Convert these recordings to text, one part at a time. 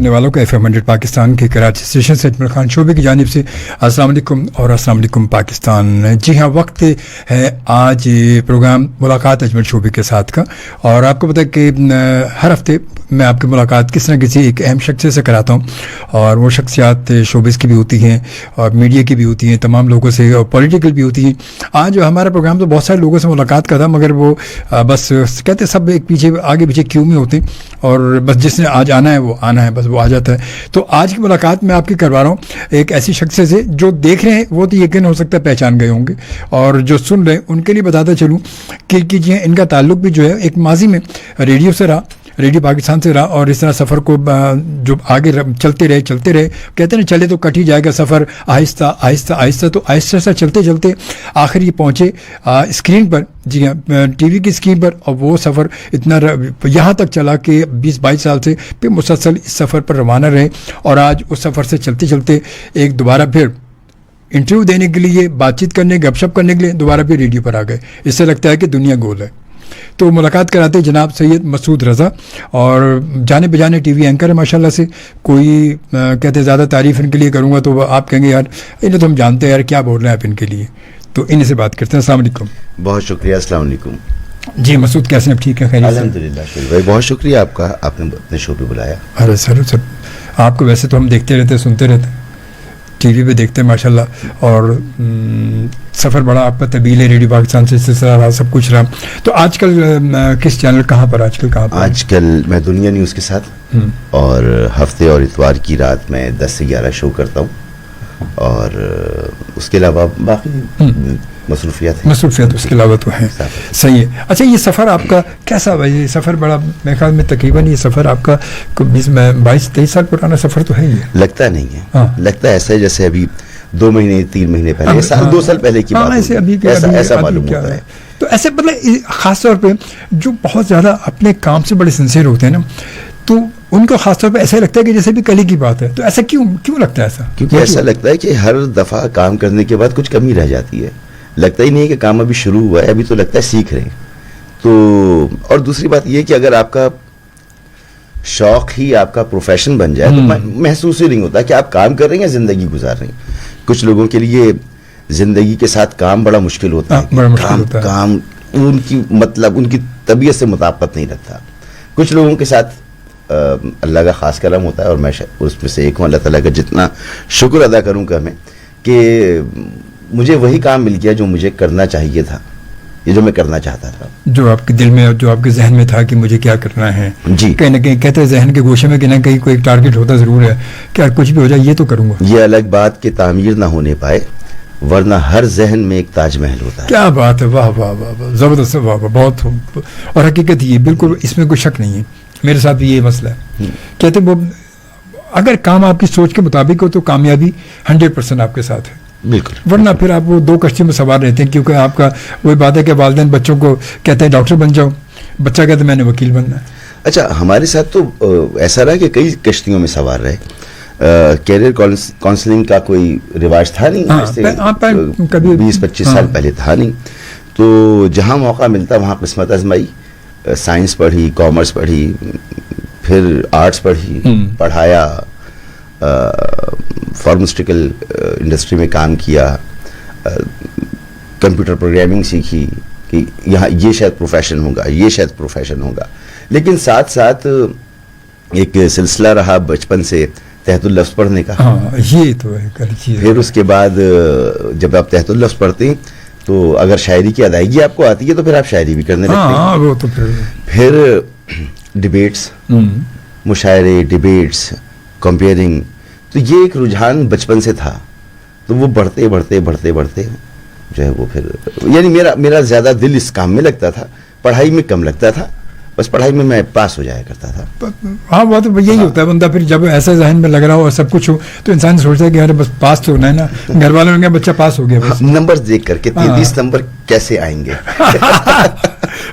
سننے والوں کو FM 100 پاکستان کے کراچی اسٹیشن سے اجمل خان شعبے کی جانب سے السلام علیکم اور السلام علیکم پاکستان. جی ہاں, وقت ہے آج پروگرام ملاقات اجمل شعبے کے ساتھ کا, اور آپ کو پتہ ہے کہ ہر ہفتے میں آپ کی ملاقات کس نہ کسی ایک اہم شخص سے کراتا ہوں, اور وہ شخصیات شوبز کی بھی ہوتی ہیں اور میڈیا کی بھی ہوتی ہیں, تمام لوگوں سے, اور پولیٹیکل بھی ہوتی ہیں. آج ہمارا پروگرام تو بہت سارے لوگوں سے ملاقات کا تھا, مگر وہ بس کہتے سب ایک پیچھے آگے پیچھے کیوں میں ہوتے ہیں, اور بس جس نے آج آنا ہے وہ آنا ہے, بس وہ آ جاتا ہے. تو آج کی ملاقات میں آپ کی کروا رہا ہوں ایک ایسی شخص سے جو دیکھ رہے ہیں وہ تو یقین ہو سکتا ہے پہچان گئے ہوں گے, اور جو سن رہے ہیں ان کے لیے بتاتا چلوں کہ جی ان کا تعلق بھی جو ہے ایک ماضی میں ریڈیو سے رہا, ریڈیو پاکستان سے رہا, اور اس طرح سفر کو جو آگے چلتے رہے کہتے ہیں چلے تو کٹ ہی جائے گا سفر, آہستہ آہستہ آہستہ, تو آہستہ سے چلتے چلتے آخر یہ پہنچے اسکرین پر, جی ہاں ٹی وی کی اسکرین پر, اور وہ سفر اتنا یہاں تک چلا کہ 20-22 سال سے پھر مسلسل اس سفر پر روانہ رہے, اور آج اس سفر سے چلتے چلتے ایک دوبارہ پھر انٹرویو دینے کے لیے, بات چیت کرنے, گپ شپ کرنے کے لیے دوبارہ پھر ریڈیو پر آ گئے. اس سے لگتا ہے کہ دنیا گول ہے. تو ملاقات کراتے جناب سید مسعود رضا, اور جانے بجانے ٹی وی اینکر ہے ماشاءاللہ سے. کوئی کہتے زیادہ تعریف ان کے لیے کروں گا تو آپ کہیں گے یار انہیں تو ہم جانتے ہیں یار کیا بول رہے ہیں آپ ان کے لیے, تو انہیں سے بات کرتے ہیں. السلام علیکم. بہت شکریہ. السلام علیکم. جی مسعود کیسے ہیں, ٹھیک ہے, خیریت سے؟ الحمدللہ شکریہ بھائی, بہت شکریہ آپ کا, آپ نے اپنے شو پہ بلایا. ارے سر آپ کو ویسے تو ہم دیکھتے رہتے سنتے رہتے ٹی وی پہ دیکھتے ہیں ماشاءاللہ, اور سفر بڑا آپ کا طویل ہے, ریڈیو پاکستان سے سلسلہ رہا, سب کچھ رہا. تو آج کل کس چینل کہاں پر آج کل میں دنیا نیوز کے ساتھ, اور ہفتے اور اتوار کی رات میں 10 سے 11 شو کرتا ہوں, اور اس کے علاوہ باقی مصروفیات اس کے علاوہ تو ہیں. صحیح ہے. اچھا یہ سفر آپ کا کیسا ہوا؟ یہ سفر بڑا میرے خیال میں تقریباً یہ سفر آپ کا 22-23 سال پرانا سفر تو ہے ہی. لگتا نہیں ہے, لگتا ہے ایسا ہے جیسے ابھی 2 مہینے 3 مہینے پہلے, سال 2 سال پہلے کی بات, ایسا معلوم ہوتا ہے. تو ایسے مطلب خاص طور پہ جو بہت زیادہ اپنے کام سے بڑے سنسیئر ہوتے ہیں نا, تو ان کو خاص طور پہ ایسا لگتا ہے کہ جیسے بھی کل ہی کی بات ہے. تو ایسا کیوں لگتا ہے ایسا؟ کیونکہ ایسا لگتا ہے کہ ہر دفعہ کام کرنے کے بعد کچھ کمی رہ جاتی ہے. لگتا ہی نہیں ہے کہ کام ابھی شروع ہوا ہے, ابھی تو لگتا ہے سیکھ رہے ہیں. تو اور دوسری بات یہ کہ اگر آپ کا شوق ہی آپ کا پروفیشن بن جائے تو محسوس ہی نہیں ہوتا کہ آپ کام کر رہے ہیں یا زندگی گزار رہے ہیں. کچھ لوگوں کے لیے زندگی کے ساتھ کام بڑا مشکل ہوتا ہے, کام ان کی مطلب ان کی طبیعت سے مطابقت نہیں رکھتا. کچھ لوگوں کے ساتھ اللہ کا خاص کرم ہوتا ہے, اور میں اس میں سے ایک ہوں. اللہ تعالیٰ کا جتنا شکر ادا کروں گا میں کہ مجھے وہی کام مل گیا جو مجھے کرنا چاہیے تھا, یہ جو میں کرنا چاہتا تھا, جو آپ کے دل میں اور جو آپ کے ذہن میں تھا کہ مجھے کیا کرنا ہے. جی کہیں نہ کہیں کہتے ہیں ذہن کے گوشے میں کہ نہ کہیں کوئی ٹارگٹ ہوتا ضرور ہے کہ کچھ بھی ہو جائے یہ تو کروں گا. یہ الگ بات کہ تعمیر نہ ہونے پائے, ورنہ ہر ذہن میں ایک تاج محل ہوتا ہے. کیا بات ہے, واہ واہ واہ, زبردست, واہ واہ, بہت. اور حقیقت یہ بالکل اس میں کوئی شک نہیں ہے. میرے ساتھ بھی یہ مسئلہ ہے. کہتے وہ اگر کام آپ کی سوچ کے مطابق ہو تو کامیابی 100% آپ کے ساتھ ہے, بالکل. ورنہ پھر آپ وہ 2 کشتیوں میں سوار رہتے ہیں, کیونکہ آپ کا وہی بات ہے کہ والدین بچوں کو کہتے ہیں ڈاکٹر بن جاؤ, بچہ کہتا ہے میں نے وکیل بننا ہے. اچھا ہمارے ساتھ تو ایسا رہا کہ کئی کشتیوں میں سوار رہے. کیریئر کاؤنسلنگ کا کوئی رواج تھا نہیں, 20-25 سال پہلے تھا نہیں. تو جہاں موقع ملتا وہاں قسمت آزمائی, سائنس پڑھی, کامرس پڑھی, پھر آرٹس پڑھایا, فارماسٹیکل انڈسٹری میں کام کیا, کمپیوٹر پروگرامنگ سیکھی کہ یہاں یہ شاید پروفیشن ہوگا, لیکن ساتھ ساتھ ایک سلسلہ رہا بچپن سے تحت اللفظ پڑھنے کا. یہ تو ہے. پھر اس کے بعد جب آپ تحت اللفظ پڑھتے ہیں تو اگر شاعری کی ادائیگی آپ کو آتی ہے تو پھر آپ شاعری بھی کرنے لگتے ہیں. وہ تو پھر ڈیبیٹس, مشاعرے, ڈیبیٹس, کمپیئرنگ, تو یہ ایک رجحان بچپن سے تھا. تو وہ بڑھتے جو ہے وہ پھر یعنی میرا زیادہ دل اس کام میں لگتا تھا, پڑھائی میں کم لگتا تھا. بس پڑھائی میں پاس ہو جایا کرتا تھا. ہاں وہ تو یہی ہوتا ہے, بندہ پھر جب ایسا ذہن میں لگ رہا ہو اور سب کچھ ہو تو انسان سوچتا ہے کہ یار بس پاس تو ہونا ہے نا, گھر والوں نے کہا بچہ پاس ہو گیا, بس نمبر دیکھ کر کے 33 نمبر کیسے آئیں گے,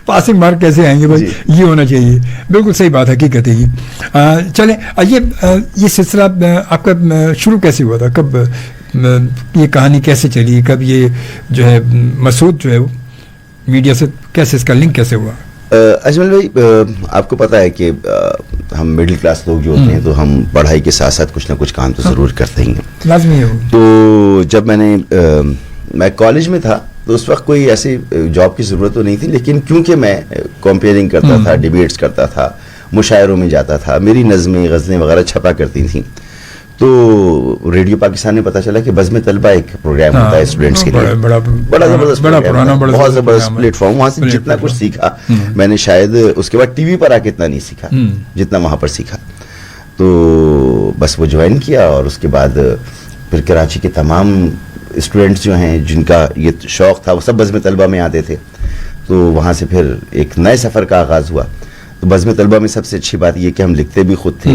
پاسنگ مارک کیسے آئیں گے, بس یہ ہونا چاہیے. بالکل صحیح بات ہے, حقیقت ہے یہ. چلیں یہ سلسلہ آپ کا شروع کیسے ہوا تھا, کب یہ کہانی کیسے چلی, کب یہ جو ہے مسعود جو ہے میڈیا سے کیسے اس کا لنک کیسے ہوا؟ اجمل بھائی آپ کو پتہ ہے کہ ہم مڈل کلاس لوگ جو ہوتے ہیں تو ہم پڑھائی کے ساتھ ساتھ کچھ نہ کچھ کام تو ضرور کرتے ہی ہیں. لازمی ہے. تو جب میں کالج میں تھا تو اس وقت کوئی ایسی جاب کی ضرورت تو نہیں تھی, لیکن کیونکہ میں کمپیئرنگ کرتا تھا, ڈیبیٹس کرتا تھا, مشاعروں میں جاتا تھا, میری نظمیں غزلیں وغیرہ چھپا کرتی تھیں, تو ریڈیو پاکستان میں پتا چلا کہ بزم طلبہ ایک پروگرام ہوتا ہے اسٹوڈنٹس کے لیے, بڑا زبردست, بہت زبردست پلیٹ فارم. وہاں سے جتنا کچھ سیکھا میں نے شاید اس کے بعد ٹی وی پر آ کے اتنا نہیں سیکھا جتنا وہاں پر سیکھا. تو بس وہ جوائن کیا, اور اس کے بعد پھر کراچی کے تمام اسٹوڈنٹس جو ہیں جن کا یہ شوق تھا وہ سب بزم طلبہ میں آتے تھے. تو وہاں سے پھر ایک نئے سفر کا آغاز ہوا. تو بزم طلبہ میں سب سے اچھی بات یہ کہ ہم لکھتے بھی خود تھے,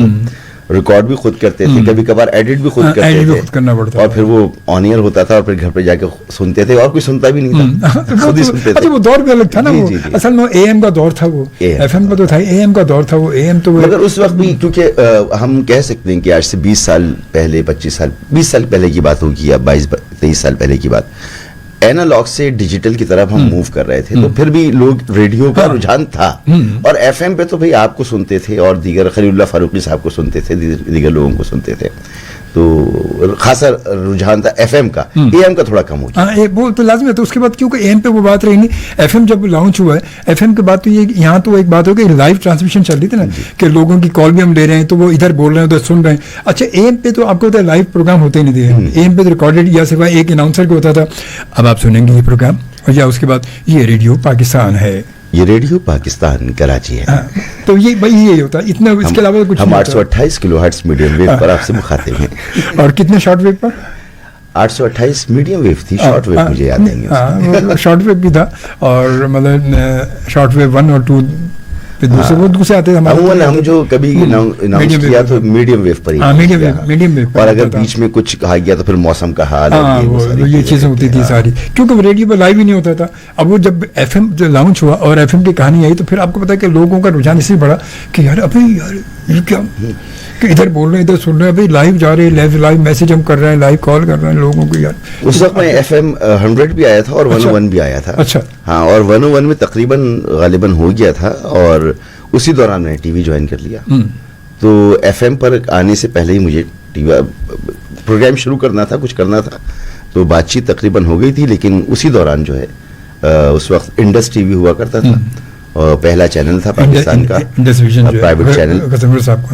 ریکارڈ بھی خود کرتے تھے, کبھی کبھار ایڈٹ بھی خود کرتے تھے, اور پھر وہ آن ایئر ہوتا تھا اور پھر گھر پہ جا کے سنتے تھے, اور کوئی سنتا بھی نہیں تھا, خود ہی سنتے تھے. وہ دور بھی الگ تھا نا, وہ اصل میں اے ایم کا دور تھا, وہ ایف ایم کا تو تھا, اے ایم کا دور تھا. وہ اے ایم تو مگر اس وقت بھی کیونکہ ہم کہہ سکتے ہیں کہ آج سے 20 سال پہلے 20 سال پہلے کی بات ہوگی, یا 22-23 سال پہلے کی بات, اینالاگ سے ڈیجیٹل کی طرف ہم موو کر رہے تھے. تو پھر بھی لوگ ریڈیو کا رجحان تھا, اور ایف ایم پہ تو بھئی آپ کو سنتے تھے, اور دیگر خلیل اللہ فاروقی صاحب کو سنتے تھے, دیگر لوگوں کو سنتے تھے. تو خاصا رجحان تھا ایف ایم کا, اے ایم کا تھوڑا کم ہو گیا. وہ تو لازم ہے. تو اس کے بعد کیونکہ اے ایم پہ وہ بات رہی نہیں, ایف ایم جب لانچ ہوا ہے, ایف ایم کے بعد تو یہ یہاں تو ایک بات ہو کہ لائیو ٹرانسمیشن چل رہی تھی نا, کہ لوگوں کی کال بھی ہم لے رہے ہیں, تو وہ ادھر بول رہے ہیں ادھر سن رہے ہیں. اچھا اے ایم پہ تو آپ کو ہوتا ہے لائیو پروگرام ہوتے ہی نہیں تھے, اے ایم پہ تو ریکارڈیڈ یا سوائے ایک اناؤنسر کو ہوتا تھا. اب آپ سنیں گے یہ پروگرام, اور یا اس کے بعد یہ ریڈیو پاکستان ہے, یہ ریڈیو پاکستان کراچی ہے. تو یہ بھائی یہی ہوتا ہے, اتنا اس کے علاوہ کچھ. ہم 828 کلو ہرٹز میڈیم ویو پر آپ سے مخاطب ہیں. اور کتنے شارٹ ویو پر؟ 828 میڈیم ویو تھی, شارٹ ویو مجھے یاد نہیں ہے. شارٹ ویو بھی تھا, اور مطلب شارٹ ویو 1 اور 2 دوسرے آتے ہیں. ہم جو کبھی اناؤنس کیا تو میڈیم ویو پر ہی, اور اگر بیچ میں کچھ کہا گیا تو پھر موسم کا حال, یہ چیزیں ہوتی تھی ساری, کیونکہ وہ ریڈیو پہ لائیو ہی نہیں ہوتا تھا. اب وہ جب ایف ایم لانچ ہوا اور ایف ایم کی کہانی آئی, تو پھر آپ کو پتا ہے کہ لوگوں کا رجحان اس سے بڑھا کہ یار ابھی یار یہ کیا, کہ ادھر بول رہے ہیں ادھر سن رہے ہیں, ابھی لائیو جا رہے ہیں, لائیو میسج ہم کر رہے ہیں, لائیو کال کر رہے ہیں لوگوں کو. یار اس وقت میں ایف ایم 100 بھی آیا تھا اور 101 بھی آیا تھا. اچھا ہاں, اور 101 میں تقریباً غالباً ہو گیا تھا, اور اسی دوران میں نے ٹی وی جوائن کر لیا. تو ایف ایم پر آنے سے پہلے ہی مجھے ٹی وی پروگرام شروع کرنا تھا, کچھ کرنا تھا, تو بات چیت تقریباً ہو گئی تھی. لیکن اسی دوران جو ہے اس وقت انڈس ٹی وی ہوا کرتا تھا, اور پہلا چینل تھا پاکستان کا, پرائیویٹ چینل.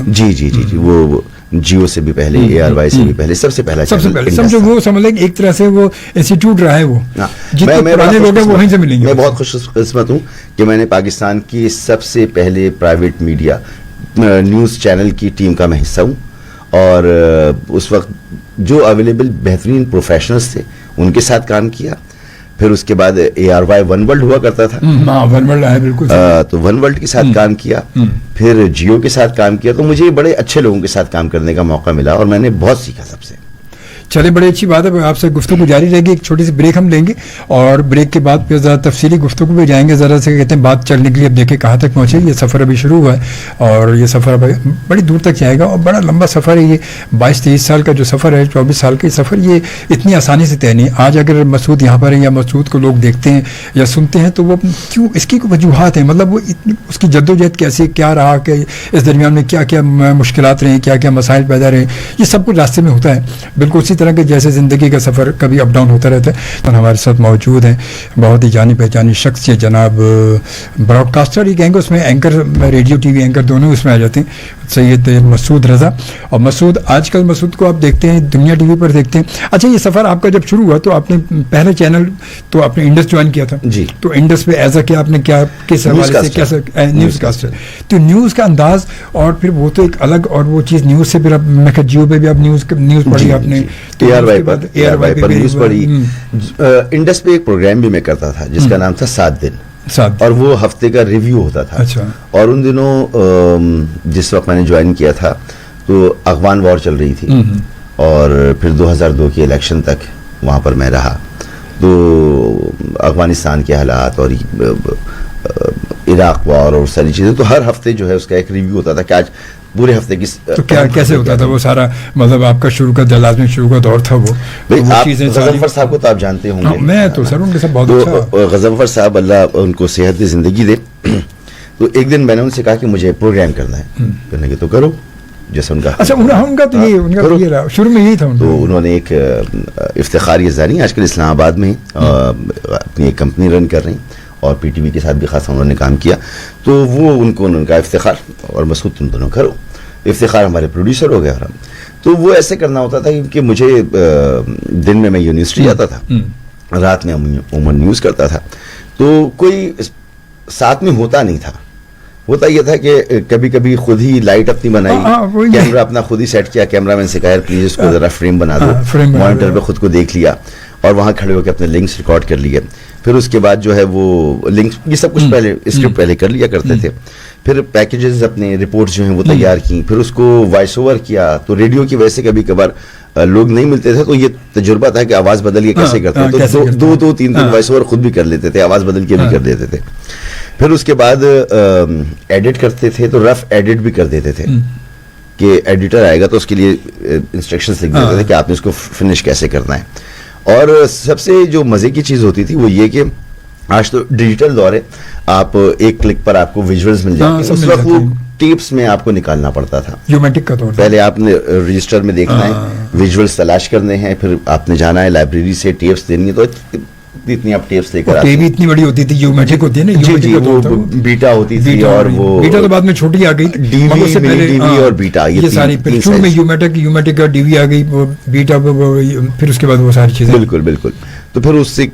جی جی جی جی, وہ جیو سے بھی پہلے, اے آر وائی سے بھی پہلے, سب سے پہلا چینل. سمجھو وہ سمجھ لیں ایک طرح سے وہ انسٹیٹیوٹ رہا ہے. وہ جتنے پرانے لوگ ہیں وہ وہیں سے ملیں گے. میں بہت خوش قسمت ہوں کہ میں نے پاکستان کی سب سے پہلے پرائیویٹ میڈیا نیوز چینل کی ٹیم کا میں حصہ ہوں, اور اس وقت جو اویلیبل بہترین پروفیشنلز تھے ان کے ساتھ کام کیا. پھر اس کے بعد اے آر وائی ون ورلڈ ہوا کرتا تھا, ون ورلڈ ہے بالکل, تو ون ورلڈ کے ساتھ کام کیا. پھر جیو کے ساتھ کام کیا. تو مجھے بڑے اچھے لوگوں کے ساتھ کام کرنے کا موقع ملا, اور میں نے بہت سیکھا سب سے. چلے بڑی اچھی بات ہے, آپ سے گفتگو جاری رہے گی. ایک چھوٹی سی بریک ہم لیں گے, اور بریک کے بعد پھر ذرا تفصیلی گفتگو پہ جائیں گے. ذرا سے کہتے ہیں بات چلنے کے لیے, اب دیکھیں کہاں تک پہنچے. یہ سفر ابھی شروع ہوا ہے, اور یہ سفر اب بڑی دور تک جائے گا, اور بڑا لمبا سفر ہے. یہ 22-23 سال کا جو سفر ہے, 24 سال کا سفر, یہ اتنی آسانی سے طے نہیں. آج اگر مسعود یہاں پر ہیں, یا مسعود کو لوگ دیکھتے ہیں یا سنتے ہیں, تو وہ کیوں, اس کی وجوہات ہیں. مطلب وہ اس کی جدوجہد کیسے, کیا رہا, کہ اس درمیان میں کیا کیا مشکلات رہے, کیا کیا مسائل پیدا رہے, یہ سب کچھ راستے میں ہوتا ہے. بالکل اسی طرح کے جیسے زندگی کا سفر کبھی اپ ڈاؤن ہوتا رہتا ہے. تو ہمارے ساتھ موجود ہیں بہت ہی جانی پہچانی شخص, یہ جناب براڈ کاسٹر ہی کہیں گے, اس میں anchor, radio T V anchor دونوں اس میں آ جاتے ہیں, سید مسعود رضا. اور مسعود, آج کل مسعود کو آپ دیکھتے ہیں دنیا ٹی وی پر دیکھتے ہیں. اچھا, یہ سفر آپ کا جب شروع ہوا تو آپ نے پہلا چینل تو آپ نے انڈس جوائن کیا تھا. جی, تو انڈس پہ ایز اے کیا آپ نے کیا, کس حوالے سے, کیسا نیوز کاسٹر. تو نیوز کا انداز, اور پھر وہ تو ایک الگ, اور وہ چیز نیوز سے پھر اب میں کہ جیو پہ بھی آپ نیوز پڑھی آپ نے, اے آر وائی پر نیوز پڑھی. انڈس پہ ایک پروگرام بھی میں کرتا تھا جس کا نام تھا 7 دن, اور وہ ہفتے کا ریویو ہوتا تھا. اچھا. اور ان دنوں جس وقت میں نے جوائن کیا تھا تو افغان وار چل رہی تھی, اور پھر 2002 کی الیکشن تک وہاں پر میں رہا. تو افغانستان کے حالات اور عراق وار اور ساری چیزیں, تو ہر ہفتے جو ہے اس کا ایک ریویو ہوتا تھا کہ آج پورے ہفتے کی. تو کیا کیسے ہوتا تھا وہ سارا, مطلب آپ کا شروع کا لازمی شروع کا دور تھا وہ چیزیں. غضنفر صاحب کو تو آپ جانتے ہوں گے. میں تو سر ان کے ساتھ بہت اچھا. غضنفر صاحب اللہ ان کو صحت دی زندگی دے, تو ایک دن میں نے ان سے کہا کہ مجھے پروگرام کرنا ہے. کہنے لگے تو کرو, جیسا ان کا. اچھا ان کا تو یہ رہا, شروع میں یہی تھا. تو انہوں نے ایک افتخار یزدانی آج کل اسلام آباد میں اپنی ایک کمپنی رن کر رہی ہیں, اور پی ٹی وی کے ساتھ بھی خاصا انہوں نے کام کیا. تو وہ انہوں نے کہا افتخار اور مسعود تم دونوں کرو. افتخار ہمارے پروڈیوسر ہو گیا. تو وہ ایسے کرنا ہوتا تھا کہ مجھے دن میں یونیورسٹی جاتا تھا, رات میں عموماً نیوز کرتا تھا, تو کوئی ساتھ میں ہوتا نہیں تھا. ہوتا یہ تھا کہ کبھی کبھی خود ہی لائٹ اپنی بنائی, کیمرہ اپنا خود ہی سیٹ کیا, کیمرہ مین سے کہا پلیز اس کو ذرا فریم بنا دو, مانیٹر پہ خود کو دیکھ لیا, اور وہاں کھڑے ہو کے اپنے لنکس ریکارڈ کر لیے. پھر اس کے بعد جو ہے وہ لنکس یہ سب کچھ پہلے اسکرپٹ پہلے کر لیا کرتے تھے. پھر پیکیجز اپنے رپورٹس جو ہیں وہ تیار کی, پھر اس کو وائس اوور کیا. تو ریڈیو کی وجہ سے کبھی کبھار لوگ نہیں ملتے تھے, تو یہ تجربہ تھا کہ آواز بدل کے کیسے کرتے ہیں. تو دو تین وائس اوور خود بھی کر لیتے تھے, آواز بدل کے بھی کر دیتے تھے. پھر اس کے بعد ایڈٹ کرتے تھے, تو رف ایڈٹ بھی کر دیتے تھے کہ ایڈیٹر آئے گا تو اس کے لیے انسٹرکشنز لکھ دیتے تھے کہ آپ نے اس کو فنش کیسے کرنا ہے. اور سب سے جو مزے کی چیز ہوتی تھی وہ یہ کہ آج تو ڈیجیٹل دور ہے, آپ ایک کلک پر آپ کو ویژولز مل جاتے ہیں. اس وقت وہ ٹیپس میں آپ کو نکالنا پڑتا تھا, یومیٹک کا دور. پہلے آپ نے رجسٹر میں دیکھنا ہے, ویژولز تلاش کرنے ہیں, پھر آپ نے جانا ہے لائبریری سے ٹیپس دینی ہے. تو اتنی آپ ٹیپس لے کر آتے ہیں. اتنی بڑی ہوتی تھی, یومیٹک ہوتی ہے نا. جی وہ بیٹا ہوتی تھی, اور وہ بیٹا تو بعد میں چھوٹی آ گئی, ڈی وی اور بیٹا, یہ ساری. شروع میں یومیٹک کا ڈی وی آ گئی, وہ بیٹا, پھر اس کے بعد وہ ساری چیزیں. بالکل. تو پھر اس سے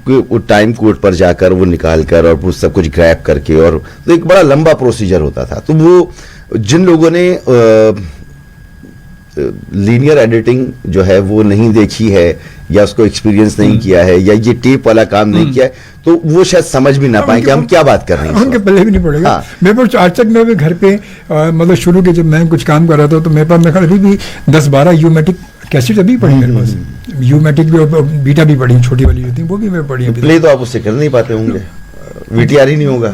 ٹائم کوڈ پر جا کر وہ نکال کر اور سب کچھ گریب کر کے, اور تو ایک بڑا لمبا پروسیجر ہوتا تھا. تو وہ جن لوگوں نے لینئر ایڈیٹنگ جو ہے وہ نہیں دیکھی ہے, یا اس کو ایکسپیرینس نہیں کیا ہے, یا یہ ٹیپ والا کام نہیں کیا ہے, تو وہ شاید سمجھ بھی نہ پائیں کہ ہم کیا بات کر رہے ہیں. ان کے پلے بھی نہیں پڑے گا. میرے پاس آج تک میں گھر پہ مطلب شروع کے جب میں کچھ کام کر رہا تھا, تو میرے پاس میرے ابھی بھی 10-12 یومیٹک کیسٹ ابھی پڑی میرے پاس. یومیٹک بھی اور بیٹا بھی پڑی, چھوٹی والی ہوتی ہیں, وہ بھی میں پڑھی. پلے تو آپ اس سے کر نہیں پاتے ہوں گے, وی ٹی آر ہی نہیں ہوگا.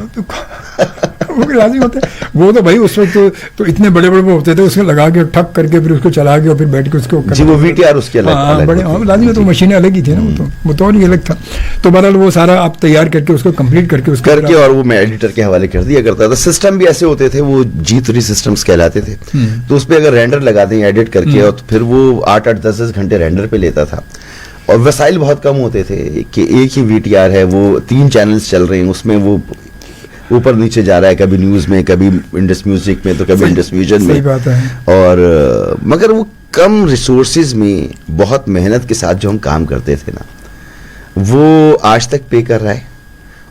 وہ لازم ہوتا ہے. وہ تو بھائی اس وقت تو اتنے بڑے بڑے وہ ہوتے تھے, اس کو لگا کے ٹھک کر کے پھر اس کو چلا کے اور پھر بیٹھ کے اس کو. جی وہ وی ٹی آر اس کے الگ بڑے لازم ہے, تو مشینیں الگ ہی تھی نا, وہ تو نہیں الگ تھا. تو بہرحال وہ سارا آپ تیار کر کے اس کو کمپلیٹ کر کے اور وہ میں ایڈیٹر کے حوالے کر دیا کرتا تھا. سسٹم بھی ایسے ہوتے تھے, وہ G3 سسٹمز کہلاتے تھے. تو اس پہ اگر رینڈر لگا دیں ایڈٹ کر کے, اور پھر وہ 8-10 گھنٹے رینڈر پہ لیتا تھا. اور وسائل بہت کم ہوتے تھے کہ ایک ہی وی ٹی آر ہے, وہ 3 چینلز چل رہے ہیں, اس میں وہ اوپر نیچے جا رہا ہے, کبھی نیوز میں, کبھی انڈس میوزک میں, تو کبھی انڈس میوزک میں. اور مگر وہ کم ریسورسز میں بہت محنت کے ساتھ جو ہم کام کرتے تھے نا, وہ آج تک پے کر رہا ہے,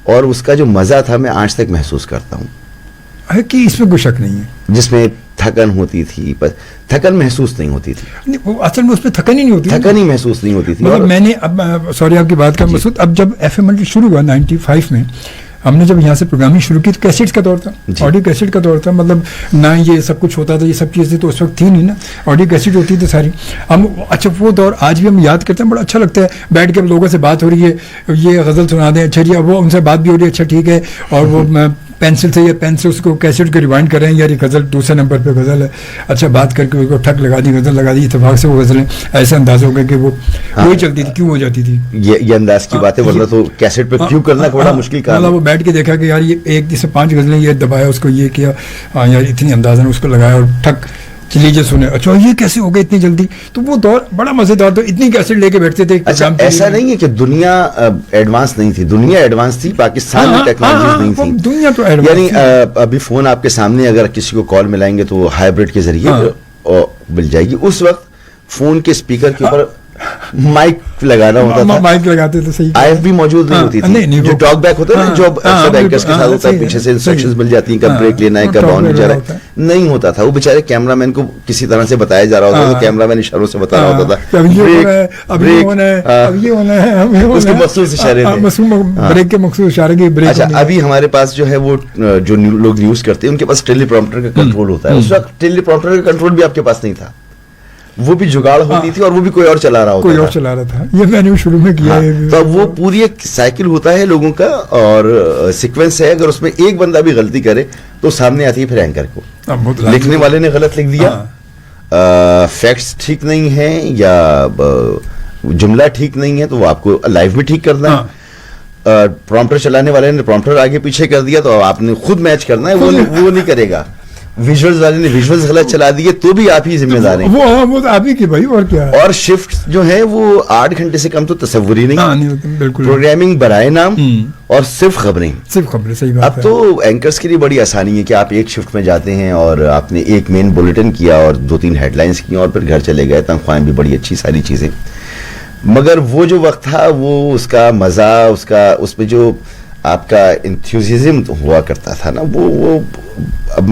اور اس کا جو مزہ تھا میں آج تک محسوس کرتا ہوں. کہ اس میں کوئی شک نہیں ہے. جس میں تھکن ہوتی تھی, تھکن محسوس نہیں ہوتی تھی. اصل میں اس میں تھکن ہی نہیں ہوتی, تھکن ہی محسوس نہیں ہوتی تھی. مطلب میں نے اب سوری آپ کی بات کا مسعود, اب جب FM شروع ہوا 95 میں, ہم نے جب یہاں سے پروگرامنگ شروع کی تو کیسٹس کا دور تھا, آڈیو کیسٹ کا دور تھا. مطلب نہ یہ سب کچھ ہوتا تھا, یہ سب چیزیں تو اس وقت تھی نہیں نا, آڈیو کیسٹ ہوتی تھی ساری. ہم اچھا وہ دور آج بھی ہم یاد کرتے ہیں, بڑا اچھا لگتا ہے بیٹھ کے لوگوں سے بات ہو رہی ہے, یہ غزل سنا دیں, اچھا جی, وہ ان سے بات بھی ہو رہی ہے, اچھا ٹھیک ہے, اور وہ پینسل سے یا پین سے اس کو کیسٹ کو ریوائنڈ کر رہے ہیں, یار یہ غزل دوسرے نمبر پہ غزل ہے, اچھا بات کر کے اس کو ٹھک لگا دی, غزل لگا دی, اتفاق سے وہ غزلیں ایسے انداز ہو گئے کہ وہ وہی چلتی تھی, کیوں ہو جاتی تھی. یہ انداز کی بات ہے, ورنہ تو کیسٹ پہ کیوں کرنا بڑا مشکل کام ہے. وہ بیٹھ کے دیکھا کہ یار یہ ایک جیسے 5 غزلیں, یہ دبایا, اس کو یہ کیا, ہاں یار اتنی اندازہ اس کو لگایا, اور ٹھک لیجیے سنے, اچھا یہ کیسے ہو گئے اتنی جلدی. تو وہ دور بڑا مزیدار تھا, اتنی کیسٹ لے کے بیٹھتے تھے. اچھا ایسا نہیں ہے کہ دنیا ایڈوانس نہیں تھی, دنیا ایڈوانس تھی, پاکستان میں ٹیکنالوجیز نہیں تھی. دنیا تو ایڈوانس, یعنی ابھی فون آپ کے سامنے اگر کسی کو کال ملائیں گے تو ہائبرڈ کے ذریعے مل جائے گی. اس وقت فون کے اسپیکر کے اوپر مائک لگانا ہوتا تھا, مائک لگاتے تھے, صحیح. آئی ایف بھی موجود نہیں ہوتی تھی, جو ٹاک بیک ہوتا ہے نا, جو سب اینکرز کے ساتھ ہوتا ہے, پیچھے سے انسٹرکشنز مل جاتی ہیں, کب بریک لینا ہے, کب آن جا رہا ہے, نہیں ہوتا تھا. وہ بیچارے کیمرہ مین کو کسی طرح سے بتایا جا رہا ہوتا تھا, تو کیمرہ مین اشاروں سے بتا رہا ہوتا تھا, اس کے مخصوص اشارے تھے, بریک کے مخصوص اشارے کی بریک. اچھا ابھی ہمارے پاس جو ہے وہ جو لوگ یوز کرتے ہیں ان کے پاس ٹیلی پرومپٹر کا کنٹرول ہوتا ہے. اس وقت ٹیلی پرومپٹر کا کنٹرول بھی آپ کے پاس نہیں تھا, وہ بھی جگاڑ ہوتی تھی, اور وہ بھی کوئی اور چلا رہا تھا. یہ میں نے شروع میں کیا ہے. تو وہ پوری ایک سائیکل ہوتا ہے لوگوں کا, اور سیکوینس ہے. اگر اس میں ایک بندہ بھی غلطی کرے تو سامنے آتی ہے پھر اینکر کو, لکھنے والے نے غلط لکھ دیا, فیکٹس ٹھیک نہیں ہیں یا جملہ ٹھیک نہیں ہے, تو وہ آپ کو لائیو میں ٹھیک کرنا ہے. پرومپٹر چلانے والے نے پرومپٹر آگے پیچھے کر دیا تو آپ نے خود میچ کرنا ہے, وہ نہیں کرے گا. ویژولز والے نے ویژولز غلط چلا دیے تو بھی آپ ہی ذمہ دار ہیں. وہ آپ ہی کی بھائی, اور کیا. اور شفٹ جو ہے وہ 8 گھنٹے سے کم تو تصور ہی نہیں. بالکل پروگرامنگ برائے نام اور صرف خبریں. صحیح بات. اب تو اینکرز کے لیے بڑی آسانی ہے کہ آپ ایک شفٹ میں جاتے ہیں اور آپ نے ایک مین بلیٹن کیا اور 2-3 ہیڈ لائنز کی اور پھر گھر چلے گئے. تنخواہیں بھی بڑی اچھی, ساری چیزیں. مگر وہ جو وقت تھا, وہ اس کا مزہ, اس میں جو آپ کا انتھیوزم ہوا کرتا تھا نا, وہ اب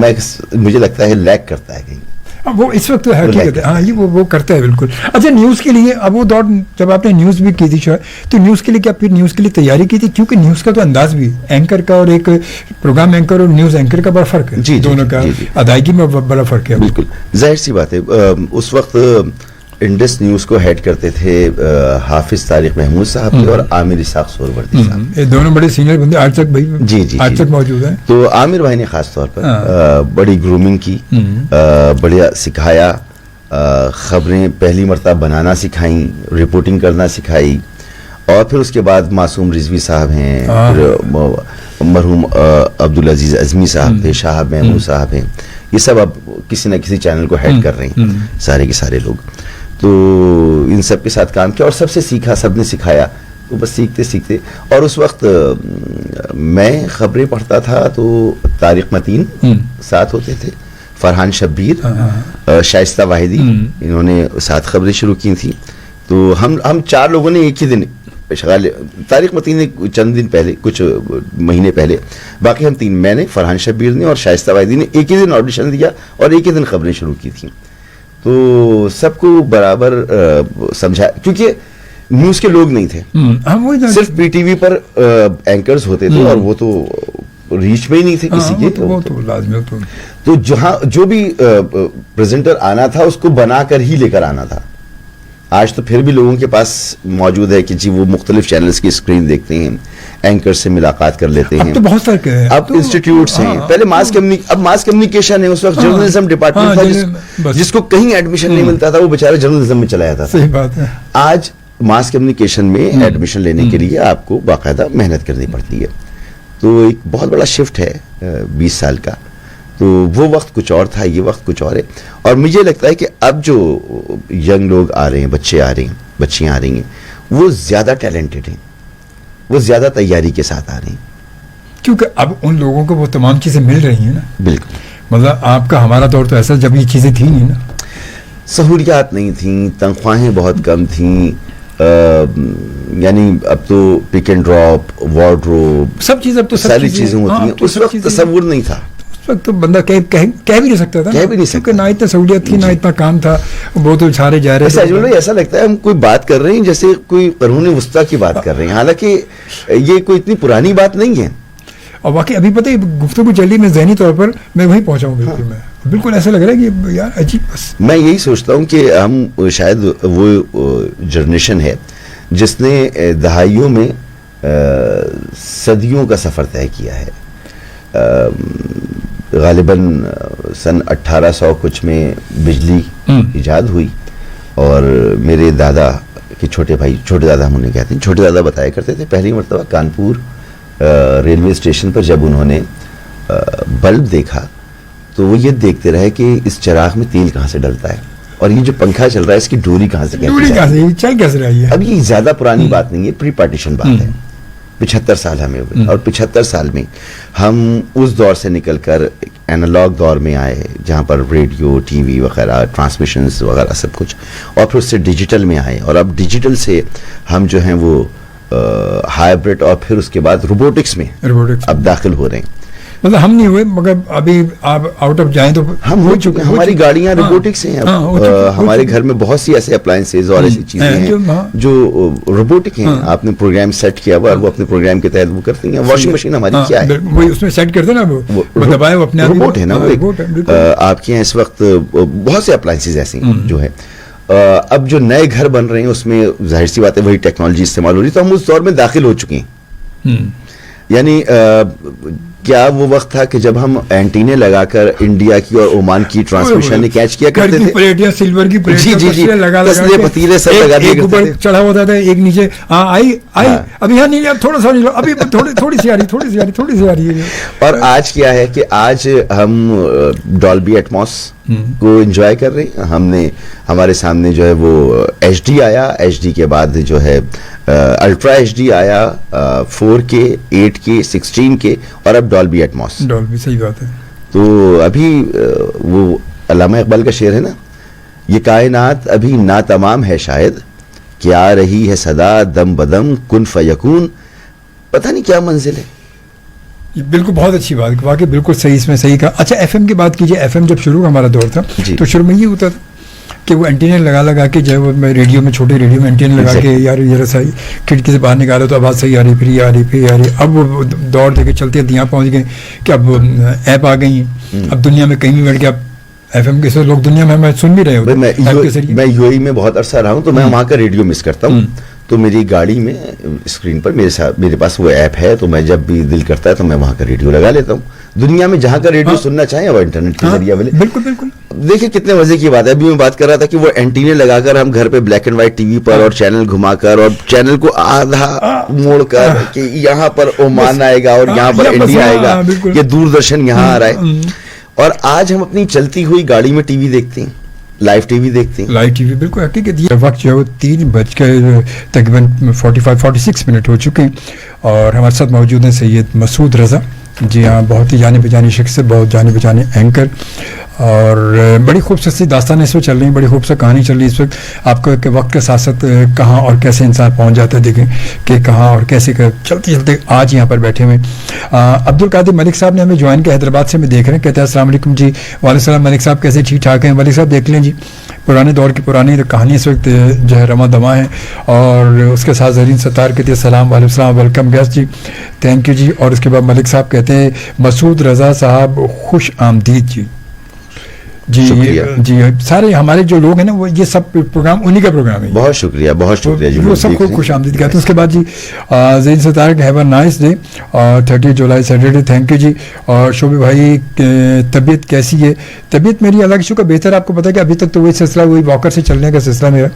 مجھے لگتا ہے لیک کرتا ہے کہیں. وہ اس وقت حقیقت ہے, ہاں یہ وہ کرتا ہے بالکل. اچھا نیوز کے لیے اب وہ دور جب آپ نے نیوز بھی کی تھی شاید, تو نیوز کے لیے کیا پھر نیوز کے لیے تیاری کی تھی؟ کیونکہ نیوز کا تو انداز بھی, اینکر کا اور ایک پروگرام اینکر اور نیوز اینکر کا بڑا فرق ہے. دونوں کا ادائیگی میں بڑا فرق ہے. بالکل ظاہر سی بات ہے. اس وقت انڈس نیوز کو ہیڈ کرتے تھے حافظ طارق محمود صاحب تھے اور عامر اسحاق سہروردی صاحب. یہ دونوں بڑے سینئر بندے آج تک بھائی آج تک موجود ہیں. تو عامر بھائی نے خاص طور پر بڑی گرومنگ کی, بڑھیا سکھایا, خبریں پہلی مرتبہ بنانا سکھائیں, رپورٹنگ کرنا سکھائی. اور پھر اس کے بعد معصوم رضوی صاحب ہیں, پھر مرحوم عبدالعزیز اعظمی صاحب تھے, شاہب محمود صاحب ہیں. یہ سب اب کسی نہ کسی چینل کو ہیڈ کر رہے ہیں, سارے کے سارے لوگ. تو ان سب کے ساتھ کام کیا اور سب سے سیکھا, سب نے سکھایا. تو بس سیکھتے اور اس وقت میں خبریں پڑھتا تھا تو طارق متین ساتھ ہوتے تھے, فرحان شبیر, شائستہ واحدی, انہوں نے ساتھ خبریں شروع کی تھیں. تو ہم 4 لوگوں نے ایک ہی دن شغال, طارق متین نے چند دن پہلے, کچھ مہینے پہلے, باقی ہم 3, میں نے, فرحان شبیر نے اور شائستہ واحدی نے ایک ہی دن آڈیشن دیا اور ایک ہی دن خبریں شروع کی تھیں. تو سب کو برابر سمجھا, کیونکہ نیوز کے لوگ نہیں تھے, صرف پی ٹی وی پر اینکرز ہوتے تھے اور وہ تو ریچ میں ہی نہیں تھے کسی کے. تو جہاں جو بھی پریزنٹر آنا تھا اس کو بنا کر ہی لے کر آنا تھا. آج تو پھر بھی لوگوں کے پاس موجود ہے کہ جی وہ مختلف چینلز کی اسکرین دیکھتے ہیں, اینکر سے ملاقات کر لیتے ہیں. اب تو بہت فرق ہے, اب انسٹیٹیوٹس ہیں. پہلے ماس کمیونیکیشن ہے, اس وقت جرنلزم ڈپارٹمنٹ تھا, جس کو کہیں ایڈمیشن نہیں ملتا تھا وہ بیچارہ جرنلزم میں چلا جاتا تھا. صحیح بات ہے. آج ماس کمیونیکیشن میں ایڈمیشن لینے کے لیے آپ کو باقاعدہ محنت کرنی پڑتی ہے. تو ایک بہت بڑا شفٹ ہے 20 سال کا. تو وہ وقت کچھ اور تھا, یہ وقت کچھ اور ہے. اور مجھے لگتا ہے کہ اب جو ینگ لوگ آ رہے ہیں, بچے آ رہے ہیں, بچیاں آ رہی ہیں, وہ زیادہ ٹیلنٹڈ ہیں, وہ زیادہ تیاری کے ساتھ آ رہے ہیں, کیونکہ اب ان لوگوں کو وہ تمام چیزیں مل رہی ہیں نا. بالکل. مطلب آپ کا ہمارا دور تو ایسا جب یہ چیزیں تھیں نہیں نا, سہولیات نہیں تھیں, تنخواہیں بہت کم تھیں, یعنی اب تو پک اینڈ ڈراپ, وارڈروب, سب چیز اب تو ساری چیزیں ہوتی ہیں. اس وقت تصور نہیں تھا, اس وقت تو بندہ کہہ بھی نہیں سکتا تھا, کیونکہ نہ اتنا سہولیت تھی, نہ اتنا کام تھا, وہ تو سارے جا رہے تھے. ایسا لگتا ہے ہم کوئی بات کر رہے ہیں جیسے کوئی قرون وسطیٰ کی بات کر رہے ہیں, حالانکہ یہ کوئی اتنی پرانی بات نہیں ہے. اور واقعی ابھی پتہ ہے گفتگو چلی, میں ذہنی طور پر میں وہیں پہنچا ہوں. بالکل میں بالکل ایسا لگ رہا ہے کہ یار عجیب. بس میں یہی سوچتا ہوں کہ ہم شاید وہ جنریشن ہے جس نے دہائیوں میں صدیوں کا سفر طے کیا ہے. غالباً سن 1800 کچھ میں بجلی ایجاد ہوئی, اور میرے دادا کے چھوٹے دادا ہم انہیں کہتے ہیں, چھوٹے دادا بتایا کرتے تھے پہلی مرتبہ کانپور ریلوے اسٹیشن پر جب انہوں نے بلب دیکھا تو وہ یہ دیکھتے رہے کہ اس چراغ میں تیل کہاں سے ڈلتا ہے, اور یہ جو پنکھا چل رہا ہے اس کی ڈوری کہاں سے چل کیسے رہی ہے. اب یہ زیادہ پرانی بات نہیں ہے, پری پارٹیشن بات ہے. 75 سال ہمیں ہوئے, اور 75 سال میں ہم اس دور سے نکل کر اینالاگ دور میں آئے جہاں پر ریڈیو, ٹی وی وغیرہ, ٹرانسمیشنز وغیرہ سب کچھ, اور پھر اس سے ڈیجیٹل میں آئے, اور اب ڈیجیٹل سے ہم جو ہیں وہ ہائبرڈ, اور پھر اس کے بعد روبوٹکس میں اب داخل ہو رہے ہیں. مطلب ہم نہیں ہوئے مگر ابھی آپ آؤٹ آف جائیں تو ہم ہو چکے ہیں. ہماری گاڑیاں روبوٹکس ہیں, ہمارے گھر میں بہت سی ایسے اپلائنسز اور ایسی چیزیں ہیں جو روبوٹک ہیں. آپ نے پروگرام سیٹ کیا ہوا, وہ اپنے پروگرام کے تحت وہ کرتی ہیں. واشنگ مشین ہماری کیا ہے, وہی اس میں سیٹ کرتے نا, وہ دبائے وہ اپنے روبوٹ ہے نا. آپ کے یہاں اس وقت بہت سے اپلائنسز ایسے ہیں جو ہے. اب جو نئے گھر بن رہے ہیں اس میں ظاہر سی بات ہے وہی ٹیکنالوجی استعمال ہو رہی ہے. تو ہم اس دور میں داخل ہو چکے ہیں. یعنی کیا وہ وقت تھا کہ جب ہم اینٹینے لگا کر انڈیا کی اور عمان کی ٹرانسمیشن کیچ کیا کرتے تھے, پلیٹیں سلور کی پلیٹیں لگا پتیلے سب لگا ایک اوپر چڑھا ہوتا تھا, ایک نیچے, ہاں آئی ابھی یہاں نہیں, تھوڑا سا نہیں, ابھی تھوڑی سی آ رہی ہے. اور آج کیا ہے کہ آج ہم ڈالبی ایٹموس کو انجوائے کر رہے ہیں. ہم نے ہمارے سامنے جو ہے وہ ایچ ڈی آیا, ایچ ڈی کے بعد جو ہے الٹرا ایچ ڈی آیا, 4K 8K 16K اور اب ڈالبی ایٹموس. ڈالبی, صحیح بات ہے. تو ابھی وہ علامہ اقبال کا شعر ہے نا, یہ کائنات ابھی ناتمام ہے شاید, کہ آ رہی ہے صدا دم بدم کن فیکون, پتہ نہیں کیا منزل ہے. بالکل بہت اچھی بات, واقعی بالکل صحیح, اس میں صحیح کہا. اچھا ایف ایم کی بات کیجیے. ایف ایم جب شروع ہمارا دور تھا تو شروع میں یہ ہوتا تھا کہ وہ اینٹینے لگا کے جو ہے وہ ریڈیو میں, چھوٹے ریڈیو میں اینٹینے لگا کے یار یہ رسائی کھڑکی سے باہر نکالو تو آواز صحیح آ رہی, پھر یہ آ رہی. اب وہ دوڑ دے کے چلتے یہاں پہنچ گئے کہ اب ایپ آ گئی ہیں, اب دنیا میں کہیں بھی بیٹھ کے اب ایف ایم کے لوگ دنیا میں سن بھی رہے ہوتے. میں یو اے ای میں بہت عرصہ رہا ہوں تو میں وہاں کا ریڈیو مس کرتا ہوں. تو میری گاڑی میں اسکرین پر میرے پاس وہ ایپ ہے, تو میں جب بھی دل کرتا ہے تو میں وہاں کا ریڈیو لگا لیتا ہوں. دنیا میں جہاں کا ریڈیو سننا چاہیں وہ انٹرنیٹ کے ذریعے بالکل بالکل. دیکھیں کتنے مزے کی بات ہے. ابھی میں بات کر رہا تھا کہ وہ اینٹینے لگا کر ہم گھر پہ black and white T V پر اور چینل گھما کر اور چینل کو آدھا موڑ کر کہ یہاں پر عمان آئے گا اور یہاں پر انڈیا آئے گا, یہ دوردرشن یہاں آ رہا ہے. اور آج ہم اپنی چلتی ہوئی گاڑی میں ٹی وی دیکھتے ہیں, لائیو ٹی وی دیکھتے ہیں. لائیو ٹی وی بالکل حقیقت. یہ وقت جو ہے وہ 3 تقریباً 46 منٹ ہو چکے ہیں اور ہمارے ساتھ موجود ہیں سید مسعود رضا. جی ہاں, بہت ہی جانے پہچانی شخص ہے, بہت جانے پہچانے اینکر, اور بڑی خوبصورت داستانیں اس وقت چل رہی ہیں, بڑی خوبصورت کہانی چل رہی ہے اس وقت. آپ کو کہ وقت کے ساتھ ساتھ کہاں اور کیسے انسان پہنچ جاتا ہے, دیکھیں کہ کہاں اور کیسے چلتے چلتے آج یہاں پر بیٹھے ہوئے. عبد القادر ملک صاحب نے ہمیں جوائن کیا حیدرآباد سے, ہمیں دیکھ رہے ہیں, کہتے ہیں السلام علیکم جی. وعلیکم السلام ملک صاحب, کیسے, ٹھیک ٹھاک ہیں؟ ملک صاحب دیکھ لیں جی, پرانے دور کی پرانی کہانی اس وقت جو ہے رواں دواں ہے. اور اس کے ساتھ زرین ستار کہتے ہیں السلام علیکم السلام, ویلکم گیسٹ جی, تھینک یو جی. اور اس کے بعد ملک صاحب کہتے ہیں مسعود رضا صاحب خوش آمدید جی. جی جی, سارے ہمارے جو لوگ ہیں نا وہ یہ سب پروگرام انہی کا پروگرام ہے. بہت شکریہ, بہت شکریہ جی, وہ سب کو خوش آمدید کہتے ہیں. اس کے بعد جی زین ستار ہیو اے نائس ڈے, اور 30 جولائی سیٹرڈے, تھینک یو جی. اور شعبے بھائی طبیعت کیسی ہے؟ طبیعت میری اللہ کا شکر بہتر. آپ کو پتا ہے کہ ابھی تک تو وہی سلسلہ, وہی واکر سے چلنے کا سلسلہ میرا,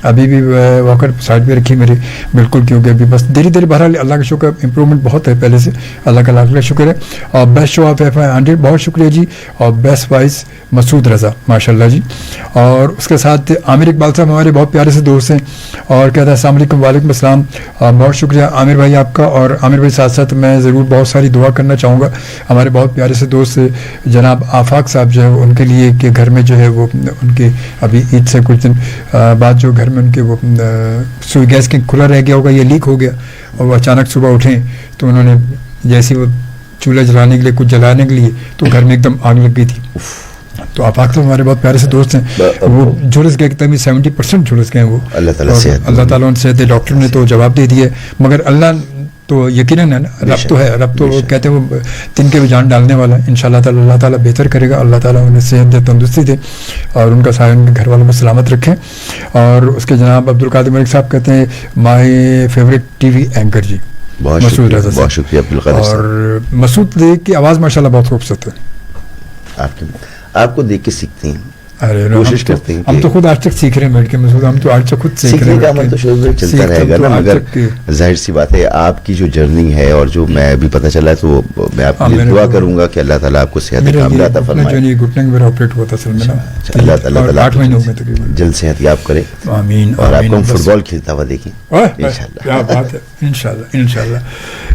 ابھی بھی واکر سائڈ پہ رکھی میری بالکل, کیونکہ ابھی بس دھیرے دھیرے بہرحال اللہ کا شکر امپرومنٹ بہت ہے پہلے سے, اللہ کا لاکھ شکر ہے. اور بیسٹ شو آف F100 بہت شکریہ جی. اور بیسٹ وائس مسعود رضا ماشاء اللہ جی. اور اس کے ساتھ عامر اقبال صاحب ہمارے بہت پیارے سے دوست ہیں, اور کہتا ہے السلام علیکم. وعلیکم السلام, بہت شکریہ عامر بھائی آپ کا. اور عامر بھائی ساتھ ساتھ میں ضرور بہت ساری دعا کرنا چاہوں گا ہمارے بہت پیارے سے دوست جناب آفاق صاحب جو ہے ان کے لیے, کہ گھر میں جو ہے وہ ان کے ابھی عید سے کچھ دن بعد جو گھر میں ان کے وہ سوئی گیس کے کھلا رہ گیا ہوگا, یہ لیک ہو گیا, اور وہ اچانک صبح اٹھیں تو انہوں نے جیسے وہ چولہا جلانے کے لیے کچھ جلانے کے لیے تو گھر میں ایک دم آگ لگ گئی تھی. تو آپ تو ہمارے بہت پیارے سے دوست ہیں, وہ جھلس گئے, کتنے 70% جھلس گئے وہ. اللہ تعالیٰ نے صحت, ڈاکٹر نے تو جواب دے دیا, مگر اللہ تو یقیناً ہے نا, رب تو ہے, رب تو کہتے ہیں وہ تن کے بھی جان ڈالنے والا ہے. انشاءاللہ تعالیٰ اللہ تعالیٰ بہتر کرے گا, اللہ تعالیٰ انہیں صحت دے, تندرستی دے, اور ان کا سایہ ان کے گھر والوں میں سلامت رکھیں. اور اس کے جناب عبد القادر ملک صاحب کہتے ہیں my favourite T V anchor جی, مسعود رضا صاحب. بہت شکریہ عبد القادر صاحب. اور مسعود کی آواز ماشاءاللہ بہت خوبصورت ہے, آپ کو دیکھ کے سیکھتے ہیں, کوشش کرتے ہیں. ہم تو خود آج تک سیکھ رہے ہیں بیٹھ کے مسعود, ہم تو آج تک خود سیکھ رہے ہیں. کا عمل تو شروع چلتا رہے گا نا, مگر ظاہر سی بات ہے آپ کی جو جرنی ہے اور جو میں ابھی پتہ چلا ہے, تو میں آپ کے لیے دعا کروں گا کہ اللہ تعالیٰ آپ کو صحت کاملہ عطا فرمائے. جو گھٹنے میرا آپریٹ ہوا تھا سر میں, اللہ تعالیٰ 8 مہینے ہو گئے تقریباً, جلد صحت یاب کرے. آمین. اور آپ کو فٹ بال کھیلتا ہوا دیکھیں انشاءاللہ. کیا بات ہے,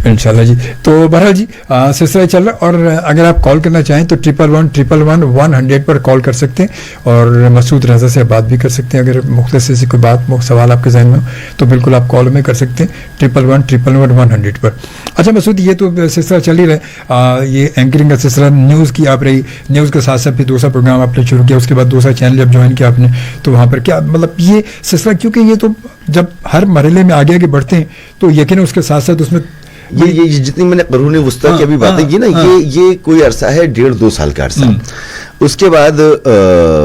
انشاءاللہ جی. تو بہرحال جی سلسلہ چل رہا, اور اگر آپ کال کرنا چاہیں تو 11111 پر کال کر سکتے ہیں, اور مسعود رضا سے بات بھی کر سکتے ہیں. اگر مختصر سے کوئی بات سوال آپ کے ذہن میں ہو تو بالکل آپ کال میں کر سکتے ہیں 11111 پر. اچھا مسعود, یہ تو سلسلہ چل ہی رہا ہے, یہ اینکرنگ کا سلسلہ, نیوز کی آپ رہی, نیوز کے ساتھ ساتھ پھر دوسرا پروگرام آپ نے شروع کیا, اس کے بعد دوسرا چینل جب جوائن کیا آپ نے, تو وہاں پر کیا مطلب یہ سلسلہ, کیونکہ یہ تو جب ہر مرحلے میں آگے بڑھتے ہیں تو یقیناً اس کے ساتھ ساتھ اس میں یہ جتنی میں نے قرون وسطیٰ کی ابھی باتیں کی نا, یہ کوئی عرصہ ہے 1.5-2 سال کا عرصہ. اس کے بعد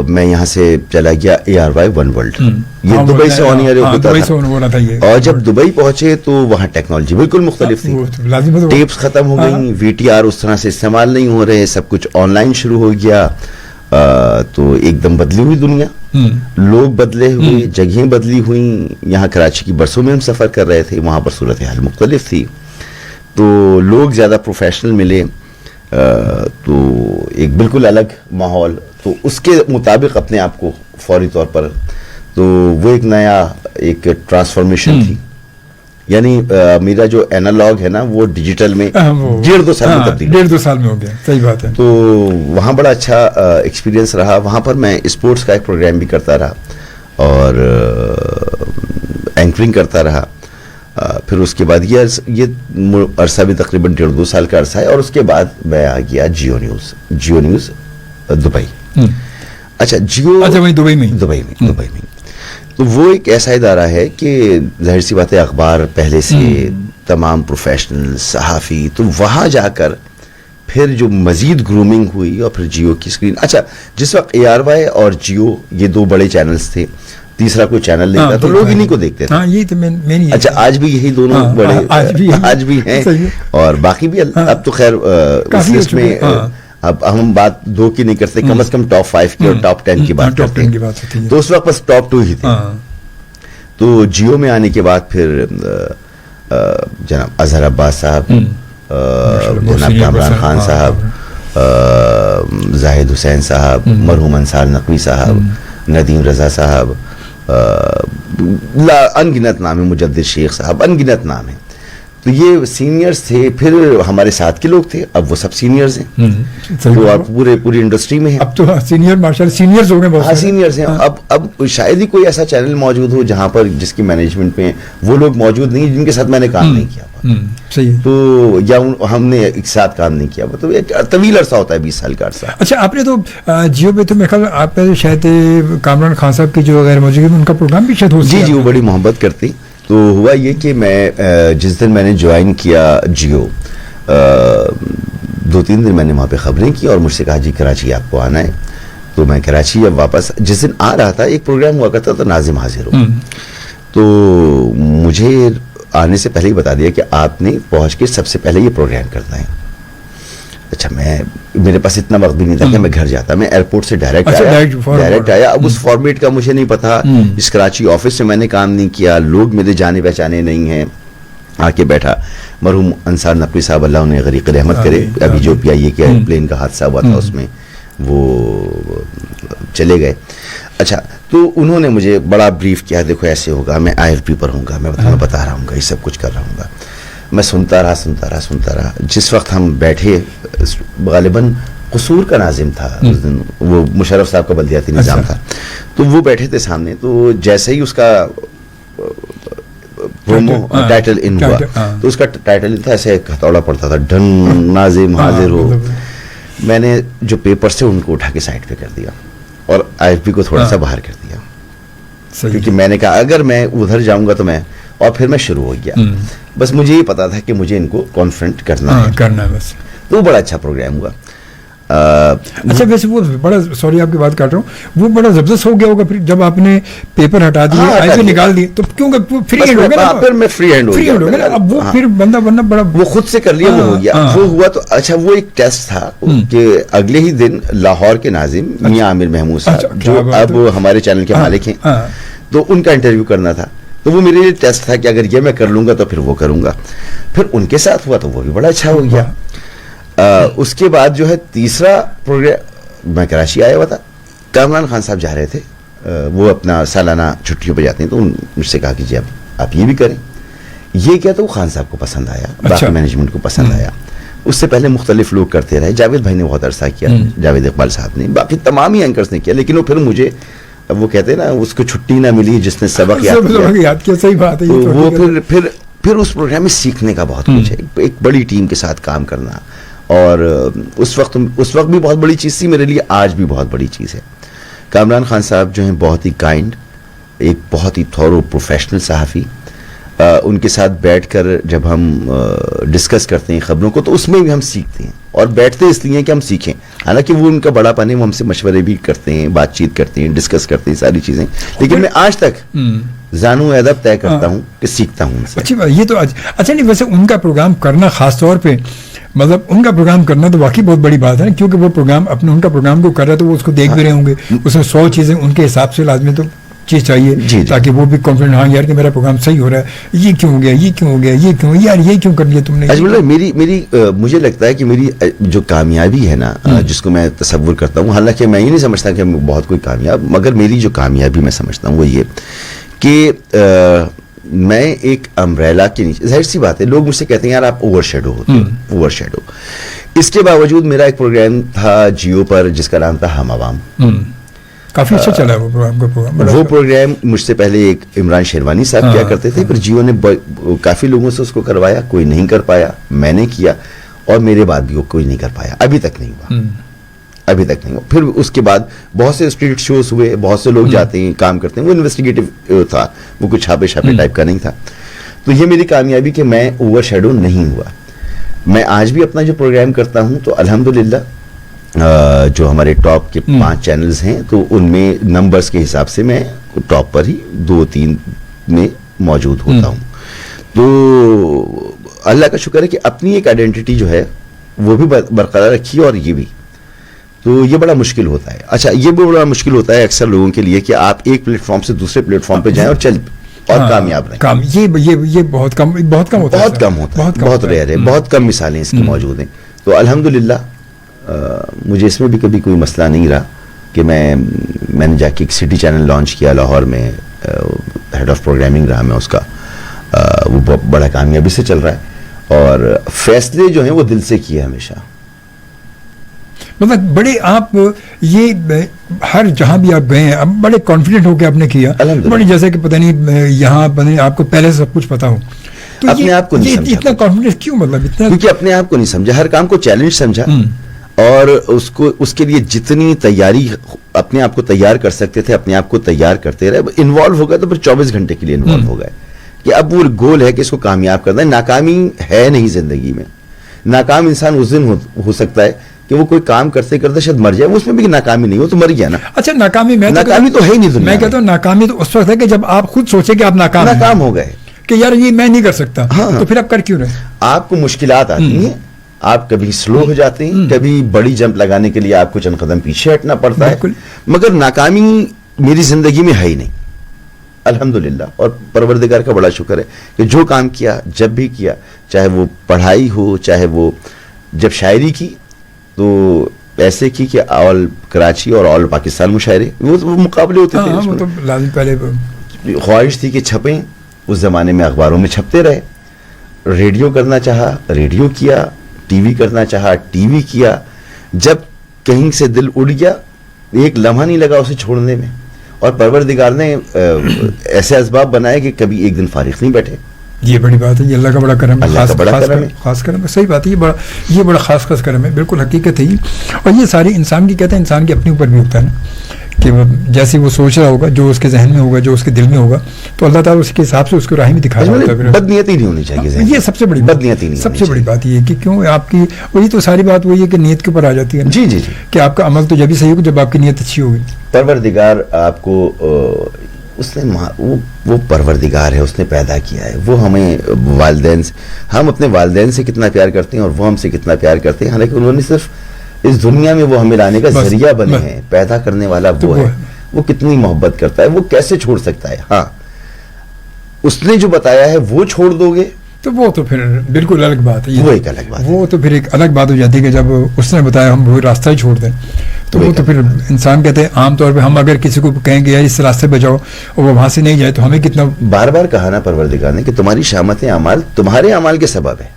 میں یہاں سے چلا گیا ARY ون ورلڈ, یہ دبئی سے آن ایئر ہوتا تھا, اور جب دبئی پہنچے تو وہاں ٹیکنالوجی بالکل مختلف تھی, ٹیپس ختم ہو گئی, VTR اس طرح سے استعمال نہیں ہو رہے, سب کچھ آن لائن شروع ہو گیا. تو ایک دم بدلی ہوئی دنیا, لوگ بدلے ہوئے, جگہیں بدلی ہوئیں. یہاں کراچی کی برسوں میں ہم سفر کر رہے تھے, وہاں پر صورتحال مختلف تھی, تو لوگ زیادہ پروفیشنل ملے, تو ایک بالکل الگ ماحول, تو اس کے مطابق اپنے آپ کو فوری طور پر, تو وہ ایک نیا ایک ٹرانسفارمیشن تھی. یعنی میرا جو اینالاگ ہے نا وہ ڈیجیٹل میں 1.5-2 سال میں تبدیل, 1.5-2 سال میں ہو گیا. صحیح بات ہے. تو وہاں بڑا اچھا ایکسپیرینس رہا. وہاں پر میں اسپورٹس کا ایک پروگرام بھی کرتا رہا اور اینکرنگ کرتا رہا. پھر اس کے بعد یہ عرصہ بھی تقریباً 1.5-2 سال کا عرصہ ہے, اور اس کے بعد میں آ گیا جیو نیوز دبئی. اچھا جیو, وہیں دبئی میں تو وہ ایک ایسا ادارہ ہے کہ ظاہر سی بات ہے اخبار پہلے سے تمام پروفیشنل صحافی, تو وہاں جا کر پھر جو مزید گرومنگ ہوئی, اور پھر جیو کی اسکرین. اچھا جس وقت ARY اور جیو یہ 2 بڑے چینلز تھے, تیسرا کوئی چینل نہیں تھا, تو لوگ انہیں کو دیکھتے تھے. اچھا آج بھی یہی دونوں بڑے آج بھی ہیں, اور باقی بھی اب تو خیر اس لسٹ میں اب ہم بات 2 کی نہیں کرتے, کم از کم ٹاپ 5 کی اور ٹاپ 10 کی بات کرتے ہیں. تو اس وقت بس ٹاپ 2 ہی تھے. تو جیو میں آنے کے بعد پھر جناب اظہر عباس صاحب, جناب کامران خان صاحب, زاہد حسین صاحب, مرحوم انصار نقوی صاحب, ندیم رضا صاحب, انگنت نام ہے, مجدد شیخ صاحب, انگنت نام ہے. تو یہ سینئرز تھے. پھر ہمارے ساتھ کے لوگ تھے, اب وہ سب سینئرز ہیں, تو آپ پوری انڈسٹری میں ہیں. اب تو سینئر ماشاءاللہ سینئرز ہو گئے, بہت سینئرز ہیں. اب شاید ہی کوئی ایسا چینل موجود ہو جہاں پر جس کی مینجمنٹ میں وہ لوگ موجود نہیں جن کے ساتھ میں نے کام نہیں کیا ہوا. صحیح. تو یا ہم نے ایک ساتھ کام نہیں کیا ہوا, تو ایک طویل عرصہ ہوتا ہے, 20 سال کا عرصہ. اچھا آپ نے تو جیو پہ تو میرے خیال آپ نے شاید کامران خان صاحب کی جو غیر موجودگی میں ان کا پروگرام بھی شاید ہو. جی وہ بڑی محبت کرتی. تو ہوا یہ کہ میں جس دن میں نے جوائن کیا جیو, 2-3 دن میں نے وہاں پہ خبریں کی, اور مجھ سے کہا جی کراچی آپ کو آنا ہے. تو میں کراچی اب واپس جس دن آ رہا تھا, ایک پروگرام ہوا کرتا تھا ناظم حاضر ہو, تو مجھے آنے سے پہلے ہی بتا دیا کہ آپ نے پہنچ کے سب سے پہلے یہ پروگرام کرنا ہے. اچھا میرے پاس اتنا وقت بھی نہیں تھا کہ میں گھر جاتا, میں ایئرپورٹ سے ڈائریکٹ آیا. اب اس فارمیٹ کا مجھے نہیں پتا, اس کراچی آفس سے میں نے کام نہیں کیا, لوگ میرے جانے پہچانے نہیں ہیں. آ کے بیٹھا, مرحوم انصار نقوی صاحب اللہ انہیں غریق رحمت کرے, ابھی جو PIA کے پلین کا حادثہ ہوا تھا اس میں وہ چلے گئے. اچھا تو انہوں نے مجھے بڑا بریف کیا, دیکھو ایسے ہوگا, میں IFP پر ہوں گا, میں بتا رہا ہوں گا, یہ سب کچھ کر رہا ہوں گا. میں سنتا رہا. جس وقت ہم بیٹھے, غالباً قصور کا ناظم تھا اس دن, وہ مشرف صاحب کا بلدیاتی نظام تھا, تو وہ بیٹھے تھے سامنے. تو جیسے ہی اس کا پرومو ٹائٹل ان ہوا, تو اس کا ٹائٹل ان تھا, ایسے ایک ہتھوڑا پڑتا تھا, ڈن ناظم حاضر ہو. میں نے جو پیپرز تھے ان کو اٹھا کے سائڈ پہ کر دیا, اور IFP کو تھوڑا سا باہر کر دیا, کیونکہ میں نے کہا اگر میں ادھر جاؤں گا تو میں, اور پھر میں شروع ہو گیا. بس مجھے یہ پتا تھا کہ مجھے ان کو کانفرنٹ کرنا ہے بس. تو بڑا اچھا پروگرام ہوا. اچھا ویسے وہ بڑا, سوری آپ کی بات کاٹ رہا ہوں, وہ بڑا زبردست ہو گیا ہوگا پھر جب آپ نے پیپر ہٹا دیے, IFP نکال دی, تو کیونکہ فری ہینڈ ہو گیا, پھر میں فری ہینڈ ہو گیا. اب وہ پھر بندہ بڑا وہ خود سے کر لیا, وہ ہو گیا, وہ ہوا. تو اچھا وہ ایک ٹیسٹ تھا کہ اگلے ہی دن لاہور کے ناظم میاں عامر محمود صاحب, جو اب ہمارے چینل کے مالک ہیں, تو ان کا انٹرویو کرنا تھا. تو وہ میرے لیے ٹیسٹ تھا کہ اگر یہ میں کر لوں گا تو پھر وہ کروں گا. پھر ان کے ساتھ ہوا تو وہ بھی بڑا اچھا ہو گیا. اس کے بعد جو ہے تیسرا پروگرام, میں کراچی آیا ہوا تھا, کامران خان صاحب جا رہے تھے, وہ اپنا سالانہ چھٹیوں پہ جاتے ہیں, تو مجھ سے کہا کہ جی اب آپ یہ بھی کریں. یہ کیا, تو وہ خان صاحب کو پسند آیا, باقی مینجمنٹ کو پسند آیا. اس سے پہلے مختلف لوگ کرتے رہے, جاوید بھائی نے بہت عرصہ کیا, جاوید اقبال صاحب نے, باقی تمام ہی اینکرز نے کیا. لیکن وہ پھر مجھے, وہ کہتے ہیں نا, اس کو چھٹی نہ ملی جس نے سبق یاد کیا. صحیح بات ہے. تو وہ پھر اس پروگرام میں سیکھنے کا بہت کچھ ہے, ایک بڑی ٹیم کے ساتھ کام کرنا. اور اس وقت بھی بہت بڑی چیز تھی میرے لیے, آج بھی بہت بڑی چیز ہے. کامران خان صاحب جو ہیں بہت ہی کائنڈ, ایک بہت ہی تھورو پروفیشنل صحافی, ان کے ساتھ بیٹھ کر جب ہم ڈسکس کرتے ہیں خبروں کو تو اس میں بھی ہم سیکھتے ہیں, اور بیٹھتے اس لیے کہ ہم سیکھیں. حالانکہ وہ ان کا بڑا پن ہے, وہ ہم سے مشورے بھی کرتے ہیں, بات چیت کرتے ہیں, ڈسکس کرتے ہیں ساری چیزیں, لیکن میں آج تک زانو ادب طے کرتا ہوں کہ سیکھتا ہوں ان سے. اچھی بات, یہ تو اچھا نہیں, ویسے ان کا پروگرام کرنا خاص طور پہ مطلب ان کا پروگرام کرنا تو واقعی بہت بڑی بات ہے, کیونکہ وہ پروگرام اپنے ان کا پروگرام کو کر رہا ہے تو وہ اس کو دیکھ بھی رہے ہوں گے, اس میں 100 چیزیں ان کے حساب سے لازمی تو چیز چاہیے تاکہ وہ بھی کانفیڈنٹ, ہاں یار کہ میرا پروگرام صحیح ہو رہا ہے, یہ کیوں ہو گیا, یہ کیوں ہو گیا, یہ کیوں یار, یہ کیوں کر لیا تم نے. میری مجھے لگتا ہے کہ میری جو کامیابی ہے نا, جس کو میں تصور کرتا ہوں, حالانکہ میں یہ نہیں سمجھتا کہ بہت کوئی کامیاب, مگر میری جو کامیابی میں سمجھتا ہوں وہ یہ کہ میں ایک امبریلا کے نیچے, ظاہر سی بات ہے لوگ مجھ سے کہتے ہیں یار آپ اوور شیڈو ہوتے ہو, اوور شیڈو. اس کے باوجود میرا ایک پروگرام تھا جیو پر جس کا نام تھا ہم عوام, کافی اچھا چلا وہ پروگرام. وہ پروگرام مجھ سے پہلے ایک عمران شیروانی صاحب کیا کرتے تھے, پھر جیو نے کافی لوگوں سے اس کو کروایا, کوئی نہیں کر پایا, میں نے کیا, اور میرے بعد بھی وہ کوئی نہیں کر پایا, ابھی تک نہیں ہوا, ابھی تک نہیں ہوا. پھر اس کے بعد بہت سے اسٹریٹ شوز ہوئے, بہت سے لوگ جاتے ہیں کام کرتے ہیں, وہ انویسٹیگیٹو تھا, وہ کچھ چھاپے ٹائپ کا نہیں تھا. تو یہ میری کامیابی کہ میں اوور شیڈو نہیں ہوا. میں آج بھی اپنا جو پروگرام کرتا ہوں تو الحمدللہ جو ہمارے ٹاپ کے 5 چینلز ہیں تو ان میں نمبرز کے حساب سے میں ٹاپ پر ہی 2-3 میں موجود ہوتا ہوں. تو اللہ کا شکر ہے کہ اپنی ایک آئیڈینٹی جو ہے وہ بھی برقرار رکھی, اور یہ بھی تو یہ بڑا مشکل ہوتا ہے. اچھا, یہ بھی بڑا مشکل ہوتا ہے اکثر لوگوں کے لیے کہ آپ ایک پلیٹ فارم سے دوسرے پلیٹ فارم پہ جائیں اور کامیاب رہیں. یہ بہت کم ہوتا ہے, بہت ریئر ہے, بہت کم مثالیں اس کی موجود ہیں. تو الحمدللہ مجھے اس میں بھی کبھی کوئی مسئلہ نہیں رہا کہ میں نے جا کے ایک سٹی چینل لانچ کیا لاہور میں, ہیڈ آف پروگرامنگ رہا میں اس کا, وہ بڑا کامیابی سے چل رہا ہے, اور فیصلے جو ہیں وہ دل سے کیے ہمیشہ. مطلب بڑے آپ یہ ہر جہاں بھی آپ گئے ہیں اب بڑے کانفیڈنٹ ہو کے آپ نے کیا, بڑے جیسے کہ پتہ نہیں یہاں آپ کو پہلے سے سب کچھ پتا ہو, تو اپنے آپ کو نہیں سمجھا. اتنا کانفیڈنس کیوں, مطلب اتنا کیونکہ اپنے آپ کو نہیں سمجھا, ہر کام کو چیلنج سمجھا, اور اس کے لیے جتنی تیاری اپنے آپ کو تیار کر سکتے تھے اپنے آپ کو تیار کرتے رہے. انوالو ہو گئے تو پھر 24 گھنٹے کے لیے انوالو ہو گئے کہ اب وہ گول ہے کہ اس کو کامیاب کرنا ہے. ناکامی ہے نہیں زندگی میں, ناکام انسان اس دن ہو سکتا ہے کہ وہ کوئی کام کرتے کرتے شاید مر جائے, اس میں بھی ناکامی نہیں, وہ تو مر گیا نا. اچھا, ناکامی تو ہے ہی نہیں. میں کہتا ہوں ناکامی تو اس وقت ہے کہ جب آپ خود سوچے کہ آپ ناکام ہو گئے کہ یار یہ میں نہیں کر سکتا, تو پھر آپ کر کیوں رہے. آپ کو مشکلات آتی ہیں, آپ کبھی سلو ہو جاتے ہیں, کبھی بڑی جمپ لگانے کے لیے آپ کو چند قدم پیچھے ہٹنا پڑتا ہے, مگر ناکامی میری زندگی میں ہے ہی نہیں الحمدللہ. اور پروردگار کا بڑا شکر ہے کہ جو کام کیا جب بھی کیا, چاہے وہ پڑھائی ہو, چاہے وہ جب شاعری کی تو ایسے کی کہ آل کراچی اور آل پاکستان مشاعرے وہ مقابلے ہوتے تھے. پہلے خواہش تھی کہ چھپیں, اس زمانے میں اخباروں میں چھپتے رہے. ریڈیو کرنا چاہا ریڈیو کیا, ٹی وی کرنا چاہا ٹی وی کیا. جب کہیں سے دل اڑ گیا ایک لمحہ نہیں لگا اسے چھوڑنے میں, اور پروردگار نے ایسے اسباب بنائے کہ کبھی ایک دن فارغ نہیں بیٹھے. یہ بڑی بات ہے, یہ اللہ کا بڑا کرم ہے, خاص کرم ہے. صحیح بات ہے, یہ بڑا خاص کرم ہے, بالکل حقیقت ہے یہ. اور یہ ساری انسان کی کہتے ہیں انسان کے اپنے اوپر بھی ہوتا ہے نا کہ جیسے وہ سوچ رہا ہوگا, جو اس کے ذہن میں ہوگا, جو اس کے دل میں ہوگا, تو اللہ تعالیٰ اس کے حساب سے اس کو راہ میں دکھا رہا ہوتا ہے. بدنیتی نہیں ہونی چاہیے, یہ سب سے بڑی بدنیتی نہیں, سب سے بڑی بات یہ کہ کیوں آپ کی وہی تو ساری بات وہی ہے کہ نیت کے اوپر آ جاتی ہے. جی جی کہ آپ کا عمل تو جب ہی صحیح ہوگا جب آپ کی نیت اچھی ہوگی. پروردگار آپ کو اس نے وہ پروردگار ہے, اس نے پیدا کیا ہے. وہ ہمیں والدین سے, ہم اپنے والدین سے کتنا پیار کرتے ہیں اور وہ ہم سے کتنا پیار کرتے ہیں, حالانکہ انہوں نے صرف اس دنیا میں وہ ہمیں لانے کا ذریعہ بنے ہیں. پیدا کرنے والا وہ ہے, وہ کتنی محبت کرتا ہے, وہ کیسے چھوڑ سکتا ہے. ہاں, اس نے جو بتایا ہے وہ چھوڑ دو گے تو وہ تو پھر بالکل الگ بات ہے. وہ ایک الگ بات ہے, وہ تو پھر ایک الگ بات ہو جاتی ہے کہ جب اس نے بتایا ہم وہ راستہ ہی چھوڑ دیں تو وہ تو پھر انسان کہتے ہیں عام طور پہ ہم اگر کسی کو کہیں گے یار اس راستے پہ جاؤ اور وہ وہاں سے نہیں جائے تو ہمیں کتنا بار بار کہا نا پروردگار نے کہ تمہاری شامت اعمال تمہارے اعمال کے سبب ہے.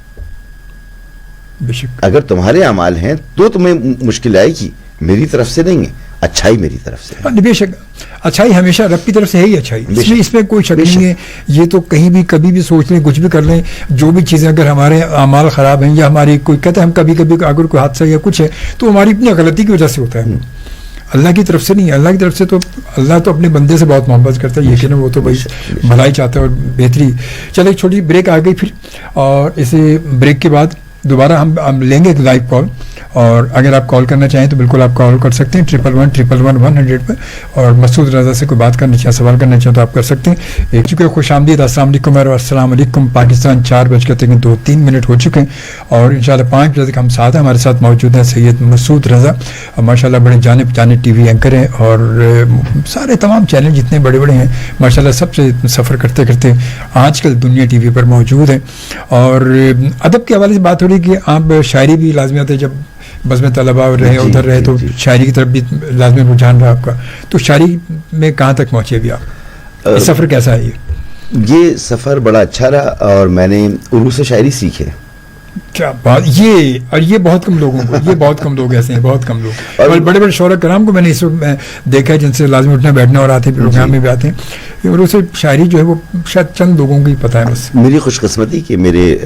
بے شک اگر تمہارے اعمال ہیں تو تمہیں مشکل آئے گی, میری طرف سے نہیں ہے, اچھائی میری طرف سے. بے شک اچھائی ہمیشہ رب کی طرف سے ہے ہی اچھائی, اس میں کوئی شک نہیں ہے. یہ تو کہیں بھی کبھی بھی سوچ لیں, کچھ بھی کر لیں, جو بھی چیزیں اگر ہمارے اعمال خراب ہیں یا ہماری کوئی کہتے ہیں ہم کبھی کبھی اگر کوئی حادثہ یا کچھ ہے تو ہماری اپنی غلطی کی وجہ سے ہوتا ہے. اللہ کی طرف سے نہیں ہے. اللہ کی طرف سے تو اللہ تو اپنے بندے سے بہت محبت کرتا ہے, یقیناً وہ تو بھائی بھلائی چاہتا ہے اور بہتری. چلو ایک چھوٹی بریک آ گئی پھر, اور اسے بریک کے بعد دوبارہ ہم لیں گے ایک لائیو کال, اور اگر آپ کال کرنا چاہیں تو بالکل آپ کال کر سکتے ہیں 111111 پر, اور مسعود رضا سے کوئی بات کرنا چاہیں, سوال کرنا چاہیں تو آپ کر سکتے ہیں. ایک چکے خوش آمدید, السلام علیکم اور السلام علیکم پاکستان. 4:02 ہو چکے ہیں, اور انشاءاللہ 5 بجے تک ہم ساتھ ہیں. ہمارے ساتھ موجود ہیں سید مسعود رضا, ماشاءاللہ بڑے جانے پہچانے ٹی وی اینکر ہیں, اور سارے تمام چینل جتنے بڑے بڑے ہیں ماشاءاللہ سب سے سفر کرتے کرتے آج کل دنیا ٹی وی پر موجود ہیں. اور ادب کے حوالے سے بات ہو رہی کہ آپ شاعری بھی لازمی آتے ہیں, جب بس میں طلبہ رہے ادھر رہے تو شاعری کی طرف بھی لازمی رجحان رہا آپ کا, تو شاعری میں کہاں تک پہنچے ابھی آپ؟ سفر کیسا ہے یہ سفر بڑا اچھا رہا, اور میں نے عروض سے شاعری سیکھے. کیا بات, یہ بہت کم لوگوں کو, یہ بہت کم لوگ ایسے ہیں, بہت کم لوگ, اور بڑے بڑے شعراء کرام کو میں نے اس وقت دیکھا ہے جن سے لازمی اٹھنا بیٹھنا اور آتے ہیں پروگرام میں بھی آتے ہیں, اور اسے شاعری جو ہے وہ شاید چند لوگوں کو ہی پتہ ہے بس. میری خوش قسمتی کہ میرے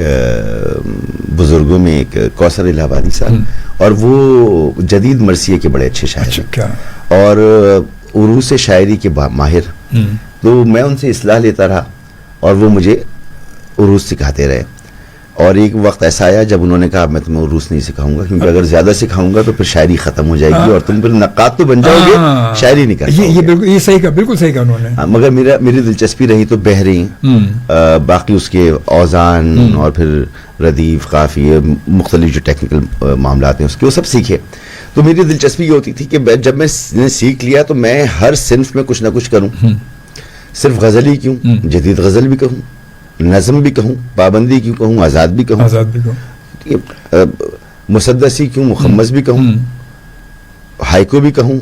بزرگوں میں ایک کوثر الہ آبادی صاحب, اور وہ جدید مرثیے کے بڑے اچھے شاعر ہیں, اور عروض سے شاعری کے ماہر, تو میں ان سے اصلاح لیتا رہا اور وہ مجھے عروض سکھاتے رہے. اور ایک وقت ایسا آیا جب انہوں نے کہا میں تمہیں عروض نہیں سکھاؤں گا, کیونکہ اگر زیادہ سکھاؤں گا تو پھر شاعری ختم ہو جائے گی اور تم پھر نقاد تو بن جاؤ گے, شاعری نہیں کر پاؤ گے. یہ صحیح کہا, بالکل صحیح کہا انہوں نے. مگر میری دلچسپی رہی تو بحری, باقی اس کے اوزان اور پھر ردیف, قافیے, مختلف جو ٹیکنیکل معاملات ہیں اس کے, وہ سب سیکھے. تو میری دلچسپی یہ ہوتی تھی کہ جب میں نے سیکھ لیا تو میں ہر صنف میں کچھ نہ کچھ کروں. صرف غزل ہی کیوں, جدید غزل بھی کہوں, نظم بھی کہوں, پابندی کیوں کہوں, آزاد بھی کہوں, مسدسی کیوں, مخمس بھی کہوں, ہائیکو بھی کہوں,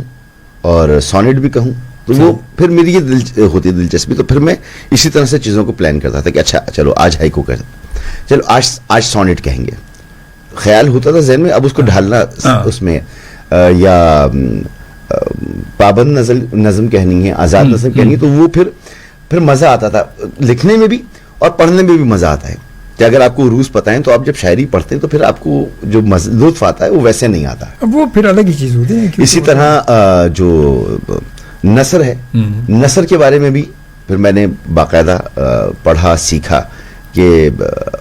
اور سونٹ بھی کہوں. تو وہ پھر میری یہ ہوتی دلچسپی, تو پھر میں اسی طرح سے چیزوں کو پلان کرتا تھا کہ اچھا چلو آج ہائیکو کر, چلو آج سونٹ کہیں گے. خیال ہوتا تھا ذہن میں, اب اس کو ڈھالنا اس میں, یا پابند نظم کہنی ہے, آزاد نظم کہنی ہے. تو وہ پھر مزہ آتا تھا لکھنے میں بھی اور پڑھنے میں بھی مزہ آتا ہے. کہ اگر آپ کو عروض پتہ ہے تو آپ جب شاعری پڑھتے ہیں تو پھر آپ کو جو لطف آتا ہے وہ ویسے نہیں آتا ہے, وہ پھر الگ ہی چیز ہوتی ہے. اسی طرح جو نثر ہے, نثر کے بارے میں بھی پھر میں نے باقاعدہ پڑھا, سیکھا کہ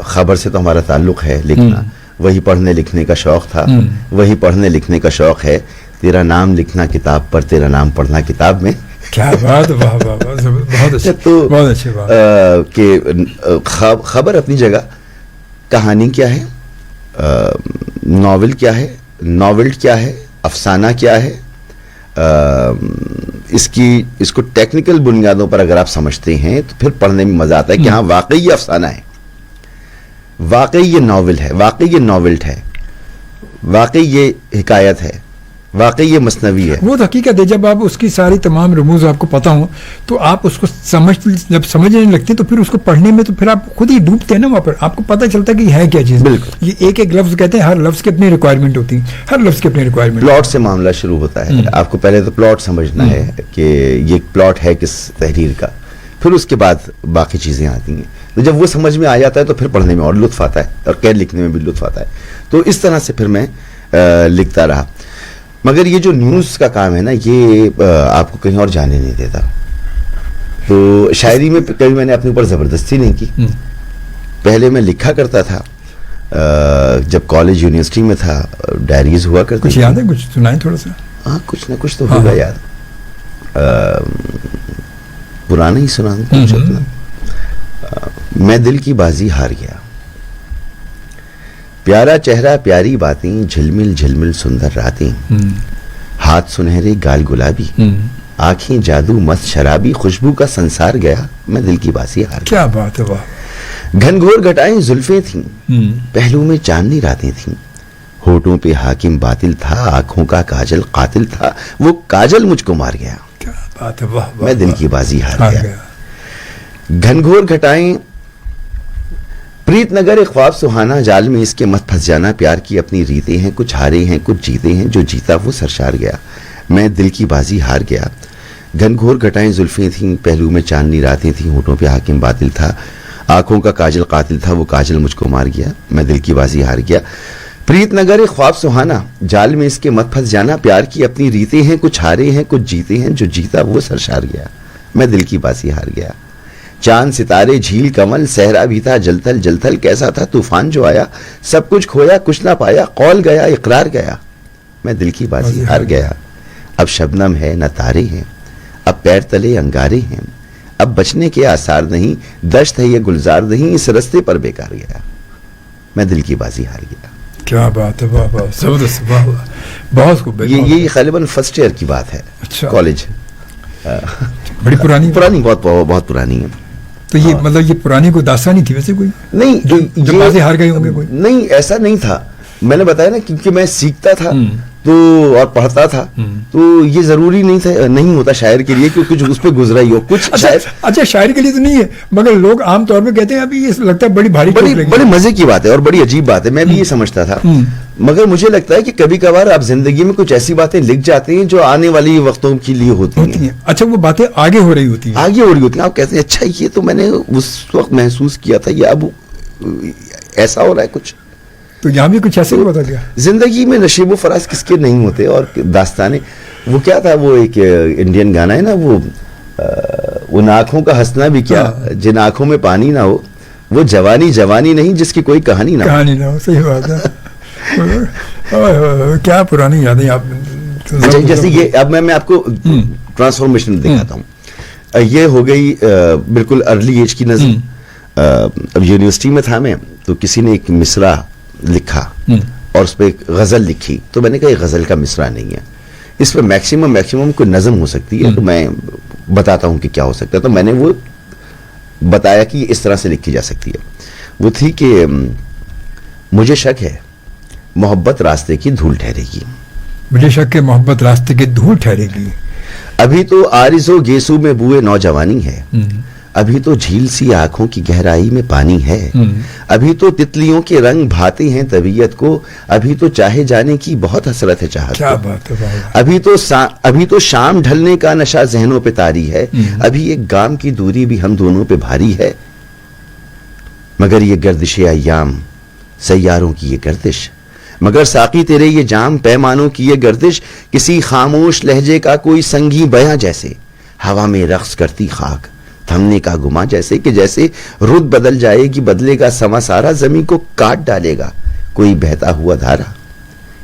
خبر سے تو ہمارا تعلق ہے لکھنا, وہی پڑھنے لکھنے کا شوق تھا, وہی پڑھنے لکھنے کا شوق ہے, تیرا نام لکھنا کتاب پر, تیرا نام پڑھنا کتاب میں. کیا بات, واہ واہ, بہت اچھا, بہت اچھی بات. کہ خبر اپنی جگہ, کہانی کیا ہے, ناول کیا ہے, ناولٹ کیا ہے, افسانہ کیا ہے, اس کو ٹیکنیکل بنیادوں پر اگر آپ سمجھتے ہیں تو پھر پڑھنے میں مزہ آتا ہے کہ ہاں واقعی یہ افسانہ ہے, واقعی یہ ناول ہے, واقعی یہ ناولٹ ہے, واقعی یہ حکایت ہے, واقعی یہ مثنوی ہے. وہ حقیقت ہے, جب آپ اس کی ساری تمام رموز آپ کو پتہ ہوں تو آپ اس کو جب سمجھنے لگتے تو پھر اس کو پڑھنے میں تو پھر آپ خود ہی ڈوبتے ہیں نا وہاں پر, آپ کو پتہ چلتا ہے کہ یہ ہے کیا چیز. بالکل, یہ ایک لفظ کہتے ہیں, ہر لفظ کی اپنی ریکوائرمنٹ ہوتی ہے, ہر لفظ کی اپنی ریکوائرمنٹ. پلاٹ سے معاملہ شروع ہوتا ہے, آپ کو پہلے تو پلاٹ سمجھنا ہے کہ یہ پلاٹ ہے کس تحریر کا, پھر اس کے بعد باقی چیزیں آتی ہیں. تو جب وہ سمجھ میں آ جاتا ہے تو پھر پڑھنے میں اور لطف آتا ہے, اور قید لکھنے میں بھی لطف آتا ہے. تو اس طرح سے پھر میں لکھتا رہا. مگر یہ جو نیوز کا کام ہے نا, یہ آپ کو کہیں اور جانے نہیں دیتا. تو شاعری میں کبھی میں نے اپنے اوپر زبردستی نہیں کی. پہلے میں لکھا کرتا تھا, جب کالج یونیورسٹی میں تھا ڈائریز ہوا کرتی. کچھ یاد ہے, کچھ سنائیں تھوڑا سا. ہاں, کچھ نہ کچھ تو ہوگا یاد. پرانا ہی سنا. میں دل کی بازی ہار گیا, پیارا چہرہ پیاری باتیں, جھلمل جھلمل سندر راتیں, ہاتھ سنہرے گال گلابی, آنکھیں جادو مست شرابی, خوشبو کا سنسار گیا, میں دل کی بازی ہار گیا. کیا بات ہے, واہ. گھن گھور گھٹائیں زلفیں تھیں, پہلو میں چاندنی راتیں تھیں, ہونٹوں پہ حاکم باطل تھا, آنکھوں کا کاجل قاتل تھا, وہ کاجل مجھ کو مار گیا. کیا بات ہے, واہ, میں دل کی بازی ہار گیا. گھن گھور گھٹائیں پریت نگر ایک خواب سہانا, جال میں اس کے مت پھنس جانا, پیار کی اپنی ریتیں ہیں, کچھ ہارے ہیں کچھ جیتے ہیں, جو جیتا وہ سرشار گیا, میں دل کی بازی ہار گیا. گھن گھور گھٹائیں زلفیں تھیں, پہلو میں چاندنی راتیں تھیں, ہونٹوں پہ حاکم باطل تھا, آنکھوں کا کاجل قاتل تھا, وہ کاجل مجھ کو مار گیا, میں دل کی بازی ہار گیا. پریت نگر خواب سہانا، جال میں اس کے مت پھنس جانا، پیار کی اپنی ریتیں ہیں، کچھ ہارے ہیں کچھ جیتے ہیں، جو جیتا وہ سرشار گیا، میں دل کی بازی ہار گیا. چاند ستارے جھیل کمل، صحرا بھی تھا جلتھل جلتھل، کیسا تھا طوفان جو آیا، سب کچھ کھویا کچھ نہ پایا، قول گیا اقرار گیا، میں دل کی بازی ہار گیا. اب شبنم ہے نہ تارے ہیں، اب پیر تلے انگارے ہیں، اب بچنے کے آثار نہیں، دشت ہے یہ گلزار نہیں، اس رستے پر بیکار گیا، میں دل کی بازی ہار گیا. کیا بات ہے، واہ واہ، زبردست، واہ واہ، بہت خوب. یہ غالباً فرسٹ ایئر کی بات ہے، اچھا، کالج. بڑی پرانی بہت پرانی ہے. تو یہ مطلب یہ پرانی کوئی داستانی تھی ویسے کوئی نہیں جو بازی ہار گئے ہوں گے کوئی؟ نہیں ایسا نہیں تھا. میں نے بتایا نا کیونکہ میں سیکھتا تھا تو اور پڑھتا تھا تو یہ ضروری نہیں تھا، نہیں ہوتا شاعر کے لیے کہ کچھ اس پہ گزرا ہی ہو کچھ. اچھا شاعر کے لیے تو نہیں ہے، مگر لوگ عام طور پہ کہتے ہیں ابھی یہ لگتا ہے بڑی مزے کی بات ہے اور بڑی عجیب بات ہے. میں بھی یہ سمجھتا تھا، مگر مجھے لگتا ہے کہ کبھی کبھار آپ زندگی میں کچھ ایسی باتیں لکھ جاتے ہیں جو آنے والی وقتوں کے لیے ہوتی ہیں. اچھا وہ باتیں آگے ہو رہی ہوتی ہیں، آپ کہتے ہیں اچھا یہ تو میں نے اس وقت محسوس کیا تھا، یہ اب ایسا ہو رہا ہے کچھ. تو یہاں بھی کچھ ایسے ہی بتا دیا. زندگی میں نشیب و فراز کس کے نہیں ہوتے. اور داستانیں وہ کیا تھا، وہ ایک انڈین گانا ہے نا، وہ ان آنکھوں کا ہنسنا بھی کیا جن آنکھوں میں پانی نہ ہو، وہ جوانی جوانی نہیں جس کی کوئی کہانی نہ ہو. صحیح بات ہے. کیا پرانی یادیں آپ. جیسے یہ اب میں آپ کو ٹرانسفارمیشن دکھاتا ہوں. یہ ہو گئی بالکل ارلی ایج کی نظم. اب یونیورسٹی میں تھا میں، تو کسی نے ایک مصرع لکھا اور اس پہ ایک غزل لکھی، تو میں نے کہا یہ غزل کا مصرع نہیں ہے، اس پہ میکسیمم کوئی نظم ہو سکتی ہے، تو میں بتاتا ہوں کہ کیا ہو سکتا ہے. تو میں نے وہ بتایا کہ یہ اس طرح سے لکھی جا سکتی ہے. وہ تھی کہ مجھے شک ہے محبت راستے کی دھول ٹھہرے گی، مجھے شک ہے محبت راستے کی دھول ٹھہرے گی، ابھی تو آرز و گیسو میں بوئے نوجوانی ہے، ابھی تو جھیل سی آنکھوں کی گہرائی میں پانی ہے، ابھی تو تتلیوں کے رنگ بھاتے ہیں طبیعت کو، ابھی تو چاہے جانے کی بہت حسرت ہے چاہت کیا کو، بات ہے. ابھی تو شام ڈھلنے کا نشہ ذہنوں پہ طاری ہے، ابھی ایک گام کی دوری بھی ہم دونوں پہ بھاری ہے، مگر یہ گردش ایام سیاروں کی یہ گردش، مگر ساقی تیرے یہ جام پیمانوں کی یہ گردش، کسی خاموش لہجے کا کوئی سنگی بیاں جیسے، ہوا میں رقص کرتی خاک تھمنے کا گما جیسے، کہ جیسے رت بدل جائے گی بدلے گا سما سارا، زمین کو کاٹ ڈالے گا کوئی بہتا ہوا دھارا،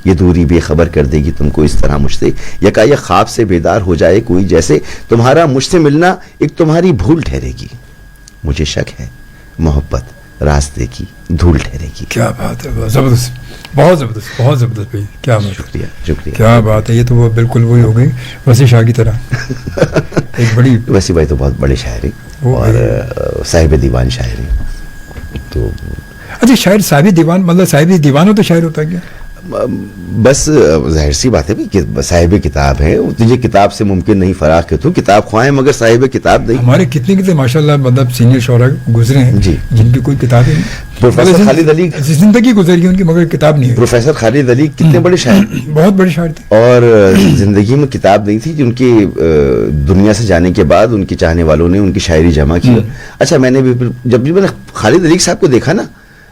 یہ دوری بے خبر کر دے گی تم کو اس طرح مجھ سے، یکایک خواب سے بیدار ہو جائے کوئی جیسے، تمہارا مجھ سے ملنا ایک تمہاری بھول ٹھہرے گی، مجھے شک ہے محبت راستے کی دھول ٹھہرے گی. کیا بات ہے، زبردست، بہت زبردست، بہت زبردست بھائی. کیا بات، شکریہ. کیا بات ہے. یہ تو وہ بالکل وہی ہو گئی وسیع شاہ کی طرح. ایک بڑی ویسی بھائی تو بہت بڑے شاعر ہیں اور صاحب دیوان شاعر ہیں. تو اچھا شاعر صاحب دیوان، مطلب صاحب دیوان ہو تو شاعر ہوتا ہے کیا؟ بس ظاہر سی بات ہے کہ صاحب کتاب ہے، تجھے کتاب سے ممکن نہیں فراغ کہ تو کتاب خواہیں مگر صاحب کتاب نہیں. ہمارے کتنے ماشاءاللہ مطلب سینئر شعراء گزرے ہیں جی جن کی کوئی کتاب نہیں. پروفیسر خالد علی زندگی گزری ہے ان کی مگر کتاب نہیں ہے. پروفیسر خالد علی کتنے بڑے شاعر، بہت بڑے شاعر تھے، اور زندگی میں کتاب نہیں تھی جن کی دنیا سے جانے کے بعد ان کے چاہنے والوں نے ان کی شاعری جمع کی. اچھا میں نے بھی جب بھی میں نے خالد علی صاحب کو دیکھا نا،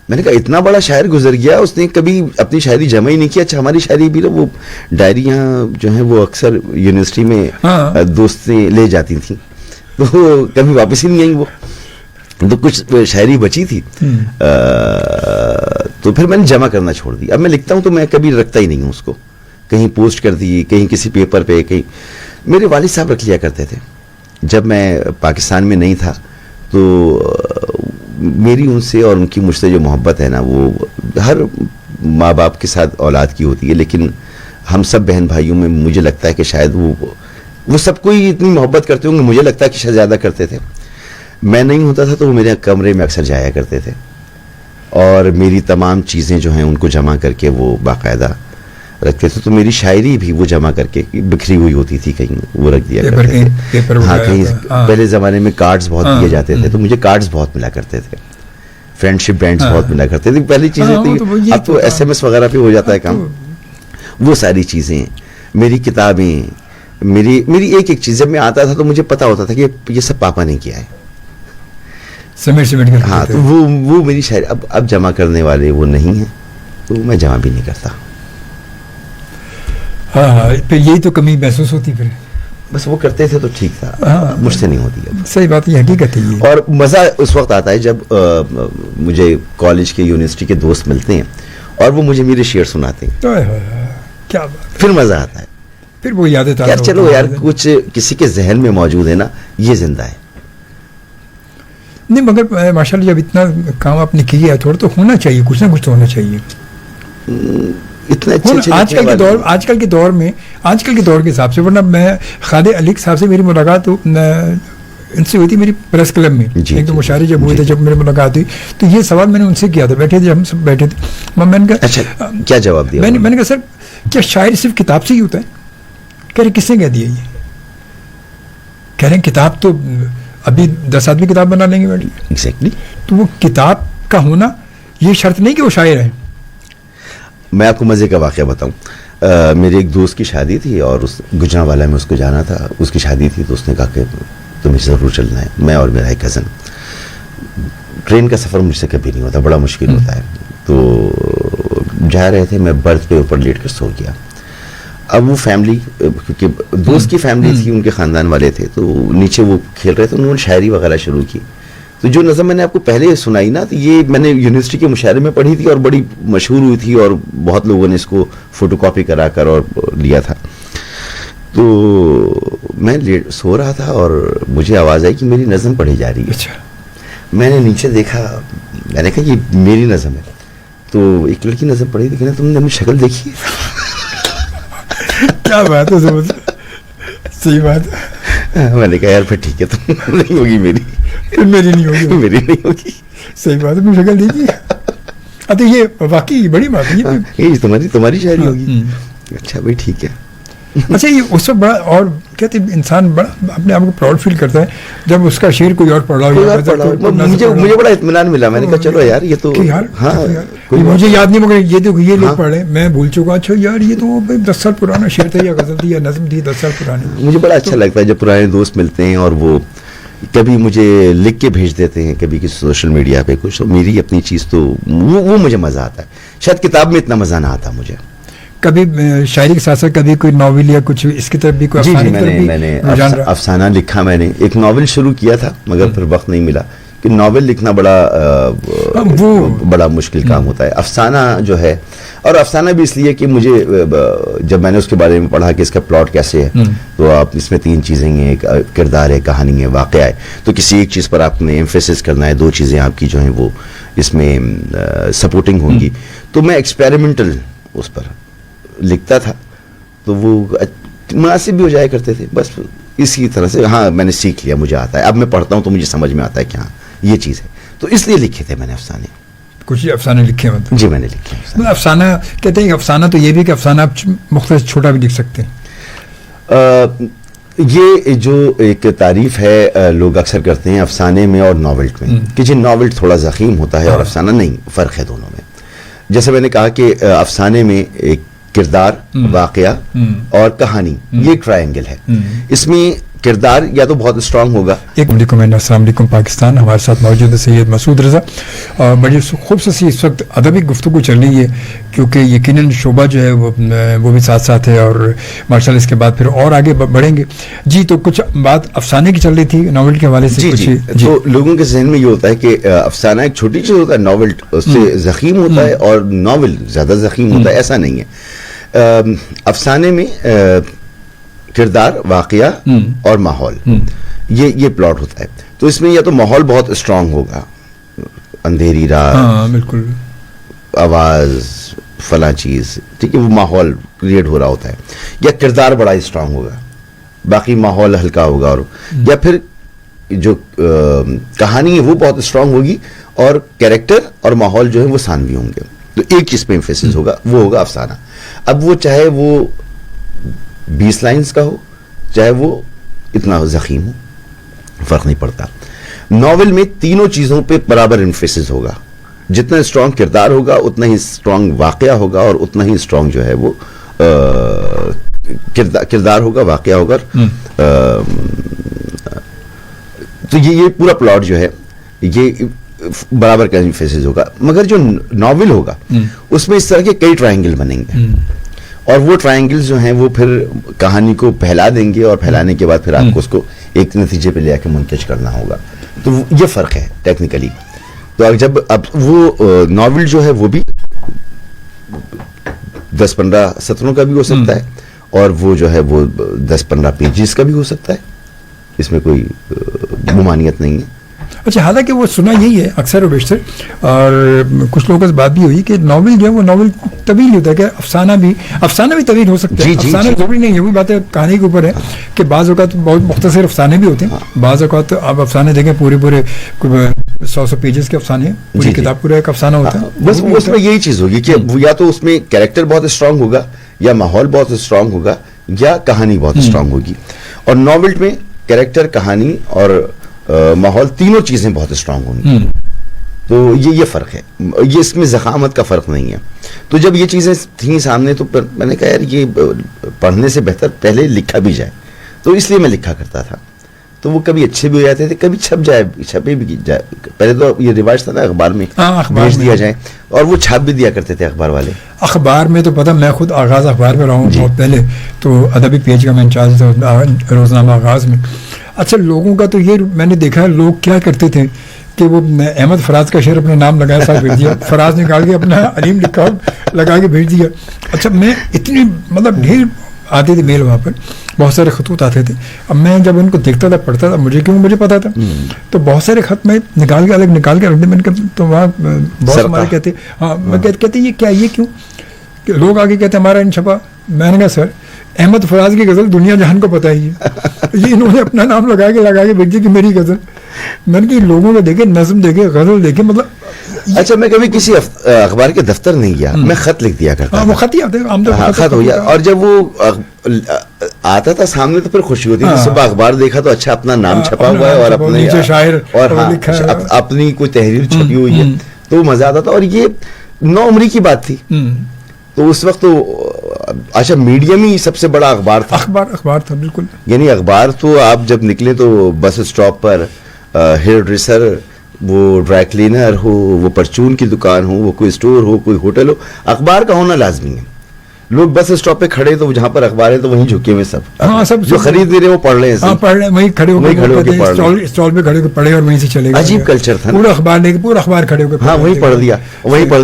میں نے کہا اتنا بڑا شاعر گزر گیا، اس نے کبھی اپنی شاعری جمع ہی نہیں کی. اچھا ہماری شاعری بھی وہ ڈائریاں جو ہیں وہ اکثر یونیورسٹی میں دوستیں لے جاتی تھیں تو کبھی واپس ہی نہیں آئیں، وہ تو کچھ شاعری بچی تھی تو پھر میں نے جمع کرنا چھوڑ دی. اب میں لکھتا ہوں تو میں کبھی رکھتا ہی نہیں ہوں اس کو، کہیں پوسٹ کر دی، کہیں کسی پیپر پہ، کہیں. میرے والد صاحب رکھ لیا کرتے تھے. جب میں پاکستان میں نہیں تھا تو میری ان سے اور ان کی مجھ سے جو محبت ہے نا، وہ ہر ماں باپ کے ساتھ اولاد کی ہوتی ہے، لیکن ہم سب بہن بھائیوں میں مجھے لگتا ہے کہ شاید وہ سب کو ہی اتنی محبت کرتے ہوں گے، مجھے لگتا ہے کہ شاید زیادہ کرتے تھے. میں نہیں ہوتا تھا تو وہ میرے کمرے میں اکثر جایا کرتے تھے اور میری تمام چیزیں جو ہیں ان کو جمع کر کے وہ باقاعدہ رکھتے تھے. تو میری شاعری بھی وہ جمع کر کے بکھری ہوئی ہوتی تھی کہیں، وہ رکھ دیا کرتے تھے. ہاں کہیں پہلے زمانے میں کارڈز بہت دیے جاتے تھے تو مجھے کارڈز بہت ملا کرتے تھے، فرینڈشپ بینڈز بہت ملا کرتے تھے. پہلی چیزیں تھی، اب تو ایس ایم ایس وغیرہ پہ ہو جاتا ہے کام. وہ ساری چیزیں، میری کتابیں، میری ایک چیز جب میں آتا تھا تو مجھے پتا ہوتا تھا کہ یہ سب پاپا نے کیا ہے. سمیٹ کر. ہاں تو وہ میری شاعری اب جمع کرنے والے وہ نہیں ہیں. تو میں جمع بھی نہیں کرتا. ہاں پھر یہی تو کمی محسوس ہوتی پھر. بس وہ کرتے تھے تو ٹھیک تھا, مجھ سے نہیں ہوتی ہے. صحیح بات, یہ حقیقت ہے یہ. اور مزہ اس وقت آتا ہے جب مجھے کالج کے یونیورسٹی کے دوست ملتے ہیں اور وہ مجھے میرے شعر سناتے ہیں, کیا بات, پھر مزہ آتا ہے. پھر وہ یادیں یار چلو یار کچھ کسی کے ذہن میں موجود ہے نا, یہ زندہ ہے. نہیں مگر ماشاءاللہ جب اتنا کام آپ نے کیا ہے تھوڑا تو ہونا چاہیے, کچھ نہ کچھ تو ہونا چاہیے. اتنے اچھے آج کل کے دور میں, آج کل کے دور کے حساب سے, ورنہ میں خالد علیق صاحب سے میری ملاقات ان سے ہوئی تھی میری پریس کلب میں, ایک دو مشاعرے جب ہوئے تھے, جب میری ملاقات ہوئی تو یہ سوال میں نے ان سے کیا تھا, بیٹھے تھے ہم سب بیٹھے تھے, میں نے کہا کیا جواب دیا, میں نے کہا سر کیا شاعری صرف کتاب سے ہی ہوتا ہے؟ کہہ رہے کس نے کہہ دیا یہ؟ کہہ رہے ہیں کتاب تو ابھی 10 آدمی کتاب بنا لیں گے بیٹھ کے. ایگزیکٹلی. تو وہ کتاب کا ہونا یہ شرط نہیں کہ وہ شاعر ہے. میں آپ کو مزے کا واقعہ بتاؤں. میرے ایک دوست کی شادی تھی اور اس گجرانوالہ میں اس کو جانا تھا, اس کی شادی تھی, تو اس نے کہا کہ تمہیں ضرور چلنا ہے. میں اور میرا ایک کزن, ٹرین کا سفر مجھ سے کبھی نہیں ہوتا, بڑا مشکل ہوتا ہے. تو جا رہے تھے, میں برتھ پہ اوپر لیٹ کر سو گیا. اب وہ فیملی, کیونکہ دوست کی فیملی تھی, ان کے خاندان والے تھے, تو نیچے وہ کھیل رہے تھے, انہوں نے شاعری وغیرہ شروع کی. تو جو نظم میں نے آپ کو پہلے سنائی نا, تو یہ میں نے یونیورسٹی کے مشاعرے میں پڑھی تھی اور بڑی مشہور ہوئی تھی, اور بہت لوگوں نے اس کو فوٹو کاپی کرا کر اور لیا تھا. تو میں سو رہا تھا اور مجھے آواز آئی کہ میری نظم پڑھی جا رہی ہے. اچھا. میں نے نیچے دیکھا, میں نے کہا یہ میری نظم ہے. تو ایک لڑکی نظم پڑھی تھی, تم نے اپنی شکل دیکھی؟ کیا بات ہے, صحیح بات ہے. میں نے کہا یار پھر ٹھیک ہے, تم نہیں ہوگی میری, میری نہیں ہوگی, میری نہیں ہوگی. صحیح بات ہے, شکل دیکھیے. تو یہ واقعی بڑی بات ہے, یہ تمہاری شاعری ہوگی. اچھا بھائی ٹھیک ہے. اچھا یہ اس وقت بڑا, اور کہتے انسان بڑا اپنے آپ کو پراؤڈ فیل کرتا ہے جب اس کا شعر کوئی اور پڑھ رہا ہو. مجھے بڑا اطمینان ملا. میں نے کہا چلو یار یہ تو, ہاں مجھے یاد نہیں مگر یہ تو یہ لوگ پڑھے, میں بھول چکا. اچھا یار یہ تو 10 سال پرانا شعر تھا, یا غزل تھی, یا نظم تھی 10 سال پرانی. مجھے بڑا اچھا لگتا ہے جب پرانے دوست ملتے ہیں اور وہ کبھی مجھے لکھ کے بھیج دیتے ہیں, کبھی کسی سوشل میڈیا پہ کچھ, تو میری اپنی چیز تو وہ مجھے مزہ آتا ہے. شاید کتاب میں اتنا مزہ نہ آتا مجھے. کبھی شاعری کے ساتھ ساتھ کبھی کوئی ناول یا کچھ اس کی طرف بھی کوئی؟ جی میں نے افسانہ لکھا. میں نے ایک ناول شروع کیا تھا مگر پھر وقت نہیں ملا, کہ ناول لکھنا بڑا مشکل کام ہوتا ہے. افسانہ جو ہے, اور افسانہ بھی اس لیے کہ مجھے جب میں نے اس کے بارے میں پڑھا کہ اس کا پلاٹ کیسے ہے, تو آپ اس میں 3 چیزیں ہیں, ایک کردار ہے, کہانی ہے, واقعہ ہے. تو کسی ایک چیز پر آپ نے ایمفیسس کرنا ہے, 2 چیزیں آپ کی جو ہیں وہ اس میں سپورٹنگ ہوں گی. تو میں ایکسپیریمنٹل اس پر لکھتا تھا, تو وہ مناسب بھی ہو جایا کرتے تھے. بس اسی طرح سے ہاں میں نے سیکھ لیا, مجھے آتا ہے. اب میں پڑھتا ہوں تو مجھے سمجھ میں آتا ہے کہ ہاں یہ چیز ہے, تو اس لیے لکھے تھے میں نے افسانے. کچھ افسانے لکھے ہیں؟ جی میں نے لکھے. افسانہ کہتے ہیں افسانہ تو یہ بھی کہ افسانہ آپ مختلف چھوٹا بھی لکھ سکتے ہیں. یہ جو ایک تعریف ہے لوگ اکثر کرتے ہیں افسانے میں اور ناول میں, کہ جی ناول تھوڑا ضخیم ہوتا ہے اور افسانہ نہیں, فرق ہے دونوں میں. جیسے میں نے کہا کہ افسانے میں ایک کردار, واقعہ اور کہانی, یہ ٹرائنگل ہے. اس میں کردار یا تو بہت اسٹرانگ ہوگا. السلام علیکم پاکستان. ہمارے ساتھ موجود ہے سید مسعود رضا, اور بڑی خوبصورت سی اس وقت ادبی گفتگو چل رہی ہے, کیونکہ یقیناً شعبہ جو ہے وہ بھی ساتھ ساتھ ہے, اور ماشاء اللہ اس کے بعد پھر اور آگے بڑھیں گے. جی تو کچھ بات افسانے کی چل رہی تھی, ناول کے حوالے سے. جی تو لوگوں کے ذہن میں یہ ہوتا ہے کہ افسانہ ایک چھوٹی چیز ہوتا ہے, ناول اس سے ضخیم ہوتا ہے, اور ناول زیادہ ضخیم ہوتا ہے. ایسا نہیں ہے. افسانے میں کردار, واقعہ اور ماحول, یہ پلاٹ ہوتا ہے. تو اس میں یا تو ماحول بہت اسٹرانگ ہوگا, اندھیری رات, بالکل, آواز, فلاں چیز, ٹھیک ہے, وہ ماحول کریٹ ہو رہا ہوتا ہے. یا کردار بڑا اسٹرانگ ہوگا, باقی ماحول ہلکا ہوگا. اور یا پھر جو کہانی ہے وہ بہت اسٹرانگ ہوگی, اور کیریکٹر اور ماحول جو ہے وہ ثانوی ہوں گے. تو ایک چیز پہ ایمفیسس ہوگا, وہ ہوگا افسانہ. اب وہ چاہے وہ 20 لائنز کا ہو, چاہے وہ اتنا ضخیم ہو, فرق نہیں پڑتا. ناول میں تینوں چیزوں پہ برابر ایمفیسس ہوگا. جتنا اسٹرانگ کردار ہوگا اتنا ہی اسٹرانگ واقعہ ہوگا, اور اتنا ہی اسٹرانگ جو ہے وہ کردار ہوگا, واقعہ ہوگا. تو یہ پورا پلاٹ جو ہے یہ برابر کا ایمفیسس ہوگا. مگر جو ناول ہوگا اس میں اس طرح کے کئی ٹرائنگل بنیں گے اور وہ ٹرائنگل جو ہیں وہ پھر کہانی کو پھیلا دیں گے اور پھیلانے کے بعد پھر آپ کو اس کو ایک نتیجے پہ لے آ کے منتج کرنا ہوگا. تو یہ فرق ہے ٹیکنیکلی. تو جب اب وہ ناول جو ہے وہ بھی 10-15 سطروں کا بھی ہو سکتا ہے اور وہ جو ہے وہ 10-15 پیجز کا بھی ہو سکتا ہے, اس میں کوئی ممانعت نہیں ہے. اچھا, حالانکہ وہ سنا یہی ہے اکثر و بیشتر, اور کچھ لوگوں سے بات بھی ہوئی کہ ناول جو ہے وہ ناول طویل ہوتا ہے, کہ افسانہ بھی طویل ہو سکتا ہے. افسانہ ضروری نہیں ہے, وہ بات ہے کہانی کے اوپر ہے کہ بعض اوقات بہت مختصر افسانے بھی ہوتے ہیں, بعض اوقات آپ افسانے دیکھیں پورے 100 پیجز کے افسانے, پوری کتاب پورا ایک افسانہ ہوتا ہے. بس اس میں یہی چیز ہوگی کہ یا تو اس میں کیریکٹر بہت اسٹرانگ ہوگا, یا ماحول بہت اسٹرانگ ہوگا, یا کہانی بہت اسٹرانگ ہوگی. اور ناول میں کیریکٹر, کہانی اور ماحول تینوں چیزیں بہت اسٹرانگ ہوں گی. تو یہ فرق ہے, یہ اس میں ضخامت کا فرق نہیں ہے. تو جب یہ چیزیں تھیں سامنے تو میں نے کہا یار یہ پڑھنے سے بہتر پہلے لکھا بھی جائے, تو اس لیے میں لکھا کرتا تھا. تو وہ کبھی اچھے بھی ہو جاتے تھے, کبھی چھپے بھی جائے. پہلے تو یہ رواج تھا نا اخبار میں بھیج دیا جائے, اور وہ چھاپ بھی دیا کرتے تھے اخبار والے. اخبار میں تو پتہ, میں خود آغاز اخبار میں رہا ہوں بہت پہلے, تو ادبی پیج کا میں انچارج تھا روزنامہ آغاز میں. اچھا, لوگوں کا تو یہ میں نے دیکھا ہے, لوگ کیا کرتے تھے کہ وہ احمد فراز کا شعر اپنا نام لگایا ساتھ بھیج دیا, فراز نکال کے اپنا علیم لکھا لگا کے بھیج دیا. اچھا, میں اتنی مطلب ڈھیر آتے تھے میل, وہاں پر بہت سارے خطوط آتے تھے. اب میں جب ان کو دیکھتا تھا, پڑھتا تھا, مجھے پتا تھا, تو بہت سارے خط میں نکال کے رکھ دے. میں نے کہا تو وہاں بہت ہمارے کہتے, ہاں میں کہتے یہ کیا, یہ کیوں, کہ لوگ آگے کہتے ہمارا ان چھپا. میں نے کہا سر, احمد فراز کی غزل دنیا جہان کو پتہ ہی ہے, یہ انہوں نے اپنا نام لگا کے بھیج دی کہ میری غزل. میں نے کہا لوگوں کو دیکھے, نظم دیکھے, غزل دیکھے, مطلب. اچھا, میں کبھی کسی اخبار کے دفتر نہیں گیا, میں خط لکھ دیا کرتا. وہ خط ہی آتے ہیں, خط ہو گیا. اور جب وہ آتا تھا سامنے تو پھر خوشی ہوتی تھی. صبح اخبار دیکھا تو اچھا اپنا نام چھپا ہوا ہے اور اپنے شاعر اور اپنی کوئی تحریر چھپی ہوئی ہے, تو مزہ آتا تھا. اور یہ 9 عمری کی بات تھی, تو اس وقت تو اچھا میڈیم ہی سب سے بڑا اخبار تھا. اخبار تھا بالکل. یعنی اخبار تو آپ جب نکلے تو بس اسٹاپ پر ہیئر ڈریسر, وہ ڈرائی کلینر ہو, وہ پرچون کی دکان ہو, وہ کوئی اسٹور ہو, کوئی ہوٹل ہو, اخبار کا ہونا لازمی ہے. لوگ بس اسٹاپ پہ کھڑے تو جہاں پر اخبار ہے تو وہیں جھکے ہوئے سب جو خرید رہے وہ پڑھ رہے ہیں, پڑھ رہے ہیں, وہیں کھڑے ہو کے اسٹال پہ کھڑے ہو کے پڑھے اور وہیں سے چلے گئے. عجیب کلچر تھا, پورا اخبار لے کے پورا اخبار کھڑے ہو کے, ہاں وہیں پڑھ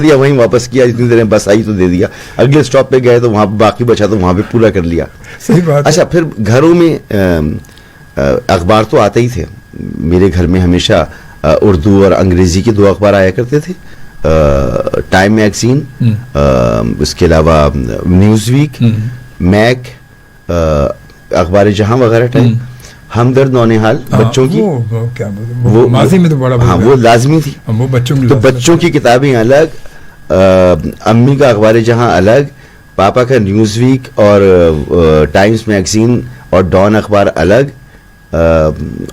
دیا, وہیں واپس کیا, جتنی دیر بس آئی تو دے دیا, اگلے اسٹاپ پہ گئے تو وہاں باقی بچا تو وہاں پہ پورا کر لیا. صحیح بات. اچھا, پھر گھروں میں اخبار تو آتے ہی تھے. میرے گھر میں ہمیشہ اردو اور انگریزی کے 2 اخبار آیا کرتے تھے, ٹائم میگزین, اس کے علاوہ نیوز ویک, میک, اخبار جہاں وغیرہ ٹائم, ہمدرد, نونہال, بچوں کی, وہ ماضی میں تو بڑا, ہاں وہ لازمی تھی. وہ بچوں کی کتابیں الگ, امی کا اخبار جہاں الگ, پاپا کا نیوز ویک اور ٹائمز میگزین اور ڈان اخبار الگ,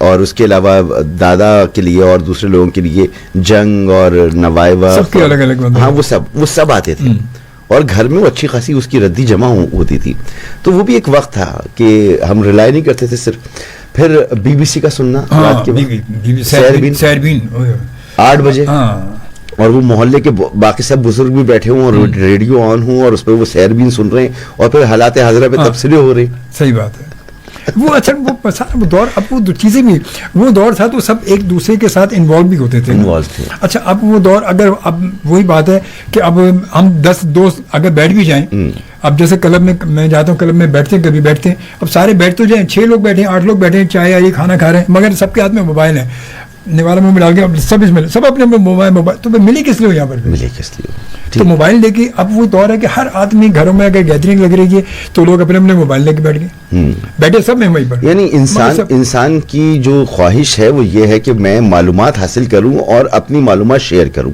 اور اس کے علاوہ دادا کے لیے اور دوسرے لوگوں کے لیے جنگ اور نوائبہ, سب کے الگ الگ, ہاں وہ سب آتے تھے. اور گھر میں وہ اچھی خاصی اس کی ردی جمع ہوتی تھی. تو وہ بھی ایک وقت تھا کہ ہم ریلائی نہیں کرتے تھے صرف. پھر بی بی سی کا سننا رات کے سیربین 8 بجے, اور وہ محلے کے باقی سب بزرگ بھی بیٹھے ہوں اور ریڈیو آن ہوں اور اس پہ وہ سیربین سن رہے ہیں, اور پھر حالات حاضرہ پہ تبصرے ہو رہے ہیں. صحیح بات ہے. وہ اچھا وہ دور, اب وہ چیزیں بھی, وہ دور تھا تو سب ایک دوسرے کے ساتھ انوالو بھی ہوتے تھے. اچھا, اب وہ دور, اگر اب وہی بات ہے کہ اب ہم 10 دوست اگر بیٹھ بھی جائیں, اب جیسے کلب میں جاتا ہوں, کلب میں بیٹھتے ہیں, کبھی بیٹھتے ہیں, اب سارے بیٹھ تو جائیں, 6 لوگ بیٹھے ہیں, 8 لوگ بیٹھے ہیں, چائے آئی, کھانا کھا رہے ہیں, مگر سب کے ہاتھ میں موبائل ہے, نوالا منہ میں ڈال کے اب سب اپنے موبائل, تو ملی کس لیے یہاں پر, ملی کس لیے, تو موبائل لے کے. اب وہ دور ہے کہ ہر آدمی گھروں میں اگر گیدرنگ لگ رہی ہے تو لوگ اپنے موبائل لے کے بیٹھ گئے, بیٹھے سب میں وہیں پر. یعنی انسان کی جو خواہش ہے وہ یہ ہے کہ میں معلومات حاصل کروں اور اپنی معلومات شیئر کروں.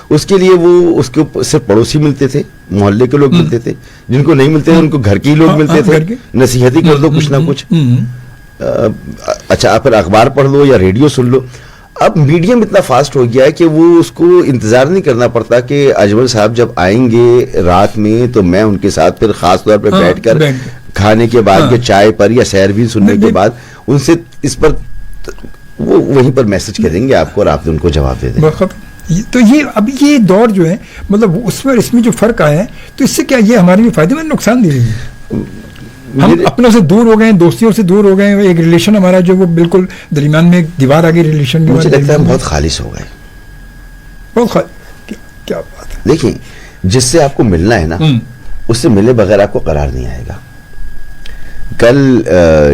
اس کے لیے وہ اس کو صرف پڑوسی ملتے تھے, محلے کے لوگ ملتے تھے, جن کو نہیں ملتے تھے ان کو گھر کے ہی لوگ ملتے تھے, نصیحت ہی کر دو کچھ نہ کچھ. اچھا, پھر اخبار پڑھ لو یا ریڈیو سن لو. اب میڈیم اتنا فاسٹ ہو گیا ہے کہ وہ اس کو انتظار نہیں کرنا پڑتا کہ اجمل صاحب جب آئیں گے رات میں تو میں ان کے ساتھ پھر خاص طور پہ بیٹھ کر کھانے کے بعد یا چائے پر یا سیر بھی سننے کے بعد ان سے اس پر وہ وہیں پر میسج کریں گے آپ کو اور آپ ان کو جواب دے دیں. تو یہ اب یہ دور جو ہے مطلب اس پر اس میں جو فرق آیا ہے تو اس سے کیا یہ ہمارے لیے فائدے مند نقصان دے رہی ہے. ہم اپنوں سے دور ہو گئے ہیں, دوستیوں سے دور ہو گئے ہیں, ایک ریلیشن ہمارا جو وہ بالکل درمیان میں ایک دیوار آ گئی ریلیشن. مجھے لگتا ہے ہم بہت خالص ہو گئے. بہت کیا بات ہے. دیکھیں جس سے آپ کو ملنا ہے نا اس سے ملے بغیر آپ کو قرار نہیں آئے گا. کل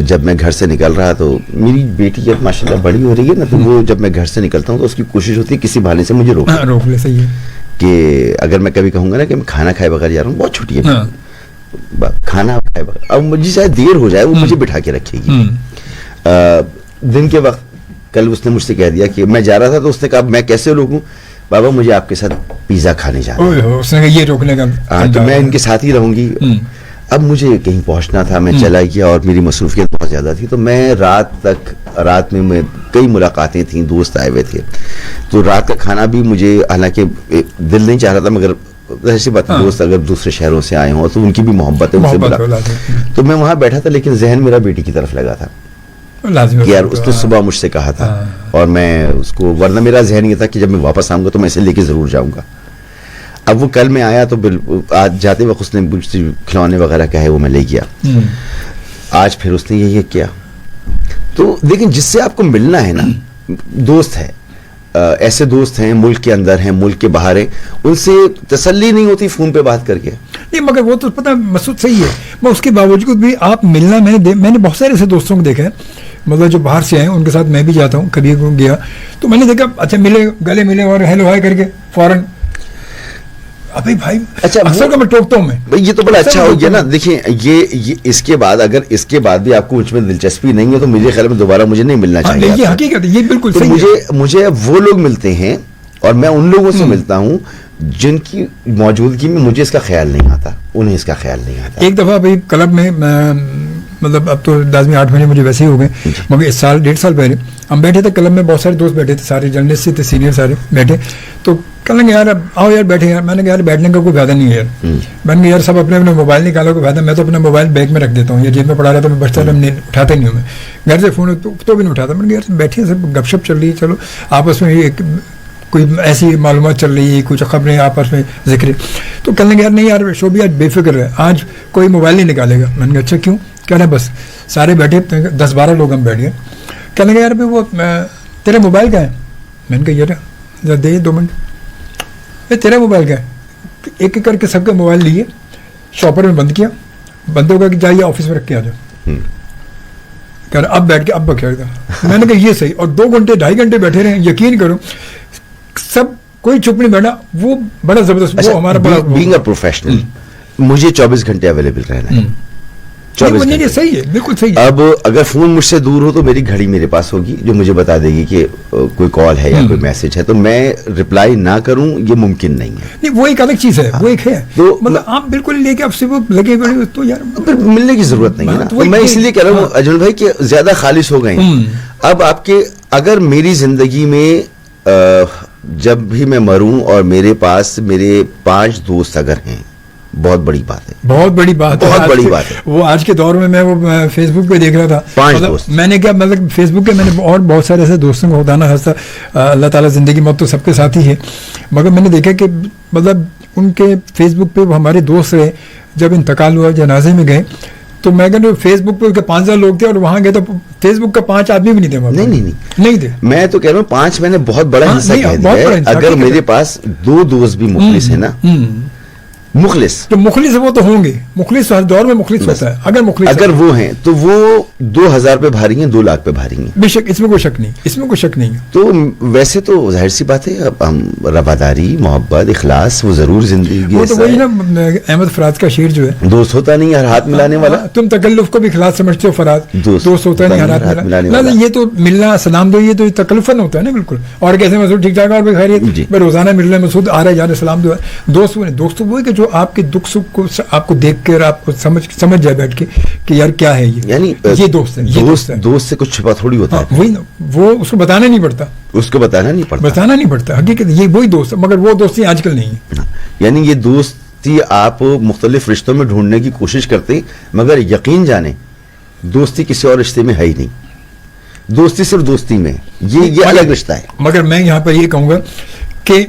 جب میں گھر سے نکل رہا تو میری بیٹی جب ماشاءاللہ بڑی ہو رہی ہے نا تو وہ جب میں گھر سے نکلتا ہوں تو اس کی کوشش ہوتی ہے کسی بہانے سے مجھے روک لے. صحیح ہے کہ اگر میں کبھی کہوں گا نا کہ میں کھانا کھائے بغیر جا رہا ہوں, بہت چھوٹی ہے, کھانا کھائے بغیر, اب مجھے شاید دیر ہو جائے وہ مجھے بٹھا کے رکھے گی. دن کے وقت کل اس نے مجھ سے کہہ دیا کہ میں جا رہا تھا تو اس نے کہا میں کیسے روکوں بابا, مجھے آپ کے ساتھ پیزا کھانے جانا ہے. اس نے یہ روکنے کا تو میں ان کے ساتھ ہی رہوں گی. اب مجھے کہیں پہنچنا تھا, میں چلا گیا اور میری مصروفیت بہت زیادہ تھی, تو میں رات میں کئی ملاقاتیں تھیں, دوست آئے ہوئے تھے, تو رات کا کھانا بھی مجھے حالانکہ دل نہیں چاہ رہا تھا, مگر ایسی بات دوست اگر دوسرے شہروں سے آئے ہوں تو ان کی بھی محبت ہے, تو میں وہاں بیٹھا تھا, لیکن ذہن میرا بیٹی کی طرف لگا تھا کہ یار اس نے صبح مجھ سے کہا تھا اور میں اس کو, ورنہ میرا ذہن یہ تھا کہ جب میں واپس آؤں گا تو میں اسے لے کے ضرور جاؤں گا. اب وہ کل میں آیا تو آج جاتے وقت اس نے کھلونے وغیرہ کہے وہ میں لے گیا. آج پھر اس نے یہ کیا. تو لیکن جس سے آپ کو ملنا ہے نا, دوست ہے, ایسے دوست ہیں ملک کے اندر ہیں, ملک کے باہر ہیں, ان سے تسلی نہیں ہوتی فون پہ بات کر کے. نہیں مگر وہ تو پتہ مسعود صحیح ہے, میں اس کے باوجود بھی آپ ملنا, میں نے بہت سارے ایسے دوستوں کو دیکھا ہے مطلب جو باہر سے آئے ہیں, ان کے ساتھ میں بھی جاتا ہوں, کبھی گیا تو میں نے دیکھا اچھا ملے, گلے ملے اور ہیلو ہائی کر کے فوراً ابھی بھائی اچھا اکثر کا میں ٹوکتا ہوں. میں یہ تو بڑا اچھا ہو گیا نا. دیکھیں یہ اس کے بعد اگر اس کے بعد بھی آپ کو مجھ میں دلچسپی نہیں ہے تو میرے خیال میں دوبارہ مجھے نہیں ملنا چاہیے. یہ حقیقت ہے, یہ بالکل صحیح ہے. مجھے وہ لوگ ملتے ہیں اور میں ان لوگوں سے ملتا ہوں جن کی موجودگی میں مجھے اس کا خیال نہیں آتا, انہیں اس کا خیال نہیں آتا. ایک دفعہ بھائی کلب میں مطلب اب تو لازمی 8 مہینے مجھے ویسے ہی ہو گئے, مگر اس سال 1.5 سال پہلے ہم بیٹھے تھے کلب میں, بہت سارے دوست بیٹھے تھے, سارے جرنلسٹ سے تھے, سینئر سارے بیٹھے, تو کہنے لگے یار آؤ یار بیٹھے یار. میں نے کہا یار بیٹھنے کا کوئی فائدہ نہیں ہے یار. میں نے کہا یار سب اپنے اپنے موبائل نکالو کوئی فائدہ, میں تو اپنا موبائل بیگ میں رکھ دیتا ہوں, یا جیب میں پڑا رہا تو میں بچتا اٹھاتا نہیں ہوں, میں گھر سے فون تو بھی نہیں اٹھاتا. میں نے کہا یار بیٹھے سب گپ شپ چل رہی ہے, چلو آپس میں ایک کوئی ایسی معلومات چل رہی ہے, کچھ خبریں آپس میں ذکر. تو کہنے لگے یار نہیں یار شعبی آج بے فکر ہے, آج کوئی موبائل نہیں نکالے گا. میں نے کہا اچھا کیوں؟ کہہ رہے بس سارے بیٹھے 10-12 لوگ ہم بیٹھ گئے. کہنے لگے یار بھائی وہ تیرا موبائل کہاں ہے؟ میں نے کہا یار دے 2 منٹ. تیرا موبائل کہاں ہے؟ ایک ایک کر کے سب کے موبائل لیے, شاپر میں بند کیا, بند ہو گیا کہ جائیے آفس میں رکھ کے آ جاؤ. کہہ رہا اب بیٹھ کے اب بکھیر گا. میں نے کہا یہ صحیح. اور 2 گھنٹے 2.5 گھنٹے بیٹھے رہے, یقین کرو سب کوئی چپ نہیں بیٹھا. وہ بڑا زبردست, وہ ہمارا بڑا بینگ اے پروفیشنل مجھے 24 گھنٹے اویلیبل رہنا ہے. صحیح ہے, بالکل صحیح ہے. اب اگر فون مجھ سے دور ہو تو میری گھڑی میرے پاس ہوگی جو مجھے بتا دے گی کہ کوئی کال ہے یا کوئی میسج ہے, تو میں رپلائی نہ کروں یہ ممکن نہیں ہے. نہیں وہ ایک الگ چیز ہے, وہ ایک ہے, تو مطلب آپ بالکل لے کے آپ سے وہ لگے پڑے تو یار پھر ملنے کی ضرورت نہیں ہے نا. تو میں اس لیے کہہ رہا ہوں اجمل بھائی کہ زیادہ خالص ہو گئے ہیں. اب آپ کے اگر میری زندگی میں جب بھی میں مروں اور میرے پاس میرے 5 دوست اگر ہیں, بہت بڑی بات ہے, بہت بڑی بات ہے, بہت بڑی بات ہے. وہ آج کے دور میں وہ فیس بک پہ دیکھ رہا تھا 5 دوست. میں نے کیا مطلب فیس بک پہ میں نے اور بہت سارے ایسے دوستوں کو خدانہ خاصہ اللہ تعالیٰ زندگی موت تو سب کے ساتھ ہی ہے, مگر میں نے دیکھا کہ مطلب ان کے فیس بک پہ وہ ہمارے دوست رہے, جب انتقال ہوا جنازے میں گئے تو میں کہتا ہوں فیس بک پہ اس کے 5,000 لوگ تھے اور وہاں گئے تو فیس بک کا 5 آدمی بھی نہیں تھے. نہیں تھے. میں تو کہہ رہا ہوں 5 میں نے بہت بڑا حصہ کہہ دیا ہے. اگر میرے پاس 2 دوست بھی مخلص ہیں نا, مخلص تو مخلص وہ تو ہوں گے, مخلص ہر دور میں مخلص ہوتا ہے. اگر وہ ہیں تو وہ 2,000 پہ بھاری ہیں, 2 لاکھ پہ بھاری ہیں. بے شک, اس میں کوئی شک نہیں, اس میں کوئی شک نہیں. تو ویسے تو ظاہر سی بات ہے ہم رواداری, محبت, اخلاص وہ ضرور زندگی. وہ تو وہی نا احمد فراز کا شعر جو ہے, دوست ہوتا نہیں ہر ہاتھ ملانے والا. تم تکلف کو بھی اخلاص سمجھتے ہو فراز, دوست ہوتا نہیں ہر ہاتھ ملانے والا. یہ تو ملنا سلام دو, یہ تو تکلفن ہوتا ہے نا بالکل. اور کیسے مسعود ٹھیک ٹھاک اور خیریت, روزانہ مل رہے ہیں مسعود, آ رہے جا رہے سلام دو. دوست وہ ہے کہ جو آپ کے دکھ کو آپ کو دیکھ کر آپ کو سمجھ جائے بیٹھ کے کہ یار کیا ہے یہ, یعنی یہ دوست ہے. دوست سے کچھ چھپا تھوڑی ہوتا ہے. وہی نا, وہ اس کو بتانا نہیں پڑتا, اس کو بتانا نہیں پڑتا. حقیقت یہ وہی دوست ہے, مگر وہ دوستی آج کل نہیں ہے. یعنی یہ دوستی آپ مختلف رشتوں میں ڈھونڈنے کی کوشش کرتے, مگر یقین جانیں دوستی کسی اور رشتے میں ہے ہی نہیں. دوستی صرف دوستی میں, یہ الگ رشتہ ہے. مگر میں یہاں پر یہ کہوں گا کہ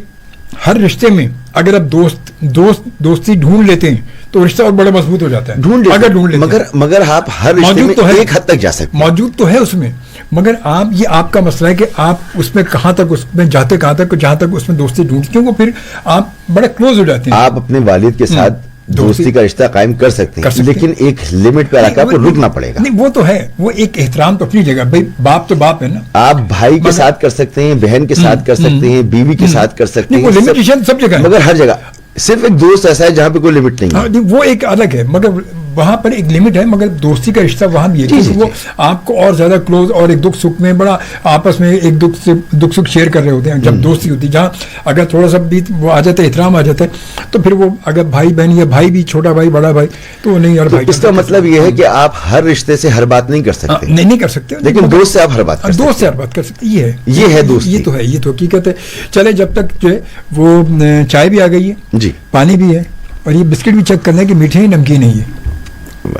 ہر رشتے میں اگر آپ دوستی ڈھونڈ لیتے ہیں تو رشتہ اور بڑا مضبوط ہو جاتا ہے. ڈھونڈ لیتے مگر آپ ہر رشتے میں ایک حد تک جا سکتے ہیں, موجود تو ہے اس میں, مگر یہ آپ کا مسئلہ ہے کہ آپ اس میں کہاں تک اس میں جاتے, کہاں تک جہاں تک اس میں دوستی ڈھونڈتے ہیں, پھر آپ بڑا کلوز ہو جاتے ہیں. آپ اپنے والد کے ساتھ دوستی کا رشتہ قائم کر سکتے ہیں, لیکن ایک لمٹ پہ آ کر آپ کو رکنا پڑے گا. نہیں وہ تو ہے, وہ ایک احترام تو اپنی جگہ, بھائی باپ تو باپ ہے نا. آپ بھائی کے ساتھ کر سکتے ہیں, بہن کے ساتھ کر سکتے ہیں, بیوی کے ساتھ کر سکتے ہیں, لمیٹیشن سب جگہ, مگر ہر جگہ صرف ایک دوست ایسا ہے جہاں پہ کوئی لمٹ نہیں ہے. وہ ایک الگ ہے, مگر وہاں پر ایک لمٹ ہے, مگر دوستی کا رشتہ وہاں بھی ہے, وہ آپ کو اور زیادہ کلوز اور ایک دکھ سکھ میں بڑا آپس میں ایک دکھ سکھ شیئر کر رہے ہوتے ہیں جب دوستی ہوتی ہے. جہاں اگر تھوڑا سا بھی وہ آ جاتا ہے, احترام آ جاتا ہے, تو پھر وہ اگر بھائی بہن یا بھائی بھی, چھوٹا بھائی بڑا بھائی, تو نہیں یار بھائی. اس کا مطلب یہ ہے کہ آپ ہر رشتے سے ہر بات نہیں کر سکتے, نہیں کر سکتے, لیکن دوست سے آپ ہر بات کر سکتے. یہ ہے دوست, یہ تو ہے, یہ تو حقیقت ہے. چلے جب تک جو ہے وہ چائے بھی آ گئی ہے, جی پانی بھی ہے, اور یہ بسکٹ بھی چیک کرنا ہے کہ میٹھے ہی نمکین ہے.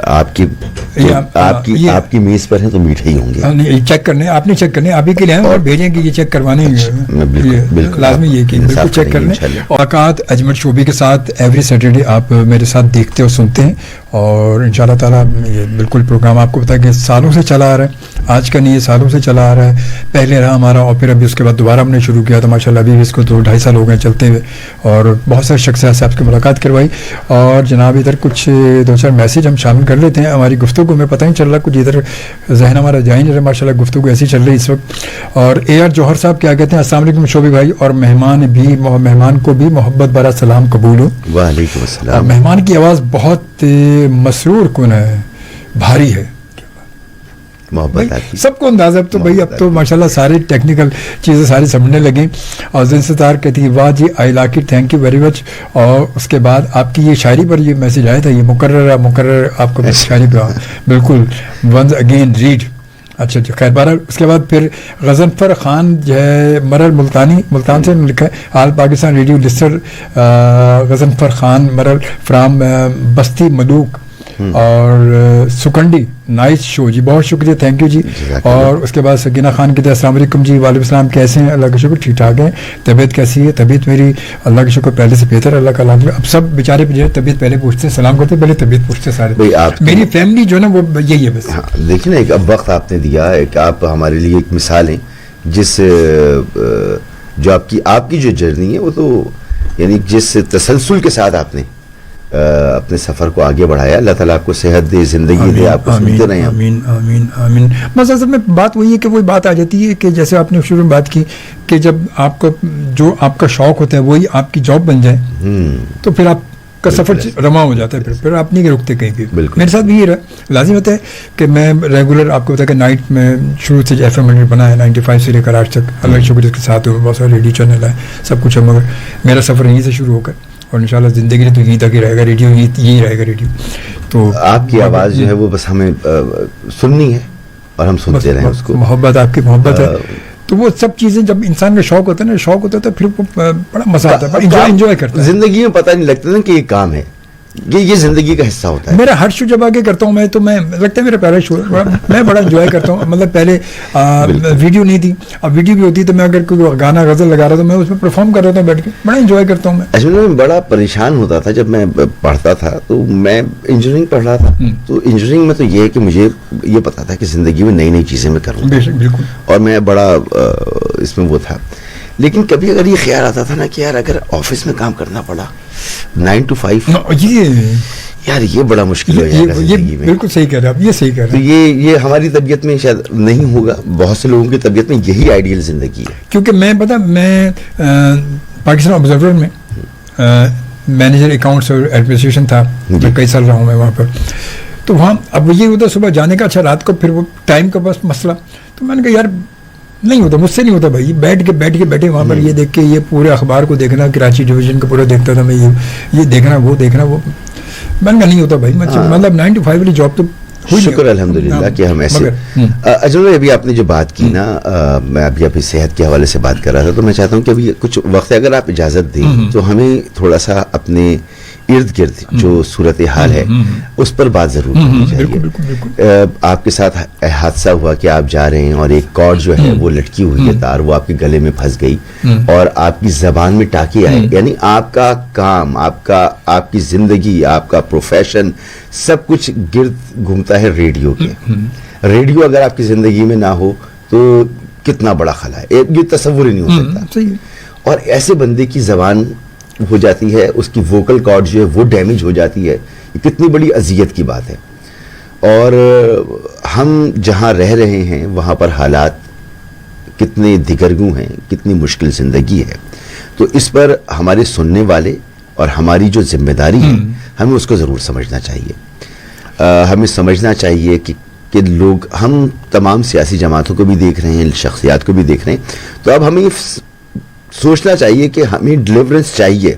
آپ کی میز پر ہیں تو میٹھے ہی ہوں گے. چیک کرنے, آپ نے چیک کرنے, آپ ہی کے لیے اور بھیجیں کہ یہ چیک کروانے لازمی, یہ کہ بالکل چیک کرنے. اوقات اجمل شعبے کے ساتھ ایوری سیٹرڈے آپ میرے ساتھ دیکھتے اور سنتے ہیں, اور ان شاء اللہ تعالیٰ یہ بالکل پروگرام آپ کو پتا ہے کہ سالوں سے چلا آ رہا ہے, آج کا نہیں, یہ سالوں سے چلا آ رہا ہے. پہلے رہا ہمارا, اور پھر ابھی اس کے بعد دوبارہ ہم نے شروع کیا, تو ماشاء اللہ ابھی اس کو 2-2.5 سال ہو گئے چلتے ہوئے, اور بہت سارے شخصیات سے آپ کی ملاقات کروائی. اور جناب ادھر کچھ 2-4 میسیج ہم شامل کر لیتے ہیں ہماری گفتگو میں, پتہ نہیں چل رہا کچھ ادھر ذہن ہمارا جائیں نہیں رہا, ماشاء اللہ گفتگو ایسی چل رہی اس وقت. اور اے آر جوہر صاحب کیا کہتے ہیں, السلام علیکم شعبی بھائی, اور مہمان کو بھی محبت بھرا سلام قبول ہو. وعلیکم السلام. اور مہمان کی آواز بہت مسرور کن ہے, بھاری ہے, محبت سب کو اندازہ. اب تو بھائی اب تو ماشاءاللہ سارے ٹیکنیکل چیزیں ساری سمجھنے لگیں. اور زن ستار کہتی ہے واہ جی I like it, thank you very much. اور اس کے بعد آپ کی یہ شاعری پر یہ میسج آیا تھا, یہ مقرر آپ کو شاعری پہ بالکل ونس اگین ریڈ. اچھا جی خیر بہرحال. اس کے بعد پھر غضنفر خان جو ہے مرل ملتان سے لکھا ہے, all Pakistan radio listener Ghazanfar Khan مرل فرام بستی ملوک, اور سکنڈی نائس شو جی, بہت شکریہ, تھینک یو جی. اور اس کے بعد سکینہ خان کہتے ہیں السلام علیکم جی. وعلیکم السلام, کیسے ہیں؟ اللہ کا شکر ٹھیک ٹھاک ہیں. طبیعت کیسی ہے؟ طبیعت میری اللہ کا شکر پہلے سے بہتر, اللہ کا الحمد للہ. اب سب بیچارے جو ہے طبیعت پہلے پوچھتے ہیں, سلام کرتے ہیں, پہلے طبیعت پوچھتے ہیں سارے. میری فیملی جو ہے نا وہ یہی ہے بس. دیکھیں نا, ایک اب وقت آپ نے دیا ہے کہ آپ ہمارے لیے ایک مثال ہیں, جس جو آپ کی جو جرنی ہے وہ تو یعنی جس تسلسل کے ساتھ آپ نے اپنے سفر کو آگے بڑھایا. اللہ تعالیٰ آپ کو صحت دے, زندگی دے, آپ کو سنتے رہیں. آمین آمین آمین. بس اصل میں بات وہی ہے کہ وہی بات آ جاتی ہے کہ جیسے آپ نے شروع میں بات کی کہ جب آپ کو جو آپ کا شوق ہوتا ہے وہی آپ کی جاب بن جائے تو پھر آپ کا سفر رواں ہو جاتا ہے, پھر آپ نہیں رکتے کہیں بھی. میرے ساتھ بھی یہ رہا, لازم ہوتا ہے کہ میں ریگولر آپ کو بتا کہ نائٹ میں شروع سے ایف ایم بنا ہے 95 سے لے کر آج تک, اللہ کا شکر اس کے ساتھ بہت سارے ریڈیو چینل ہے, سب کچھ ہے, مگر میرا سفر یہیں سے شروع ہو کر اور انشاءاللہ زندگی تو یہیں تک ہی رہے گا, ریڈیو یہی رہے گا ریڈیو. تو آپ کی آواز جو ہے وہ بس ہمیں سننی ہے اور ہم سنتے رہیں اس کو. محبت, آپ کی محبت ہے, تو وہ سب چیزیں جب انسان کا شوق ہوتا ہے نا, شوق ہوتا ہے تو پھر وہ بڑا مزہ آتا ہے, انجوائے کرتا ہے. زندگی میں پتہ نہیں لگتا نا کہ یہ کام ہے, یہ زندگی کا حصہ ہوتا ہے. میرا ہر شو جب آگے کرتا ہوں میں تو میں لگتا ہے میرا پہلا شو میں بڑا انجوائے کرتا ہوں. مطلب پہلے ویڈیو نہیں تھی, اب ویڈیو بھی ہوتی تو میں اگر کوئی گانا غزل لگا رہا تو میں اس میں پرفارم کر رہا تھا بیٹھ کے, بڑا انجوائے کرتا ہوں میں. اصل میں بڑا پریشان ہوتا تھا جب میں پڑھتا تھا, تو میں انجینئرنگ پڑھ رہا تھا, تو انجینئرنگ میں تو یہ ہے کہ مجھے یہ پتا تھا کہ زندگی میں نئی چیزیں میں کروں, بالکل, اور میں بڑا اس میں وہ تھا. لیکن کبھی اگر یہ خیال آتا تھا نا کہ یار اگر آفس میں کام کرنا پڑا 9 to 5, یار یہ بڑا مشکل ہو جائے گا زندگی میں. بالکل صحیح کہہ رہے ہیں آپ, یہ صحیح کہہ رہے ہیں. تو یہ ہماری طبیعت میں شاید نہیں ہوگا, بہت سے لوگوں کی طبیعت میں یہی آئیڈیل زندگی ہے. کیونکہ میں پاکستان آبزرور میں مینیجر اکاؤنٹس اور ایڈمنسٹریشن تھا, میں کئی سال رہا ہوں میں وہاں پر. تو وہاں اب یہ ہوتا صبح جانے کا, اچھا رات کو پھر وہ ٹائم کا بس مسئلہ. تو میں نے کہا یار نہیں ہوتا, مجھ سے نہیں ہوتا بھائی, بیٹھے وہاں پر یہ دیکھ کے, یہ پورے اخبار کو دیکھنا, کراچی ڈویژن کا پورا دیکھتا تھا میں, یہ دیکھنا وہ, میں نے کہا نہیں ہوتا بھائی. مطلب 9 to 5 والی جاب تو شکر الحمدللہ کہ ہم ایسے. اجمل بھائی ابھی آپ نے جو بات کی نا, میں ابھی صحت کے حوالے سے بات کر رہا تھا, تو میں چاہتا ہوں کہ ابھی کچھ وقت اگر آپ اجازت دیں تو ہمیں تھوڑا سا اپنے ارد گرد جو صورتحال ہے اس پر بات ضرور کرنی چاہیے. آپ کے ساتھ حادثہ ہوا کہ آپ جا رہے ہیں اور ایک کارڈ جو ہے وہ لٹکی ہوئی ہے تار, وہ آپ کے گلے میں پھنس گئی اور آپ کی زبان میں ٹاکے آئے. یعنی آپ کا کام, آپ کی زندگی, آپ کا پروفیشن سب کچھ گرد گھومتا ہے ریڈیو کے. ریڈیو اگر آپ کی زندگی میں نہ ہو تو کتنا بڑا خلا ہے, یہ تصور ہی نہیں ہو سکتا. اور ایسے بندے کی زبان ہو جاتی ہے, اس کی ووکل کارڈ جو ہے وہ ڈیمیج ہو جاتی ہے, یہ کتنی بڑی اذیت کی بات ہے. اور ہم جہاں رہ رہے ہیں وہاں پر حالات کتنے دگرگوں ہیں, کتنی مشکل زندگی ہے. تو اس پر ہمارے سننے والے اور ہماری جو ذمہ داری ہے ہمیں اس کو ضرور سمجھنا چاہیے. ہمیں سمجھنا چاہیے کہ لوگ, ہم تمام سیاسی جماعتوں کو بھی دیکھ رہے ہیں, شخصیات کو بھی دیکھ رہے ہیں, تو اب ہمیں سوچنا چاہیے کہ ہمیں ڈیلیورنس چاہیے,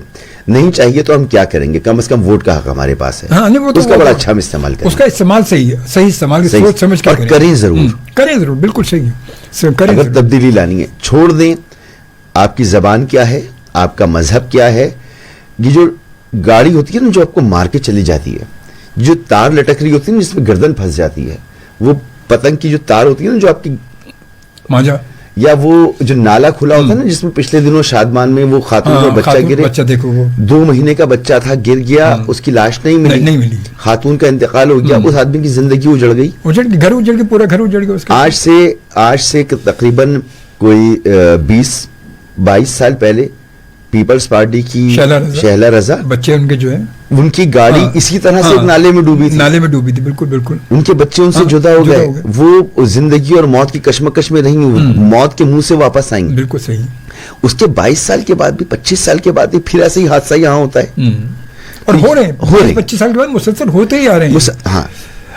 نہیں چاہیے تو ہم کیا کریں گے. کم از کم ووٹ کا حق ہمارے پاس ہے, اس کا بڑا اچھا ہم استعمال کریں, اس کا استعمال صحیح استعمال سوچ سمجھ کر کریں ضرور, بالکل صحیح. اگر تبدیلی لانی ہے, چھوڑ دیں آپ کی زبان کیا ہے, آپ کا مذہب کیا ہے. یہ جو گاڑی ہوتی ہے نا جو آپ کو مار کے چلی جاتی ہے, جو تار لٹک رہی ہوتی ہے جس میں گردن پھنس جاتی ہے, وہ پتنگ کی جو تار ہوتی ہے نا جو آپ کی ماجا, یا وہ جو نالا کھلا ہوتا ہے نا جس میں پچھلے دنوں شادمان میں وہ خاتون کا بچہ گرے, 2 مہینے کا بچہ تھا, گر گیا, اس کی لاش نہیں ملی, خاتون کا انتقال ہو گیا, اس آدمی کی زندگی اجڑ گئی, گھر اجڑ کے, پورا گھر اجڑ گیا. آج سے تقریباً کوئی 20-22 سال پہلے پیپلز پارٹی کی شہلا رضا, بچے ان کے جو ہیں, ان کی گاڑی اسی طرح سے ایک نالے میں ڈوبی تھی. بالکل ان کے بچے ان سے جدا ہو گئے. وہ زندگی اور موت کی کشمکش میں نہیں ہوئی, موت کے منہ سے واپس آئیں. بالکل صحیح. اس کے 22 سال کے بعد بھی, 25 سال کے بعد بھی پھر ایسے ہی حادثہ یہاں ہوتا ہے, اور ہو رہے ہیں 25 سال کے بعد مسلسل ہوتے ہی آ رہے ہیں. ہاں.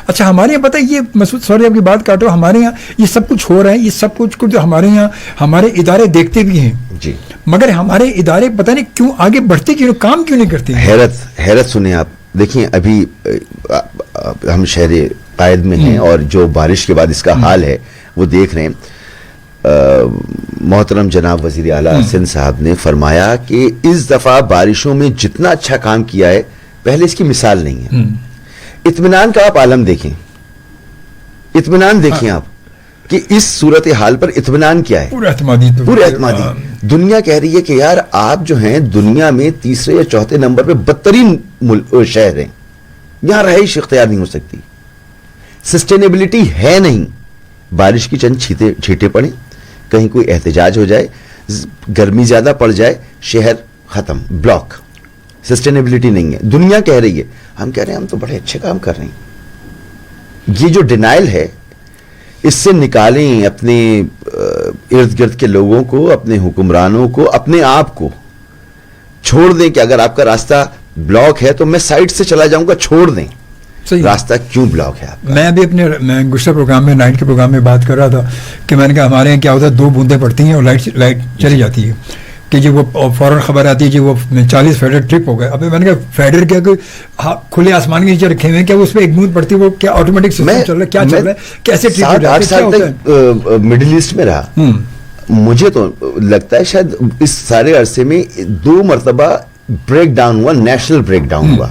اچھا, ہمارے یہاں پتہ ہے یہ مسعود, سوری آپ کی بات کاٹو, ہمارے یہاں یہ سب کچھ ہو رہا ہے, یہ سب کچھ جو ہمارے یہاں ہمارے ادارے دیکھتے بھی ہیں جی, مگر ہمارے ادارے پتہ نہیں کیوں آگے بڑھتے کیوں, کام کیوں نہیں کرتے. حیرت سنیں آپ, دیکھیں ابھی ہم شہر قائد میں ہیں اور جو بارش کے بعد اس کا حال ہے وہ دیکھ رہے ہیں. محترم جناب وزیر اعلیٰ سندھ صاحب نے فرمایا کہ اس دفعہ بارشوں میں جتنا اچھا کام کیا ہے پہلے اس کی مثال نہیں ہے. اطمینان کا آپ عالم دیکھیں, اطمینان دیکھیں آپ کہ اس صورتحال پر اطمینان کیا ہے. پورے اعتمادی. دنیا کہہ رہی ہے کہ یار آپ جو ہیں دنیا میں 3 یا 4 نمبر پہ بدترین شہر ہیں, یہاں رہائش اختیار نہیں ہو سکتی, سسٹینیبلٹی ہے نہیں. بارش کی چند چھینٹے پڑیں, کہیں کوئی احتجاج ہو جائے, گرمی زیادہ پڑ جائے, شہر ختم, بلاک, سسٹینیبلٹی نہیں ہے. دنیا کہہ رہی ہے, ہم کہہ رہے ہیں ہم تو بڑے اچھے کام کر رہے ہیں. یہ جو ڈینائل ہے اس سے نکالیں اپنے ارد گرد کے لوگوں کو, اپنے حکمرانوں کو, اپنے آپ کو چھوڑ دیں کہ اگر آپ کا راستہ بلاک ہے تو میں سائڈ سے چلا جاؤں گا, چھوڑ دیں. راستہ کیوں بلاک ہے آپ کا؟ میں ابھی میں گزشتہ پروگرام میں, نائٹ کے پروگرام میں بات کر رہا تھا کہ میں نے کہا ہمارے یہاں کیا ہوتا ہے, 2 بوندیں پڑتی ہیں اور لائٹ چلی جاتی ہے, کہ جی وہ فوراً خبر آتی ہے جی وہ 40 فیڈر ٹرپ ہو گئے. اب میں نے کہا فیڈر کیا کھلے آسمان کے نیچے رکھے ہوئے ہیں, کیا اس پہ ایک بوند پڑتی ہے, وہ کیا آٹومیٹک سسٹم چل رہا ہے, کیا چل رہا ہے, کیسے ٹرپ ہو جاتا ہے, 7-8 سال تک مڈل ایسٹ میں رہا. مجھے تو لگتا ہے شاید اس سارے عرصے میں 2 مرتبہ بریک ڈاؤن ہوا, نیشنل بریک ڈاؤن ہوا,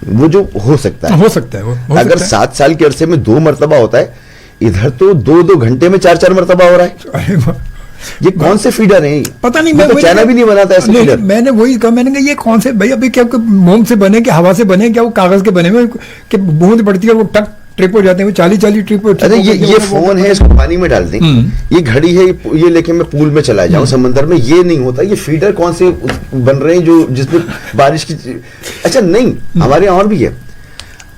وہ جو ہو سکتا ہے. اگر 7 سال کے عرصے میں 2 مرتبہ ہوتا ہے, ادھر تو 2 گھنٹے میں 4 مرتبہ ہو رہا ہے. یہ کون سے فیڈر ہیں؟ پتہ نہیں, میں تو چائنا بھی نہیں بناتا ایسے فیڈر. میں نے وہی کہا, میں نے کہا یہ کون سے بھائی, ابھی کیا موم سے بنے, کیا ہوا سے بنے, کیا وہ کاغذ کے بنے ہوئے, کہ بوند پڑتی ہے وہ ٹک ٹرپ ہو جاتے ہیں, وہ 40 ٹرپ. ارے یہ فون ہے, اس کو پانی میں ڈال دیں, یہ گھڑی ہے, یہ لے کے میں پول میں چلا جاؤں سمندر میں, یہ نہیں ہوتا. یہ فیڈر کون سے بن رہے ہیں جو جس میں بارش کی, اچھا نہیں, ہمارے یہاں اور بھی ہے.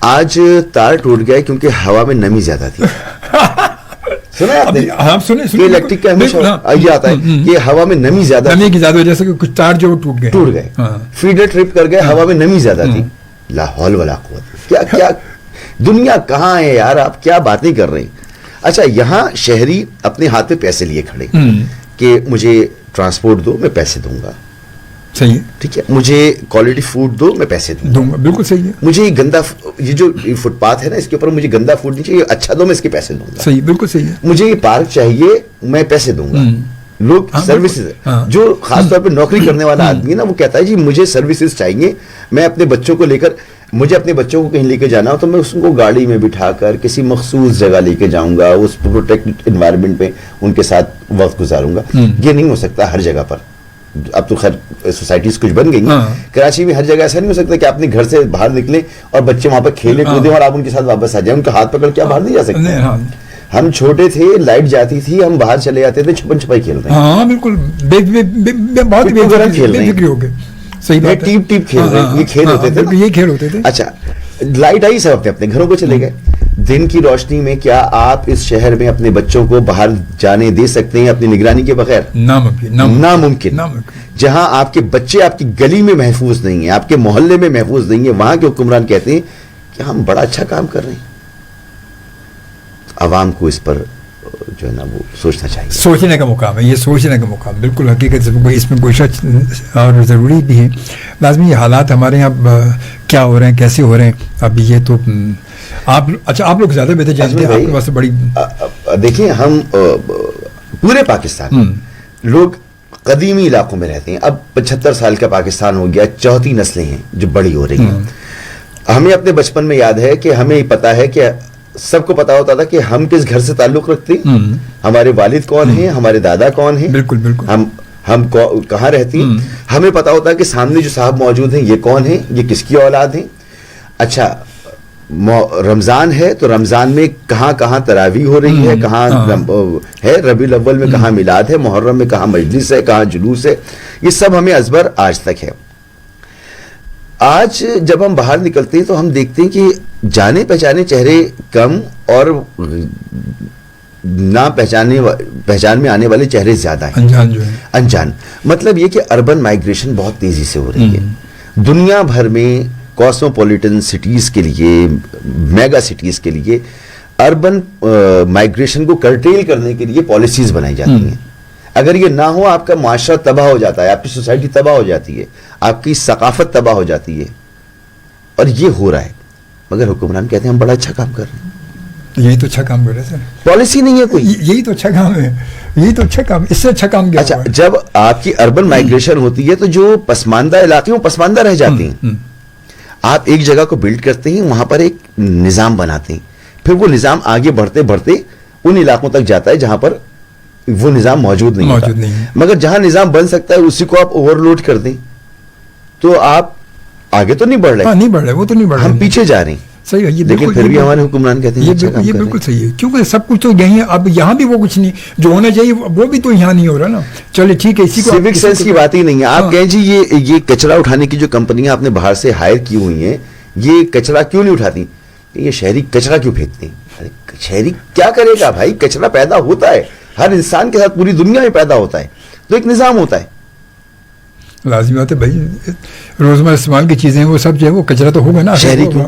آج تار ٹوٹ گئے کیونکہ ہوا میں نمی زیادہ تھی. سنا ہے آپ نے؟ الیکٹرک کا ہمیشہ یہ آتا ہے کہ ہوا میں نمی زیادہ, نمی کی زیادہ وجہ سے کچھ تار جو ٹوٹ گئے, فیڈر ٹرپ کر گئے, ہوا میں نمی زیادہ تھی. لا حول ولا قوت. کیا دنیا کہاں ہے یار, آپ کیا باتیں کر رہے ہیں. اچھا, یہاں شہری اپنے ہاتھ پہ پیسے لیے کھڑے کہ مجھے ٹرانسپورٹ دو, میں پیسے دوں گا. صحیح ہے. ٹھیک ہے, مجھے کوالٹی فوڈ دو, میں پیسے دوں گا. بالکل صحیح ہے. مجھے یہ گندا, یہ جو فٹ پاتھ ہے نا, اس کے اوپر مجھے گندا فوڈ نہیں چاہیے, اچھا دو, میں اس کے پیسے دوں گا. صحیح, بالکل صحیح ہے. مجھے یہ پارک چاہیے, میں پیسے دوں گا. لوگ سروسز, جو خاص طور پہ نوکری کرنے والا آدمی ہے نا, وہ کہتا ہے جی مجھے سروسز چاہیے, میں اپنے بچوں کو لے کر, مجھے اپنے بچوں کو کہیں لے کے جانا ہو تو میں اس کو گاڑی میں بٹھا کر کسی مخصوص جگہ لے کے جاؤں گا, اس پروٹیکٹڈ انوائرمنٹ پہ ان کے ساتھ وقت گزاروں گا. یہ نہیں ہو سکتا ہر جگہ پر. اب تو خیر سوسائٹیز کچھ بن گئی ہیں. کراچی میں ہر جگہ ایسا نہیں ہو سکتا کہ آپ اپنے گھر سے باہر نکلیں اور بچے وہاں پہ کھیلے کودیں اور آپ ان کے ساتھ واپس آ جائیں, ان کا ہاتھ پکڑ کے آپ باہر نہیں جا سکتے. ہم چھوٹے تھے, لائٹ جاتی تھی, ہم باہر چلے جاتے تھے, چھپن چھپائی کھیل رہے ہیں. ہاں بالکل, بہت بے فکری ہو گئے. صحیح بات ہے, ٹیپ ٹیپ کھیل رہے ہیں, یہ کھیل ہوتے تھے, یہ کھیل ہوتے تھے. اچھا لائٹ آئی, سب اپنے اپنے گھروں کو چلے گئے. دن کی روشنی میں کیا آپ اس شہر میں اپنے بچوں کو باہر جانے دے سکتے ہیں اپنی نگرانی کے بغیر؟ ناممکن. جہاں آپ کے بچے آپ کی گلی میں محفوظ نہیں ہیں, آپ کے محلے میں محفوظ نہیں ہیں, وہاں کے حکمران کہتے ہیں کہ ہم بڑا اچھا کام کر رہے ہیں. عوام کو اس پر جو ہے نا وہ سوچنا چاہیے, سوچنے کا مقام ہے, یہ سوچنے کا مقام بالکل حقیقت سے اس میں کوئی شک اور ضروری بھی ہے. لازمی یہ حالات ہمارے یہاں کیا ہو رہے ہیں, کیسے ہو رہے ہیں, اب یہ تو آپ, اچھا آپ لوگ زیادہ بہتر جانتے ہیں, آپ کے پاس بڑی. دیکھیں ہم پورے پاکستان لوگ قدیمی علاقوں میں رہتے ہیں. اب 75 سال کا پاکستان ہو گیا, 34 نسلیں ہیں جو بڑی ہو رہی ہیں. ہمیں اپنے بچپن میں یاد ہے کہ ہمیں پتا ہے کہ سب کو پتا ہوتا تھا کہ ہم کس گھر سے تعلق رکھتے ہیں, ہمارے والد کون ہیں, ہمارے دادا کون ہیں, بالکل بالکل, ہم کہاں رہتی ہیں. ہمیں پتا ہوتا ہے کہ سامنے جو صاحب موجود ہیں یہ کون ہیں, یہ کس کی اولاد ہیں. اچھا رمضان ہے تو رمضان میں کہاں کہاں تراویح ہو رہی ہے, کہاں ہے ربیع الاول میں کہاں میلاد ہے, محرم میں کہاں مجلس ہے, کہاں جلوس ہے, یہ سب ہمیں ازبر آج تک ہے. آج جب ہم باہر نکلتے ہیں تو ہم دیکھتے ہیں کہ جانے پہچانے چہرے کم اور نہ پہچان میں آنے والے چہرے زیادہ ہیں, انجان. مطلب یہ کہ اربن مائگریشن بہت تیزی سے ہو رہی ہے. دنیا بھر میں کاسموپولیٹن سٹیز کے لیے, میگا سٹیز کے لیے اربن مائگریشن کو کرٹیل کرنے کے لیے پالیسیز بنائی جاتی ہیں. اگر یہ نہ ہو آپ کا معاشرہ تباہ ہو جاتا ہے, آپ کی سوسائٹی تباہ ہو جاتی ہے, آپ کی ثقافت تباہ ہو جاتی ہے, اور یہ ہو رہا ہے. مگر حکمران کہتے ہیں ہم بڑا اچھا کام کر رہے ہیں. یہی تو اچھا کام کر رہے ہیں سر, پالیسی نہیں ہے کوئی, یہی تو اچھا کام ہے, یہی تو اچھا کام, اس سے اچھا کام کیا. اچھا جب آپ کی اربن مائگریشن ہوتی ہے تو جو پسماندہ علاقے وہ پسماندہ رہ جاتے ہیں. آپ ایک جگہ کو بلڈ کرتے ہیں, وہاں پر ایک نظام بناتے ہیں, پھر وہ نظام آگے بڑھتے بڑھتے ان علاقوں تک جاتا ہے جہاں پر وہ نظام موجود نہیں ہوتا. مگر جہاں نظام بن سکتا ہے اسی کو آپ اوور لوڈ کر دیں تو آپ آگے تو نہیں بڑھ رہے. نہیں بڑھ رہے, وہ تو نہیں بڑھ رہے, ہم پیچھے جا رہے ہیں. صحیح ہے, لیکن پھر بھی ہمارے حکمران کہتے ہیں یہ بالکل صحیح ہے, کیونکہ سب کچھ تو یہیں ہے. اب یہاں بھی وہ کچھ نہیں جو ہونا چاہیے وہ بھی تو یہاں نہیں ہو رہا نا. چلے ٹھیک ہے, اسی کو سیوک سینس کی بات ہی نہیں ہے. آپ کہیں جی یہ کچرا اٹھانے کی جو کمپنیاں آپ نے باہر سے ہائر کی ہوئی ہیں, یہ کچرا کیوں نہیں اٹھاتی؟ یہ شہری کچرا کیوں پھینکتے ہیں؟ شہری کیا کرے گا بھائی, کچرا پیدا ہوتا ہے ہر انسان کے ساتھ, پوری دنیا میں پیدا ہوتا ہے, تو ایک نظام ہوتا ہے. لازمی بات ہے بھائی, روزمرہ استعمال کی چیزیں وہ سب جو ہے وہ کچرا تو ہوگا نا. شہری کو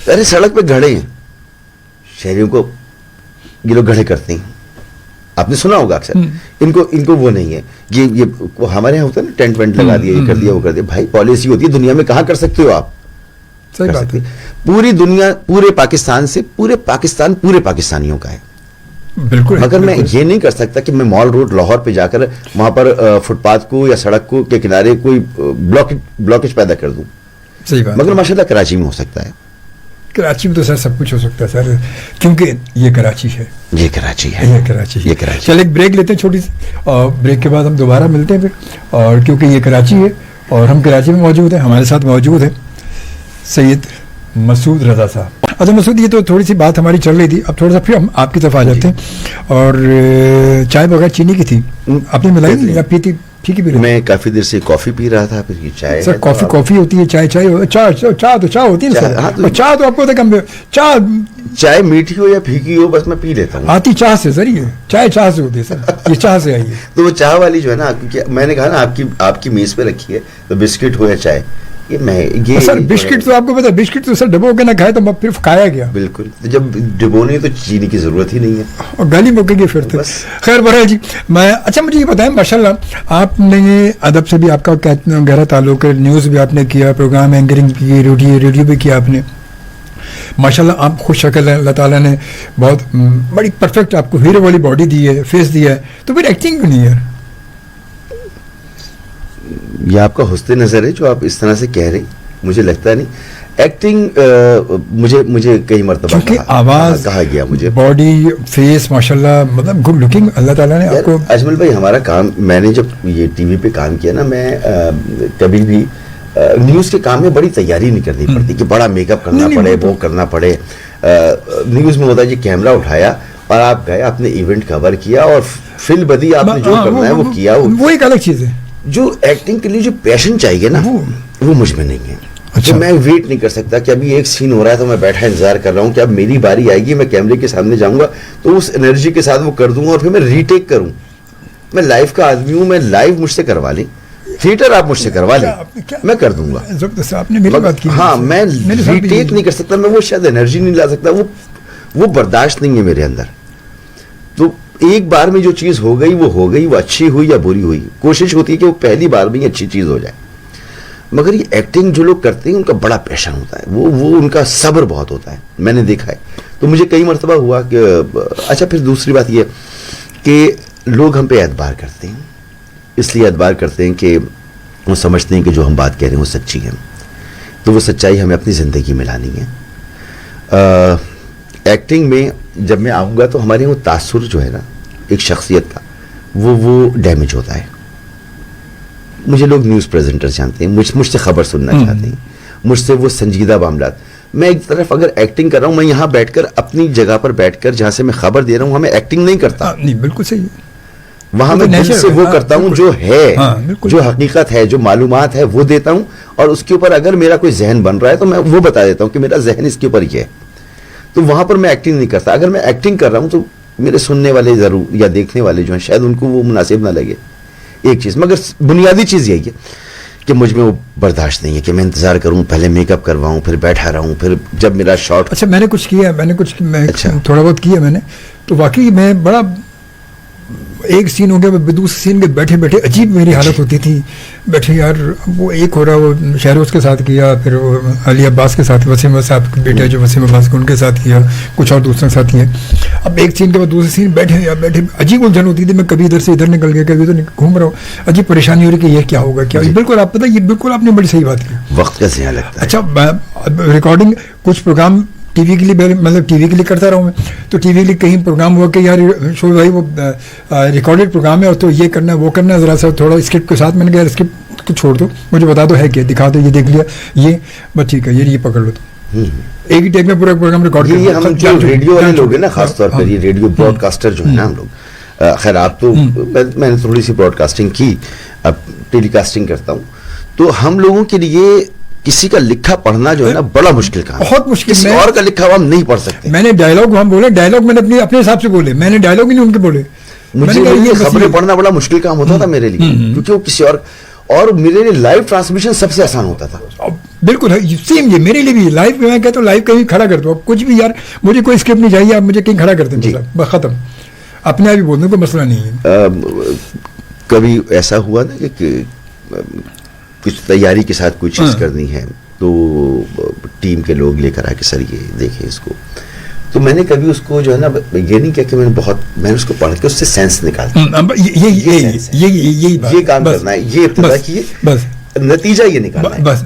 ارے سڑک پہ گھڑے ہیں, شہریوں کو یہ لوگ گھڑے کرتے ہیں, آپ نے سنا ہوگا اکثر. ان کو وہ نہیں ہے, یہ ہمارے یہاں ہوتا ہے نا, ٹینٹ وینٹ لگا دیا, یہ کر دیا, وہ کر دیا. بھائی پالیسی ہوتی ہے, دنیا میں کہاں کر سکتے ہو آپ؟ صحیح بات ہے. پوری دنیا, پورے پاکستان سے پورے پاکستان پورے پاکستانیوں کا ہے. بالکل. مگر میں یہ نہیں کر سکتا کہ میں مال روڈ لاہور پہ جا کر وہاں پر فٹ پاتھ کو یا سڑک کو کے کنارے کوئی بلاکیج پیدا کر دوں. صحیح بات. مگر ماشاءاللہ کراچی میں ہو سکتا ہے. کراچی میں تو سر سب کچھ ہو سکتا ہے سر, کیونکہ یہ کراچی ہے. یہ کراچی ہے, یہ کراچی ہے. یہ کراچی. چل ایک بریک لیتے ہیں چھوٹی سی, اور بریک کے بعد ہم دوبارہ ملتے ہیں پھر. اور کیونکہ یہ کراچی ہے اور ہم کراچی میں موجود ہیں, ہمارے ساتھ موجود ہے سید مسعود رضا صاحب. اچھا مسعود, یہ تو تھوڑی سی بات ہماری چل رہی تھی, اب تھوڑا سا پھر ہم آپ کی طرف آ جاتے ہیں. اور چائے بغیر چینی کی تھی, آپ نے ملائی یا پیتی پھیکی پی رہی؟ میں کافی دیر سے کافی پی رہا تھا, پھر یہ چائے. سر کافی ہوتی ہے, چائے تو چائے ہوتی ہے نا سر. چائے تو آپ کو چائے میٹھی ہو یا پھیکی ہو بس میں پی لیتا ہوں. آتی چاہ سے سر, یہ چائے چاہ سے ہوتی ہے سر, یہ چاہ سے آئی ہے. تو وہ چاہ والی جو ہے نا, میں نے کہا نا آپ کی میز پہ رکھی ہے, تو بسکٹ ہو یا چائے, یہ سر بسکٹ تو آپ کو پتا ہے بسکٹ تو سر ڈبو کے نہ کھائے تو پھر کھایا گیا. بالکل, جب ڈبونے تو چینی کی ضرورت ہی نہیں ہے اور گالی موقع گی پھر تو. خیر بہرحال جی میں اچھا مجھے یہ بتائیں ماشاء اللہ آپ نے ادب سے بھی آپ کا گہرا تعلق ہے, نیوز بھی آپ نے کیا, پروگرام اینکرنگ کی, ریڈیو بھی کیا آپ نے ماشاء اللہ. آپ خوش شکل ہے, اللہ تعالیٰ نے بہت بڑی پرفیکٹ آپ کو ہیرو والی باڈی دی ہے, فیس دیا ہے, تو پھر ایکٹنگ کیوں نہیں ہے؟ یہ آپ کا حسن نظر ہے جو آپ اس طرح سے کہہ رہے ہیں, مجھے لگتا نہیں. ایکٹنگ مجھے کئی مرتبہ آواز کہا گیا, مجھے باڈی فیس ماشاءاللہ مطلب گڈ لکنگ اللہ تعالیٰ نے آپ کو. اجمل بھائی ہمارا کام, میں نے جب یہ ٹی وی پہ کام کیا نا, میں کبھی بھی نیوز کے کام میں بڑی تیاری نہیں کرنی پڑتی کہ بڑا میک اپ کرنا پڑے, وہ کرنا پڑے. نیوز میں ہوتا ہے جی کیمرہ اٹھایا اور آپ گئے, آپ نے ایونٹ کور کیا اور فل بدی آپ نے جو کرنا ہے وہ کیا. وہ ایک الگ چیز ہے. جو ایکٹنگ کے لیے جو پیشن چاہیے نا وہ مجھ میں نہیں ہے. اچھا میں ویٹ نہیں کر سکتا کہ ابھی ایک سین ہو رہا ہے تو میں بیٹھا انتظار کر رہا ہوں کہ اب میری باری آئے گی, میں کیمرے کے سامنے جاؤں گا تو اس انرجی کے ساتھ وہ کر دوں گا اور پھر میں ری ٹیک کروں. میں لائف کا آدمی ہوں, میں لائیو مجھ سے کروا لیں, تھیٹر آپ مجھ سے کروا لیں, میں کر دوں گا. ہاں میں ری ٹیک نہیں کر سکتا, میں وہ شاید انرجی نہیں لا سکتا, وہ برداشت نہیں ہے میرے اندر. تو ایک بار میں جو چیز ہو گئی وہ ہو گئی, وہ اچھی ہوئی یا بری ہوئی, کوشش ہوتی ہے کہ وہ پہلی بار میں ہی اچھی چیز ہو جائے. مگر یہ ایکٹنگ جو لوگ کرتے ہیں ان کا بڑا پیشن ہوتا ہے, وہ ان کا صبر بہت ہوتا ہے, میں نے دیکھا ہے. تو مجھے کئی مرتبہ ہوا کہ اچھا پھر دوسری بات یہ کہ لوگ ہم پہ اعتبار کرتے ہیں, اس لیے اعتبار کرتے ہیں کہ وہ سمجھتے ہیں کہ جو ہم بات کہہ رہے ہیں وہ سچی ہے, تو وہ سچائی ہمیں اپنی زندگی میں لانی ہے. ایکٹنگ میں جب میں آؤں گا تو ہمارے وہ تاثر جو ہے نا ایک شخصیت کا وہ ڈیمیج ہوتا ہے. مجھے لوگ نیوز پریزنٹر جانتے ہیں, مجھ سے خبر سننا چاہتے ہیں, مجھ سے وہ سنجیدہ معاملات. میں ایک طرف اگر ایکٹنگ کر رہا ہوں, میں یہاں بیٹھ کر اپنی جگہ پر بیٹھ کر جہاں سے میں خبر دے رہا ہوں, ہمیں ایکٹنگ نہیں کرتا. نہیں بالکل صحیح ہے. وہاں میں دل سے وہ کرتا ہوں جو ہے, جو حقیقت ہے, جو معلومات ہے وہ دیتا ہوں, اور اس کے اوپر اگر میرا کوئی ذہن بن رہا ہے تو میں وہ بتا دیتا ہوں کہ میرا ذہن اس کے اوپر یہ ہے. تو وہاں پر میں ایکٹنگ نہیں کرتا. اگر میں ایکٹنگ کر رہا ہوں تو میرے سننے والے ضرور یا دیکھنے والے جو ہیں شاید ان کو وہ مناسب نہ لگے ایک چیز, مگر بنیادی چیز یہی ہے کہ مجھ میں وہ برداشت نہیں ہے کہ میں انتظار کروں, پہلے میک اپ کرواؤں, پھر بیٹھا رہوں, پھر جب میرا شاٹ. اچھا میں نے کچھ کیا, تھوڑا بہت کیا میں نے, تو واقعی میں بڑا ایک سین ہو گیا, دوسرے سین کے بیٹھے بیٹھے عجیب میری حالت ہوتی تھی. بیٹھے یار وہ ایک ہو رہا, وہ شہروز کے ساتھ کیا, پھر وہ علی عباس کے ساتھ, وسیم صاحب کے بیٹے جو وسیم عباس کے ان کے ساتھ کیا, کچھ اور دوسرے ساتھ کیا. اب ایک سین کے بعد دوسرے سین بیٹھے عجیب الجھن ہوتی تھی. میں کبھی ادھر سے ادھر نکل گیا, کبھی ادھر گھوم رہا ہوں, عجیب پریشانی ہو رہی کہ یہ کیا ہوگا کیا. بالکل آپ پتہ, یہ بالکل آپ نے بڑی صحیح بات کی, وقت کا ضیاع لگتا ہے. اچھا ریکارڈنگ کچھ پروگرام ٹی وی کے لیے, مطلب ٹی وی کے لیے کرتا رہا ہوں میں, تو ٹی وی کے لیے کہیں پروگرام ہوا کہ یار شو بھائی وہ ریکارڈیڈ پروگرام ہے اور تو یہ کرنا ہے وہ کرنا ہے, ذرا سا تھوڑا اسکرپٹ کے ساتھ. میں نے کہا اسکرپٹ کو چھوڑ دو, مجھے بتا دو ہے کیا, دکھا دو, یہ دیکھ لیا یہ بس ٹھیک ہے, یہ پکڑ لو. تو ایک ہی ٹیک میں پورا پروگرام ریکارڈ کیا. یہ ہم جو ریڈیو والے لوگ ہیں نا, خاص طور پر یہ ریڈیو براڈ کاسٹر جو ہیں نا ہم لوگ, خیر آپ تو, میں نے تھوڑی سی براڈ کاسٹنگ کی, اب ٹیلی کاسٹنگ کرتا ہوں, تو ہم لوگوں کے لیے کسی کا لکھا پڑھنا جو ہے نا بڑا مشکل کام, بہت مشکل. کسی اور کا لکھا ہوا ہم نہیں پڑھ سکتے. میں نے ڈائلاگ ہم بولے, ڈائلاگ میں نے اپنے حساب سے بولے, میں نے ڈائلاگ ہی نہیں ان کے بولے. مجھے یہ خبریں پڑھنا بڑا مشکل کام ہوتا تھا میرے لیے, کیونکہ وہ کسی اور میرے لیے لائیو ٹرانسمیشن سب سے آسان ہوتا تھا. بالکل سیم یہ میرے لیے بھی لائیو میں کہتا ہوں, لائیو کہیں کھڑا کر دو, کچھ بھی یار مجھے کوئی اسکرپٹ نہیں چاہیے, آپ مجھے کہیں کھڑا کر دیں, بس ختم, اپنے آپ ہی بولنے کو مسئلہ نہیں ہے. کبھی ایسا ہوا نا کہ کچھ تیاری کے ساتھ کوئی چیز کرنی ہے, تو ٹیم کے لوگ لے کر آ کے سر یہ دیکھیں اس کو, تو میں نے کبھی اس کو جو ہے نا یہ نہیں کیا کہ میں نے اس کو پڑھ کے اس سے سینس نکالا, یہ کام کرنا ہے, یہ ابتدا کی, نتیجہ یہ نکالنا ہے بس.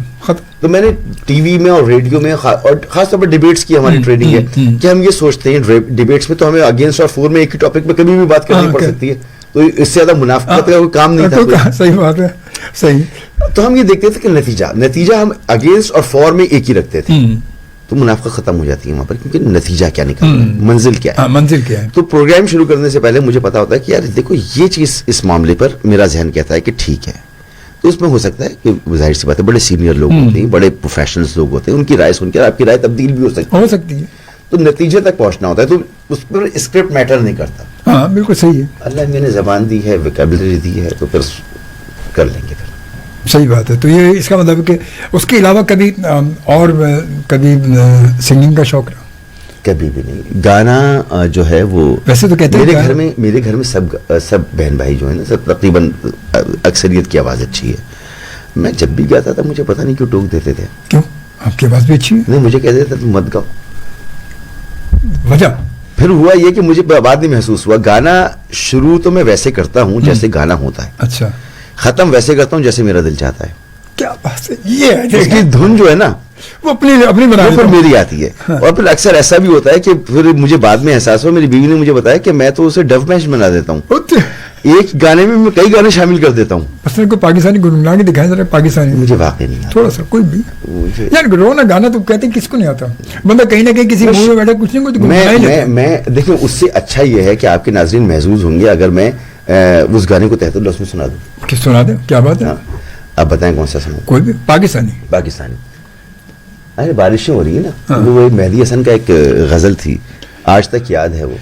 تو میں نے ٹی وی میں اور ریڈیو میں اور خاص طور پر ڈیبیٹس کی ہماری ٹریننگ ہے کہ ہم یہ سوچتے ہیں ڈیبیٹس میں تو ہمیں اگینسٹ اور فور میں ایک ہی ٹاپک پہ کبھی بھی بات کرنی پڑ سکتی ہے, تو اس سے زیادہ منافقت کا کوئی کام نہیں تھا. صحیح بات ہے, صحیح. تو ہم یہ دیکھتے تھے کہ نتیجہ ہم اگینسٹ اور فور میں ایک ہی رکھتے تھے, تو منافقت ختم ہو جاتی ہے وہاں پر, کیونکہ نتیجہ کیا نکلتا ہے, منزل کیا ہے. تو پروگرام شروع کرنے سے پہلے مجھے پتا ہوتا ہے کہ یار دیکھو یہ چیز اس معاملے پر میرا ذہن کہتا ہے کہ ٹھیک ہے, تو اس میں ہو سکتا ہے کہ ظاہر سی بات ہے بڑے سینئر لوگ ہوتے ہیں, بڑے پروفیشنلز لوگ ہوتے ہیں, ان کی رائے سن کر آپ کی رائے تبدیل بھی ہو سکتی ہے, تو نتیجے تک پہنچنا ہوتا ہے, تو اس پر اسکرپٹ میٹر نہیں کرتا. ہاں بالکل صحیح ہے. اللہ میں نے زبان دی ہے, ویکیبلری دی ہے, تو پھر کر لیں گے. پھر صحیح بات ہے. تو یہ اس کا مطلب کہ اس کے علاوہ کبھی اور کبھی سنگنگ کا شوق رہا؟ کبھی بھی نہیں. گانا جو ہے وہ ویسے تو کہتے ہیں میرے گھر میں سب بہن بھائی جو ہیں نا سب تقریباً اکثریت کی آواز اچھی ہے. میں جب بھی گاتا تھا مجھے پتہ نہیں کیوں ٹوک دیتے تھے. کیوں؟ آپ کی آواز بھی اچھی ہے. نہیں, مجھے کہتے تھے تم مت گاؤ. وجہ پھر ہوا یہ کہ مجھے بعد میں محسوس ہوا گانا شروع تو میں ویسے کرتا ہوں جیسے گانا ہوتا ہے, اچھا, ختم ویسے کرتا ہوں جیسے میرا دل چاہتا ہے. کیا بات ہے, یہ اس کی دھن جو ہے نا وہ اپنی بنا پھر میری آتی ہے. اور پھر اکثر ایسا بھی ہوتا ہے کہ پھر مجھے بعد میں احساس ہوا, میری بیوی نے مجھے بتایا کہ میں تو اسے ڈب میش بنا دیتا ہوں, ایک گانے میں کئی گانے شامل کر دیتا ہوں. مثلا کوئی پاکستانی گنگنا کے دکھائیں ذرا, پاکستانی مجھے واقعی نہیں تھوڑا سا کوئی بھی یار رونا گانا تو کہتے ہیں کس کو نہیں آتا, بندہ کہیں نہ کہیں کسی موڈ میں بیٹھا کچھ نہیں کوئی. میں دیکھیں اس سے اچھا یہ ہے کہ آپ کے ناظرین محظوظ ہوں گے اگر میں اس گانے کو تحت اللہ میں سنا دوں. کس سنا دیں, کیا بات ہے, آپ بتائیں کون سا سنوں؟ کوئی بھی پاکستانی. ارے بارشیں ہو رہی ہے نا, وہ مہدی حسن کا ایک غزل تھی, آج تک یاد ہے وہ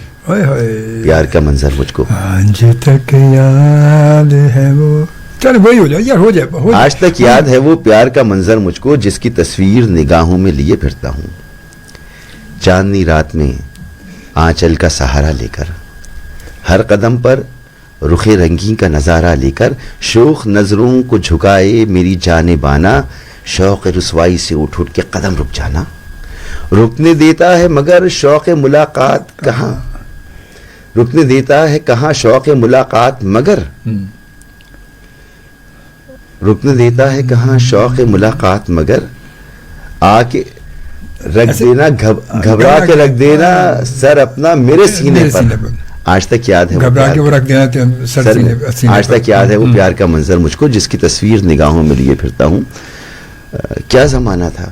پیار کا منظر مجھ کو, آج تک یاد ہے وہ, چل وہی ہو جائے یار, ہو جائے. آج تک یاد ہے وہ پیار کا منظر مجھ کو جس کی تصویر نگاہوں میں لیے پھرتا ہوں, چاندنی رات میں آنچل کا سہارا لے کر, ہر قدم پر رخ رنگین کا نظارہ لے کر, شوخ نظروں کو جھکائے میری جانبانا, شوق رسوائی سے اٹھ کے قدم رک جانا, رکنے دیتا ہے مگر شوق ملاقات کہاں, رکنے دیتا ہے کہاں شوق ملاقات مگر, رکنے دیتا ہے کہاں شوق ملاقات مگر, آ کے رکھ دینا گھبرا کے رکھ دینا سر اپنا میرے سینے پر, آج تک یاد ہے گھبرا کے وہ رکھ دینا سر سینے, آج تک یاد ہے وہ پیار کا منظر مجھ کو جس کی تصویر نگاہوں میں لیے پھرتا ہوں. کیا زمانہ تھا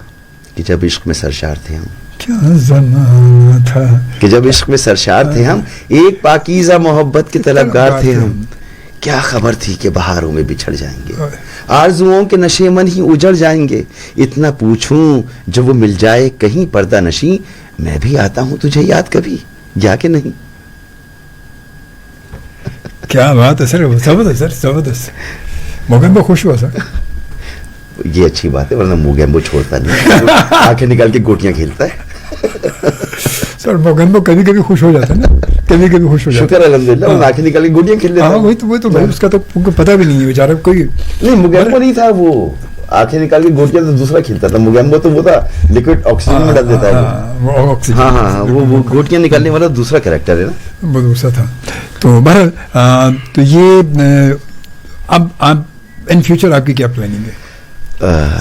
کہ جب عشق میں سرشار تھے ہم, کیا زمانہ تھا کہ جب عشق میں سرشار تھے ہم, ایک پاکیزہ محبت کے طلبگار تھے ہم, کیا خبر تھی کہ بہاروں میں بچھڑ جائیں گے, آرزوؤں کے نشے من ہی اجڑ جائیں گے, اتنا پوچھوں جو وہ مل جائے کہیں پردہ نشیں, میں بھی آتا ہوں تجھے یاد کبھی یا کہ نہیں. کیا بات ہے سر, زبردست. موگیمبو خوش ہوا سر, یہ اچھی بات ہے, ورنہ موگیمبو چھوڑتا نہیں, آنکھیں نکال کے گوٹیاں کھیلتا ہے. سر موگیمبو کبھی کبھی خوش ہو جاتا ہے نا, کبھی خوش ہو جاتا ہے. شکر الحمدللہ, وہ آنکھیں نکال کے گوٹیاں کھیل لیتا ہے. وہی تو اس کا تو پتہ بھی نہیں ہے بیچارہ, کوئی نہیں موگیمبو نہیں تھا, وہ آنکھیں نکال کے گوٹیاں تو دوسرا کھیلتا تھا. موگیمبو تو وہ تھا لیکوڈ آکسیجن میں ڈال دیتا ہے, ہاں وہ گوٹیاں نکالنے والا دوسرا کریکٹر ہے نا, وہ دوسرا تھا. تو بہرحال تو یہ اب آپ ان فیوچر آپ کی کیا پلاننگ ہے؟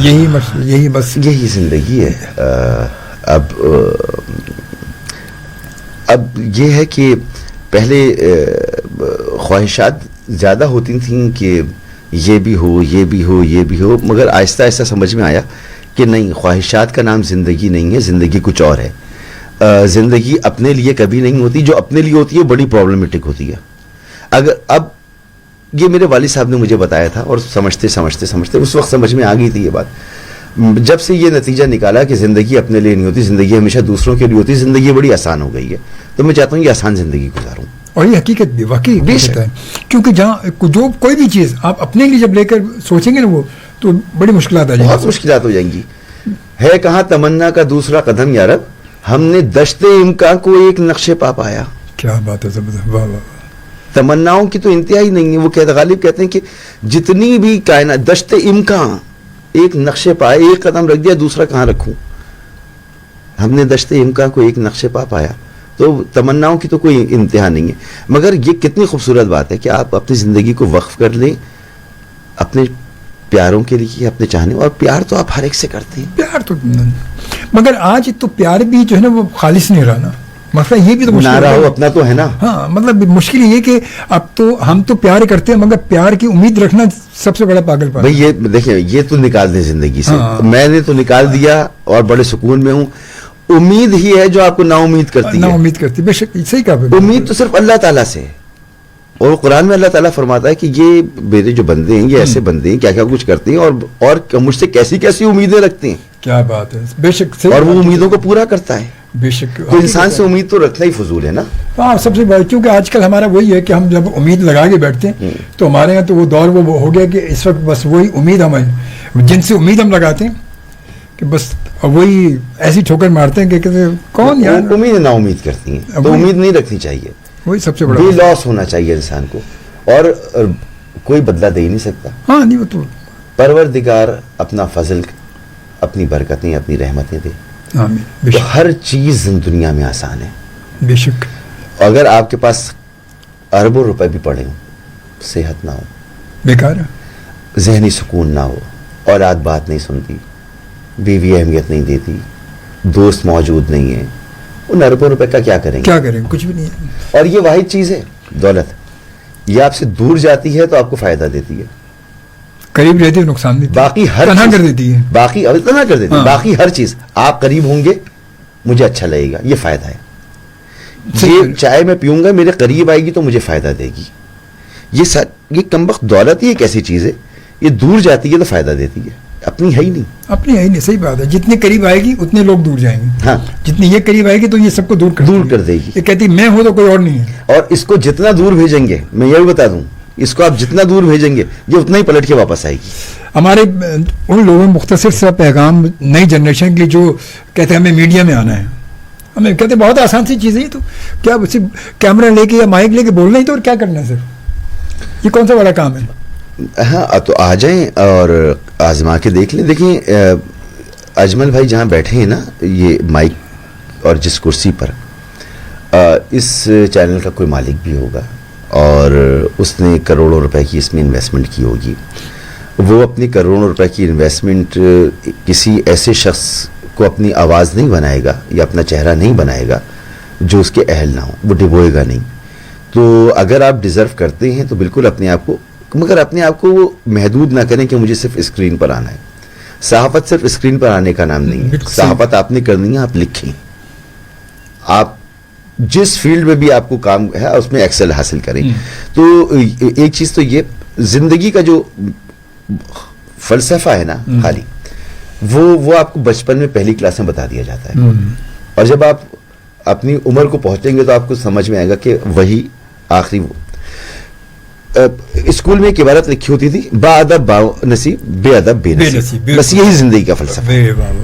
یہی زندگی ہے. اب یہ ہے کہ پہلے خواہشات زیادہ ہوتی تھیں کہ یہ بھی ہو, مگر آہستہ آہستہ سمجھ میں آیا کہ نہیں, خواہشات کا نام زندگی نہیں ہے, زندگی کچھ اور ہے. زندگی اپنے لیے کبھی نہیں ہوتی, جو اپنے لیے ہوتی ہے بڑی پرابلمٹک ہوتی ہے. اگر اب یہ میرے والد صاحب نے مجھے بتایا تھا, اور سمجھتے اس وقت سمجھ میں آ گئی تھی یہ بات, جب سے یہ نتیجہ نکالا کہ زندگی اپنے لیے نہیں ہوتی, زندگی ہمیشہ دوسروں کے لیے ہوتی, زندگی بڑی آسان ہو گئی ہے. تو میں چاہتا ہوں یہ آسان زندگی گزاروں. اور یہ حقیقت بھی واقعی ہے, کیونکہ جہاں جو کوئی بھی چیز آپ اپنے لیے جب لے کر سوچیں گے نا, وہ تو بڑی مشکلات آ جائیں گی, بہت مشکلات ہو جائیں گی. ہے کہاں تمنا کا دوسرا قدم یارب, ہم نے دشت امکان کو ایک نقشے پا پایا. کیا بات ہے, زبردست, واہ واہ. تمناؤں کی تو انتہا ہی نہیں ہے. وہ غالب کہتے ہیں کہ جتنی بھی کائنات دشت امکان ایک نقشے پائے, ایک قدم رکھ دیا دوسرا کہاں رکھوں, ہم نے دشت امکان کو ایک نقشے پا پایا. تو تمناؤں کی تو کوئی انتہا نہیں ہے. مگر یہ کتنی خوبصورت بات ہے کہ آپ اپنی زندگی کو وقف کر لیں اپنے پیاروں کے لیے, اپنے چاہنے, اور پیار تو آپ ہر ایک سے کرتے ہیں. پیار تو, مگر آج تو پیار بھی جو ہے نا وہ خالص نہیں رہا نا, مسئلہ یہ بھی تو نہ رہا ہو اپنا تو ہے نا. ہاں, مطلب مشکل یہ کہ اب تو ہم تو پیار کرتے ہیں, مگر پیار کی امید رکھنا سب سے بڑا پاگل پن. بھائی یہ دیکھیں, یہ تو نکال دیں زندگی سے. میں نے تو نکال دیا اور بڑے سکون میں ہوں. امید ہی ہے جو آپ کو نا امید کرتی ہے. نا امید کرتی, بے شک صحیح کہا. امید تو صرف اللہ تعالیٰ سے, اور قرآن میں اللہ تعالیٰ فرماتا ہے کہ یہ میرے جو بندے ہیں یہ ایسے بندے ہیں کیا کیا کچھ کرتے ہیں, اور مجھ سے کیسی کیسی امیدیں رکھتے ہیں. کیا بات ہے, بے شک, اور وہ امیدوں کو پورا کرتا ہے. بے شک تو انسان سے امید تو رکھنا ہی فضول ہے نا. ہاں سب سے بڑا، کیونکہ آج کل ہمارا وہی ہے کہ ہم جب امید لگا کے بیٹھتے ہیں تو ہمارے یہاں تو وہ دور وہ ہو گیا کہ اس وقت بس وہی امید ہماری، جن سے امید ہم لگاتے ہیں کہ بس وہی ایسی ٹھوکر مارتے ہیں کہ کہتے ہیں کون یار، امید نا امید کرتی ہیں. تو امید نہیں رکھنی چاہیے، وہی سب سے بڑا بے لاس ہونا چاہیے انسان کو، اور کوئی بدلہ دے ہی نہیں سکتا. ہاں نہیں وہ تو پروردگار اپنا فضل، اپنی برکتیں، اپنی رحمتیں دے. آمین. بے تو شک ہر چیز دنیا میں آسان ہے. بے شک. اگر آپ کے پاس اربوں روپے بھی پڑے ہوں، صحت نہ ہو، بیکار ہے. ذہنی سکون نہ ہو، اولاد بات نہیں سنتی، بیوی اہمیت نہیں دیتی، دوست موجود نہیں ہے، ان اربوں روپے کا کیا کریں گے؟ کیا کریں، کچھ بھی نہیں ہے. اور یہ واحد چیز ہے دولت، یہ آپ سے دور جاتی ہے تو آپ کو فائدہ دیتی ہے، قریب رہتی ہے نقصان دیتی ہے، باقی ہر تنہا چیز کر دیتی ہے. باقی اتنا کر دیتی ہے. ہاں. باقی ہر چیز آپ قریب ہوں گے مجھے اچھا لگے گا، یہ فائدہ ہے. یہ چائے میں پیوں گا میرے قریب آئے گی تو مجھے فائدہ دے گی. یہ کمبخت دولت ہی ایک ایسی چیز ہے، یہ دور جاتی ہے تو فائدہ دیتی ہے، اپنی ہے ہی نہیں. اپنی ہے ہی نہیں. صحیح بات ہے. جتنی قریب آئے گی اتنے لوگ دور جائیں گے. ہاں، جتنی یہ قریب آئے گی تو یہ سب کو دور کر دے گی. یہ کہتی میں ہوں تو کوئی اور نہیں ہے. اور اس کو جتنا دور بھیجیں گے، میں یہ بھی بتا دوں، اس کو آپ جتنا دور بھیجیں گے یہ اتنا ہی پلٹ کے واپس آئے گی. ہمارے ان لوگوں میں مختصر سا پیغام نئی جنریشن کے لیے جو کہتے ہیں ہمیں میڈیا میں آنا ہے، ہمیں کہتے ہیں بہت آسان سی چیز ہے یہ تو، کیا صرف کیمرہ لے کے یا مائک لے کے بولنا ہی تو، اور کیا کرنا ہے صرف، یہ کون سا بڑا کام ہے. ہاں تو آ جائیں اور آزما کے دیکھ لیں. دیکھیں اجمل بھائی جہاں بیٹھے ہیں نا، یہ مائک اور جس کرسی پر، اس چینل کا کوئی مالک بھی ہوگا اور اس نے کروڑوں روپے کی اس میں انویسٹمنٹ کی ہوگی. وہ اپنی کروڑوں روپے کی انویسٹمنٹ کسی ایسے شخص کو اپنی آواز نہیں بنائے گا یا اپنا چہرہ نہیں بنائے گا جو اس کے اہل نہ ہو، وہ ڈبوئے گا نہیں. تو اگر آپ ڈیزرو کرتے ہیں تو بالکل اپنے آپ کو، مگر اپنے آپ کو محدود نہ کریں کہ مجھے صرف اسکرین پر آنا ہے. صحافت صرف اسکرین پر آنے کا نام نہیں ہے. صحافت آپ نے کرنی ہے، آپ لکھیں، آپ جس فیلڈ میں بھی آپ کو کام ہے اس میں ایکسل حاصل کریں. تو ایک چیز تو یہ زندگی کا جو فلسفہ ہے نا خالی، وہ آپ کو بچپن میں پہلی کلاس میں بتا دیا جاتا ہے، اور جب آپ اپنی عمر کو پہنچیں گے تو آپ کو سمجھ میں آئے گا کہ وہی آخری. اسکول میں ایک عبارت لکھی ہوتی تھی، با ادب با نصیب، بے ادب بے نصیب. بس یہی زندگی کا فلسفہ.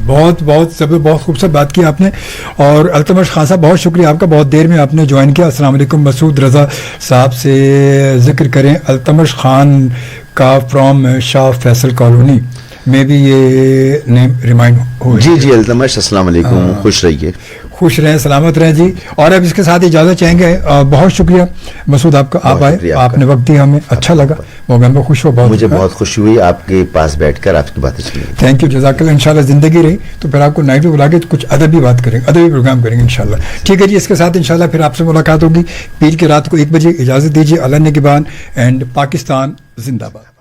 بہت بہت خوبصورت بات کی آپ نے. اور التمش خان صاحب بہت شکریہ آپ کا، بہت دیر میں آپ نے جوائن کیا. السلام علیکم. مسعود رضا صاحب سے ذکر کریں التمش خان کا فرام شاہ فیصل کالونی میں بھی یہ نیم ریمائنڈ ہو. جی التمش السلام علیکم. خوش رہیے، خوش رہیں، سلامت رہیں جی. اور اب اس کے ساتھ اجازت چاہیں گے. بہت شکریہ مسعود آپ کا، آپ آئے، آپ نے وقت دیا ہمیں، اچھا لگا، میں خوش ہوا. بہت مجھے بہت خوشی ہوئی آپ کے پاس بیٹھ کر آپ کی باتیں سنی. تھینک یو، جزاک اللہ. انشاءاللہ زندگی رہی تو پھر آپ کو نائٹ میں بلا کے کچھ ادبی بات کریں گے، ادبی پروگرام کریں گے انشاءاللہ. ٹھیک ہے جی، اس کے ساتھ انشاءاللہ پھر آپ سے ملاقات ہوگی پیر کی رات کو 1 بجے. اجازت دیجیے. اللہ نگہبان اینڈ پاکستان زندہ باد.